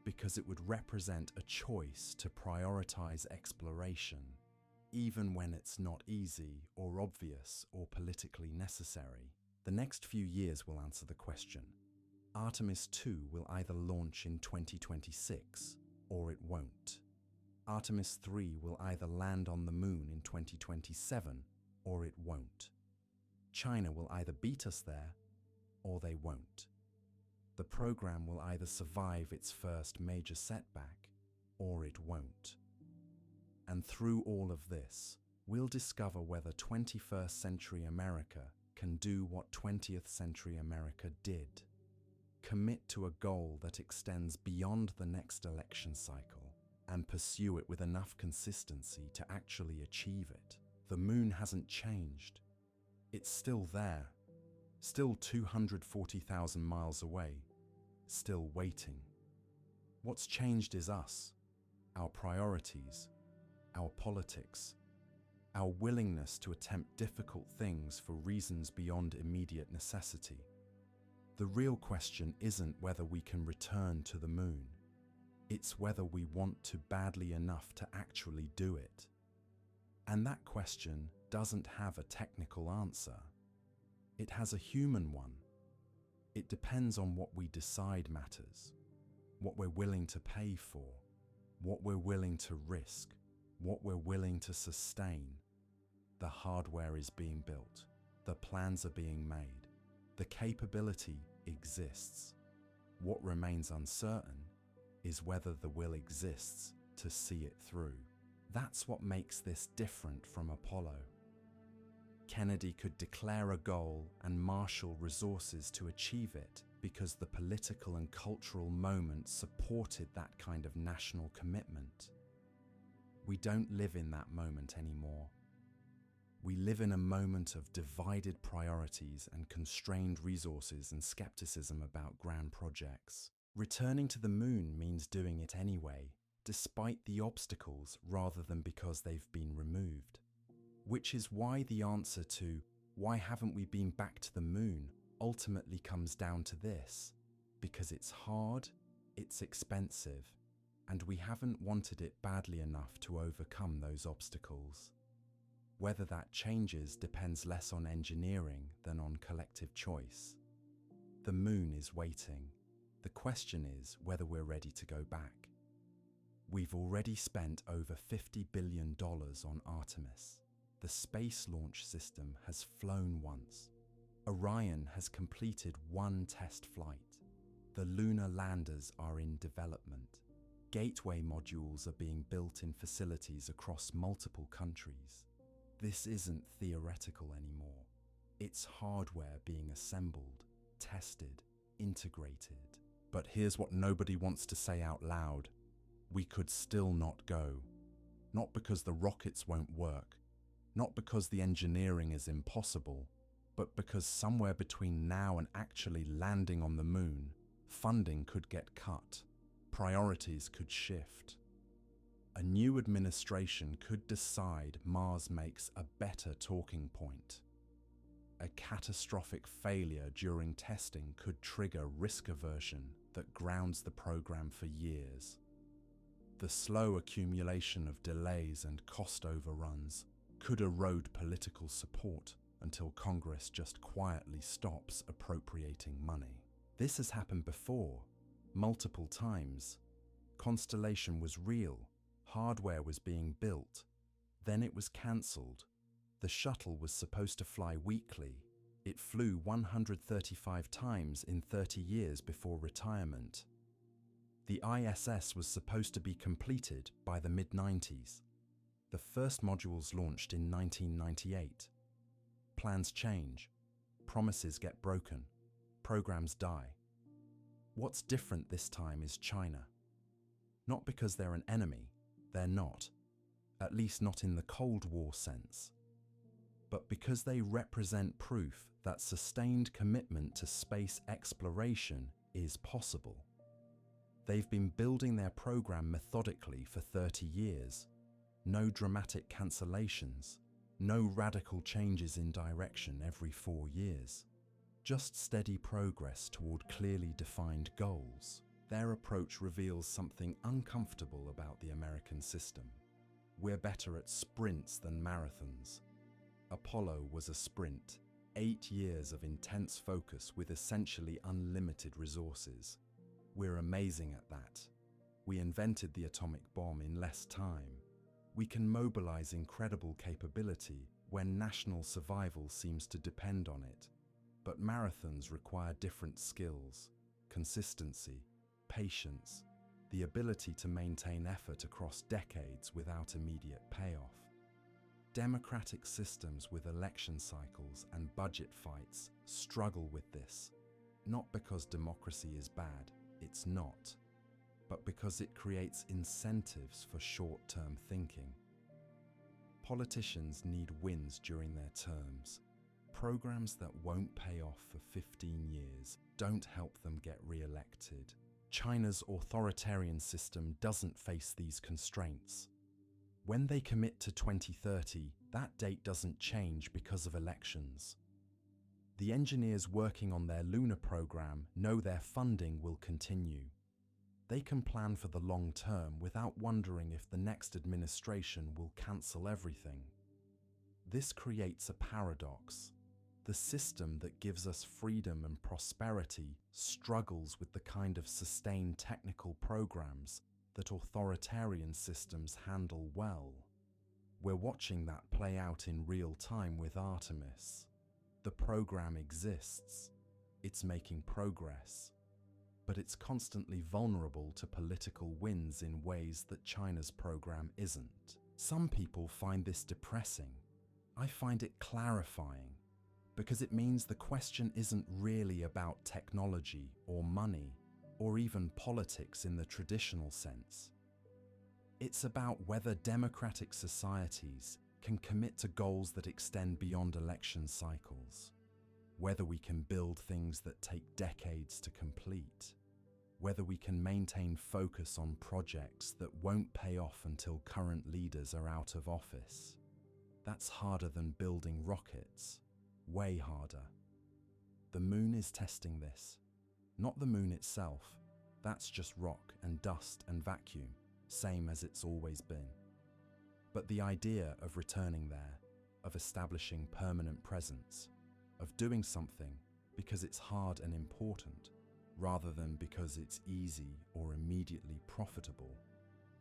because it would represent a choice to prioritize exploration, even when it's not easy or obvious or politically necessary. The next few years will answer the question. Artemis 2 will either launch in 2026 or it won't. Artemis 3 will either land on the moon in 2027 or it won't. China will either beat us there or they won't. The program will either survive its first major setback or it won't. And through all of this, we'll discover whether 21st century America can do what 20th century America did. Commit to a goal that extends beyond the next election cycle and pursue it with enough consistency to actually achieve it. The moon hasn't changed. It's still there, still 240,000 miles away, still waiting. What's changed is us, our priorities, our politics, our willingness to attempt difficult things for reasons beyond immediate necessity. The real question isn't whether we can return to the moon. It's whether we want to badly enough to actually do it. And that question doesn't have a technical answer. It has a human one. It depends on what we decide matters, what we're willing to pay for, what we're willing to risk, what we're willing to sustain. The hardware is being built. The plans are being made. The capability exists. What remains uncertain is whether the will exists to see it through. That's what makes this different from Apollo. Kennedy could declare a goal and marshal resources to achieve it because the political and cultural moment supported that kind of national commitment. We don't live in that moment anymore. We live in a moment of divided priorities and constrained resources and skepticism about grand projects. Returning to the moon means doing it anyway, despite the obstacles rather than because they've been removed. Which is why the answer to why haven't we been back to the moon ultimately comes down to this: because it's hard, it's expensive, and we haven't wanted it badly enough to overcome those obstacles. Whether that changes depends less on engineering than on collective choice. The moon is waiting. The question is whether we're ready to go back. We've already spent over $50 billion on Artemis. The space launch system has flown once. Orion has completed one test flight. The lunar landers are in development. Gateway modules are being built in facilities across multiple countries. This isn't theoretical anymore. It's hardware being assembled, tested, integrated. But here's what nobody wants to say out loud. we could still not go. Not because the rockets won't work, not because the engineering is impossible, but because somewhere between now and actually landing on the moon, funding could get cut, priorities could shift. A new administration could decide Mars makes a better talking point. A catastrophic failure during testing could trigger risk aversion that grounds the program for years. The slow accumulation of delays and cost overruns could erode political support until Congress just quietly stops appropriating money. This has happened before, multiple times. Constellation was real, hardware was being built, then it was cancelled. The shuttle was supposed to fly weekly. It flew 135 times in 30 years before retirement. The ISS was supposed to be completed by the mid-90s. The first modules launched in 1998. Plans change, promises get broken, programs die. What's different this time is China. Not because they're an enemy, they're not, at least not in the Cold War sense, but because they represent proof that sustained commitment to space exploration is possible. They've been building their program methodically for 30 years. No dramatic cancellations, no radical changes in direction every 4 years. Just steady progress toward clearly defined goals. Their approach reveals something uncomfortable about the American system. We're better at sprints than marathons. Apollo was a sprint, 8 years of intense focus with essentially unlimited resources. We're amazing at that. We invented the atomic bomb in less time. We can mobilize incredible capability when national survival seems to depend on it. But marathons require different skills: consistency, patience, the ability to maintain effort across decades without immediate payoff. Democratic systems with election cycles and budget fights struggle with this, not because democracy is bad, it's not, but because it creates incentives for short-term thinking. Politicians need wins during their terms. Programs that won't pay off for 15 years don't help them get re-elected. China's authoritarian system doesn't face these constraints. When they commit to 2030, that date doesn't change because of elections. The engineers working on their lunar program know their funding will continue. They can plan for the long term without wondering if the next administration will cancel everything. This creates a paradox. The system that gives us freedom and prosperity struggles with the kind of sustained technical programs that authoritarian systems handle well. We're watching that play out in real time with Artemis. The program exists, it's making progress, but it's constantly vulnerable to political winds in ways that China's program isn't. Some people find this depressing. I find it clarifying, because it means the question isn't really about technology or money, or even politics in the traditional sense. It's about whether democratic societies can commit to goals that extend beyond election cycles, whether we can build things that take decades to complete, whether we can maintain focus on projects that won't pay off until current leaders are out of office. That's harder than building rockets, way harder. The moon is testing this. Not the moon itself, that's just rock and dust and vacuum, same as it's always been. But the idea of returning there, of establishing permanent presence, of doing something because it's hard and important, rather than because it's easy or immediately profitable,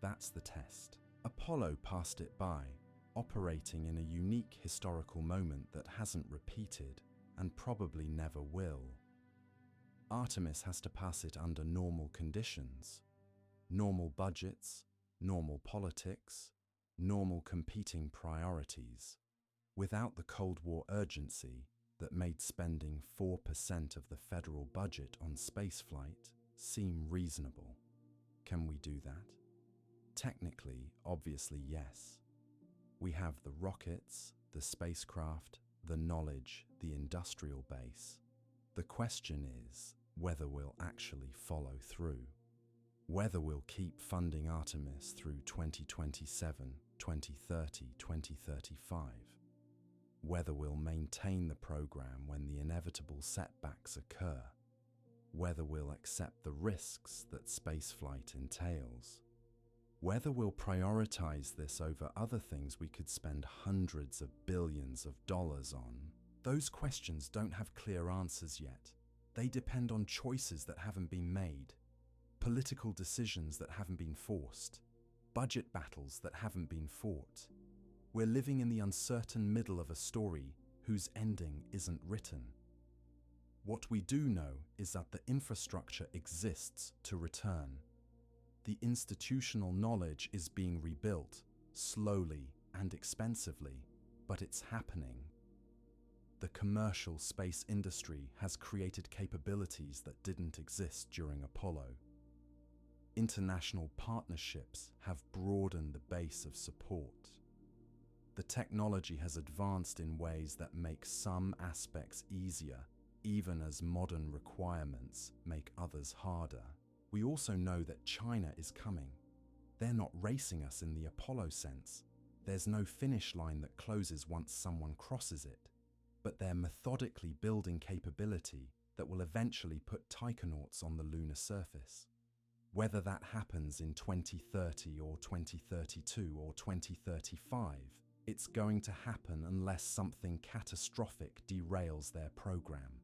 that's the test. Apollo passed it by, operating in a unique historical moment that hasn't repeated and probably never will. Artemis has to pass it under normal conditions, normal budgets, normal politics, normal competing priorities, without the Cold War urgency that made spending 4% of the federal budget on spaceflight seem reasonable. Can we do that? Technically, obviously, yes. We have the rockets, the spacecraft, the knowledge, the industrial base. The question is whether we'll actually follow through. Whether we'll keep funding Artemis through 2027, 2030, 2035. Whether we'll maintain the program when the inevitable setbacks occur. Whether we'll accept the risks that spaceflight entails. Whether we'll prioritize this over other things we could spend hundreds of billions of dollars on. Those questions don't have clear answers yet. They depend on choices that haven't been made, political decisions that haven't been forced, budget battles that haven't been fought. We're living in the uncertain middle of a story whose ending isn't written. What we do know is that the infrastructure exists to return. The institutional knowledge is being rebuilt, slowly and expensively, but it's happening. The commercial space industry has created capabilities that didn't exist during Apollo. International partnerships have broadened the base of support. The technology has advanced in ways that make some aspects easier, even as modern requirements make others harder. We also know that China is coming. They're not racing us in the Apollo sense. There's no finish line that closes once someone crosses it. But they're methodically building capability that will eventually put taikonauts on the lunar surface. Whether that happens in 2030 or 2032 or 2035, it's going to happen unless something catastrophic derails their program.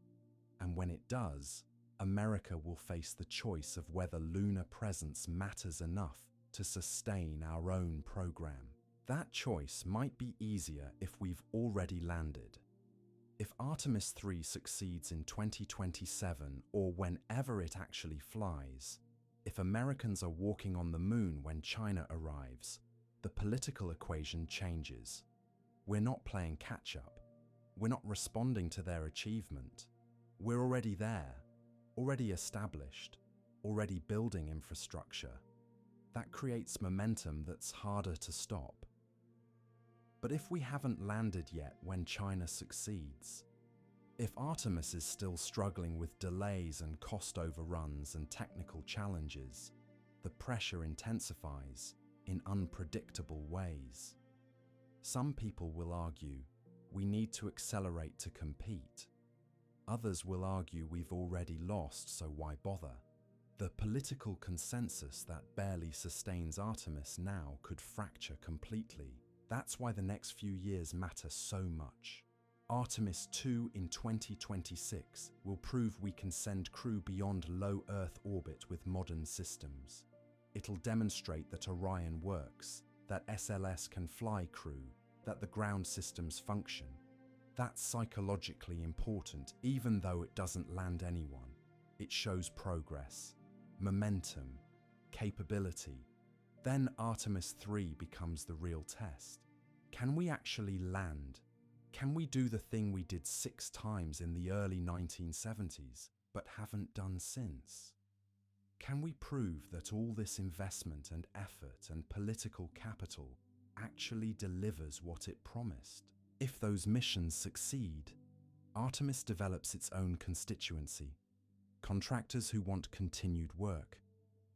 And when it does, America will face the choice of whether lunar presence matters enough to sustain our own program. That choice might be easier if we've already landed. If Artemis 3 succeeds in 2027 or whenever it actually flies, if Americans are walking on the moon when China arrives, the political equation changes. We're not playing catch-up. We're not responding to their achievement. We're already there, already established, already building infrastructure. That creates momentum that's harder to stop. But if we haven't landed yet when China succeeds, if Artemis is still struggling with delays and cost overruns and technical challenges, the pressure intensifies in unpredictable ways. Some people will argue we need to accelerate to compete. Others will argue we've already lost, so why bother? The political consensus that barely sustains Artemis now could fracture completely. That's why the next few years matter so much. Artemis 2 in 2026 will prove we can send crew beyond low Earth orbit with modern systems. It'll demonstrate that Orion works, that SLS can fly crew, that the ground systems function. That's psychologically important, even though it doesn't land anyone. It shows progress, momentum, capability. Then Artemis 3 becomes the real test. Can we actually land? Can we do the thing we did 6 times in the early 1970s, but haven't done since? Can we prove that all this investment and effort and political capital actually delivers what it promised? If those missions succeed, Artemis develops its own constituency. Contractors who want continued work,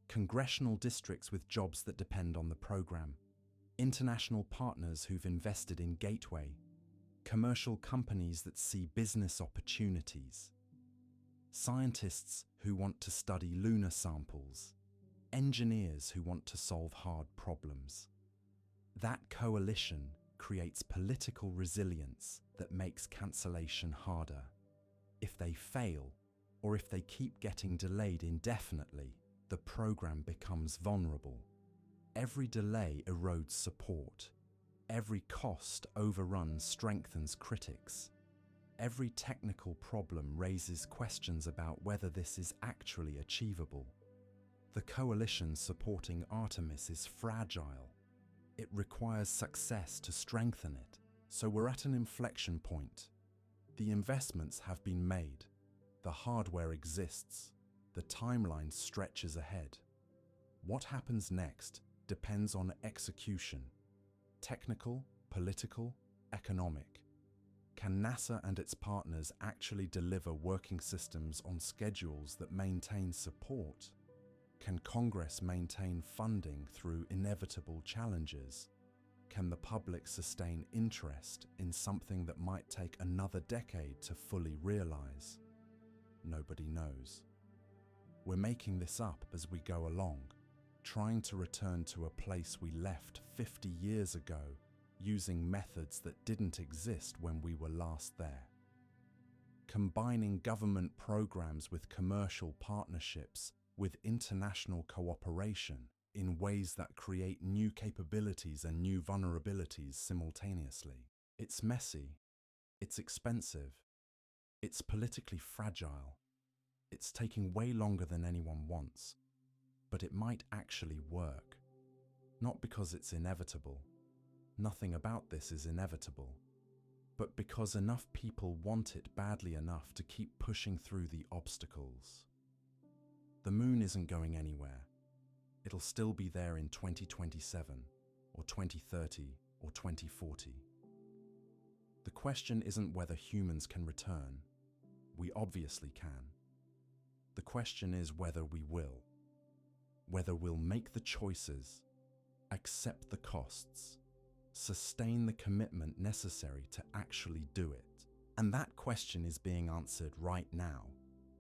congressional districts with jobs that depend on the program, international partners who've invested in Gateway, commercial companies that see business opportunities, scientists who want to study lunar samples, engineers who want to solve hard problems. That coalition creates political resilience that makes cancellation harder. If they fail, or if they keep getting delayed indefinitely, the program becomes vulnerable. Every delay erodes support. Every cost overrun strengthens critics. Every technical problem raises questions about whether this is actually achievable. The coalition supporting Artemis is fragile. It requires success to strengthen it. So we're at an inflection point. The investments have been made. The hardware exists. The timeline stretches ahead. What happens next depends on execution. Technical, political, economic. Can NASA and its partners actually deliver working systems on schedules that maintain support? Can Congress maintain funding through inevitable challenges? Can the public sustain interest in something that might take another decade to fully realize? Nobody knows. We're making this up as we go along, trying to return to a place we left 50 years ago, using methods that didn't exist when we were last there. Combining government programs with commercial partnerships, with international cooperation in ways that create new capabilities and new vulnerabilities simultaneously. It's messy, it's expensive, it's politically fragile, it's taking way longer than anyone wants, but it might actually work. Not because it's inevitable. Nothing about this is inevitable, but because enough people want it badly enough to keep pushing through the obstacles. The moon isn't going anywhere. It'll still be there in 2027, or 2030, or 2040. The question isn't whether humans can return. We obviously can. The question is whether we will. Whether we'll make the choices, accept the costs, sustain the commitment necessary to actually do it. And that question is being answered right now,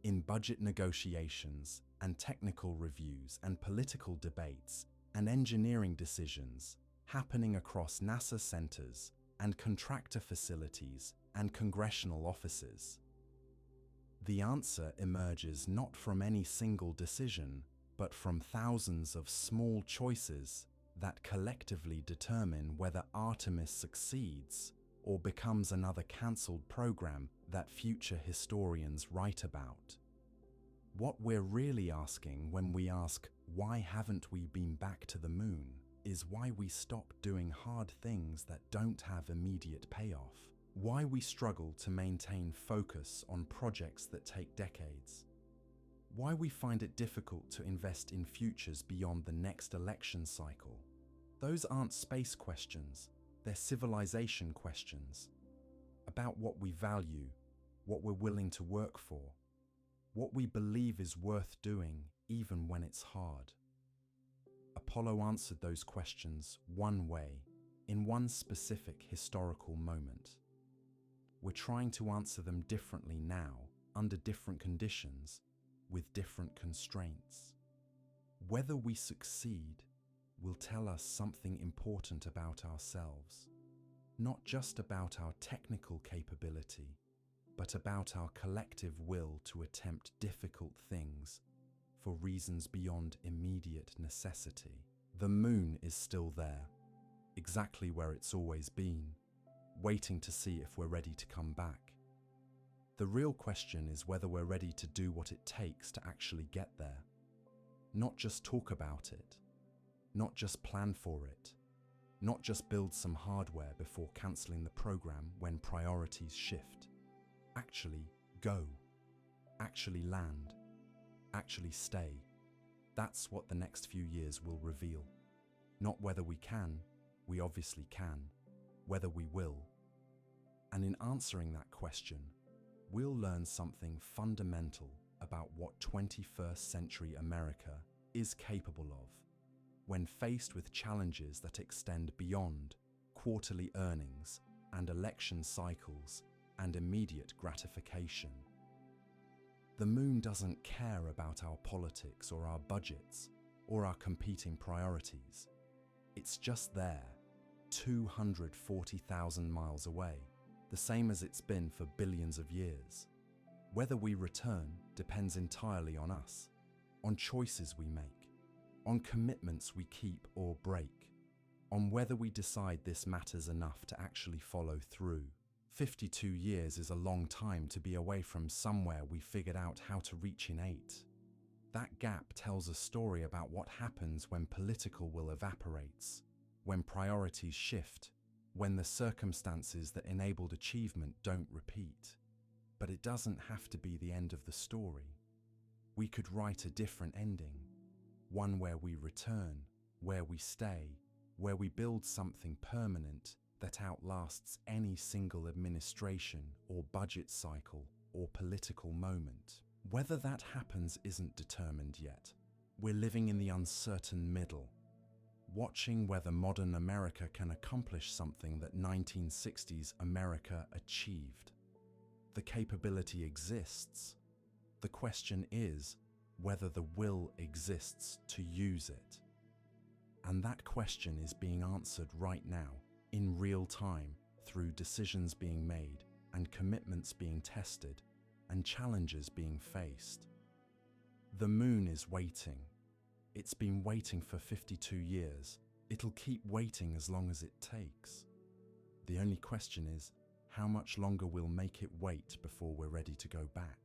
in budget negotiations and technical reviews and political debates and engineering decisions happening across NASA centers and contractor facilities and congressional offices. The answer emerges not from any single decision, but from thousands of small choices that collectively determine whether Artemis succeeds or becomes another cancelled program that future historians write about. What we're really asking when we ask, why haven't we been back to the moon, is why we stop doing hard things that don't have immediate payoff, why we struggle to maintain focus on projects that take decades, why we find it difficult to invest in futures beyond the next election cycle. Those aren't space questions, they're civilization questions, about what we value, what we're willing to work for, what we believe is worth doing even when it's hard. Apollo answered those questions one way, in one specific historical moment. We're trying to answer them differently now, under different conditions, with different constraints. Whether we succeed will tell us something important about ourselves, not just about our technical capability, but about our collective will to attempt difficult things for reasons beyond immediate necessity. The moon is still there, exactly where it's always been, waiting to see if we're ready to come back. The real question is whether we're ready to do what it takes to actually get there. Not just talk about it, not just plan for it, not just build some hardware before cancelling the program when priorities shift. Actually go, actually land, actually stay. That's what the next few years will reveal. Not whether we can, we obviously can, whether we will. And in answering that question, we'll learn something fundamental about what 21st century America is capable of when faced with challenges that extend beyond quarterly earnings and election cycles and immediate gratification. The moon doesn't care about our politics or our budgets or our competing priorities. It's just there, 240,000 miles away, the same as it's been for billions of years. Whether we return depends entirely on us, on choices we make, on commitments we keep or break, on whether we decide this matters enough to actually follow through. 52 years is a long time to be away from somewhere we figured out how to reach in 8. That gap tells a story about what happens when political will evaporates, when priorities shift, when the circumstances that enabled achievement don't repeat. But it doesn't have to be the end of the story. We could write a different ending, one where we return, where we stay, where we build something permanent that outlasts any single administration or budget cycle or political moment. Whether that happens isn't determined yet. We're living in the uncertain middle, watching whether modern America can accomplish something that 1960s America achieved. The capability exists. The question is whether the will exists to use it. And that question is being answered right now, in real time, through decisions being made and commitments being tested and challenges being faced. The moon is waiting. It's been waiting for 52 years. It'll keep waiting as long as it takes. The only question is how much longer we'll make it wait before we're ready to go back.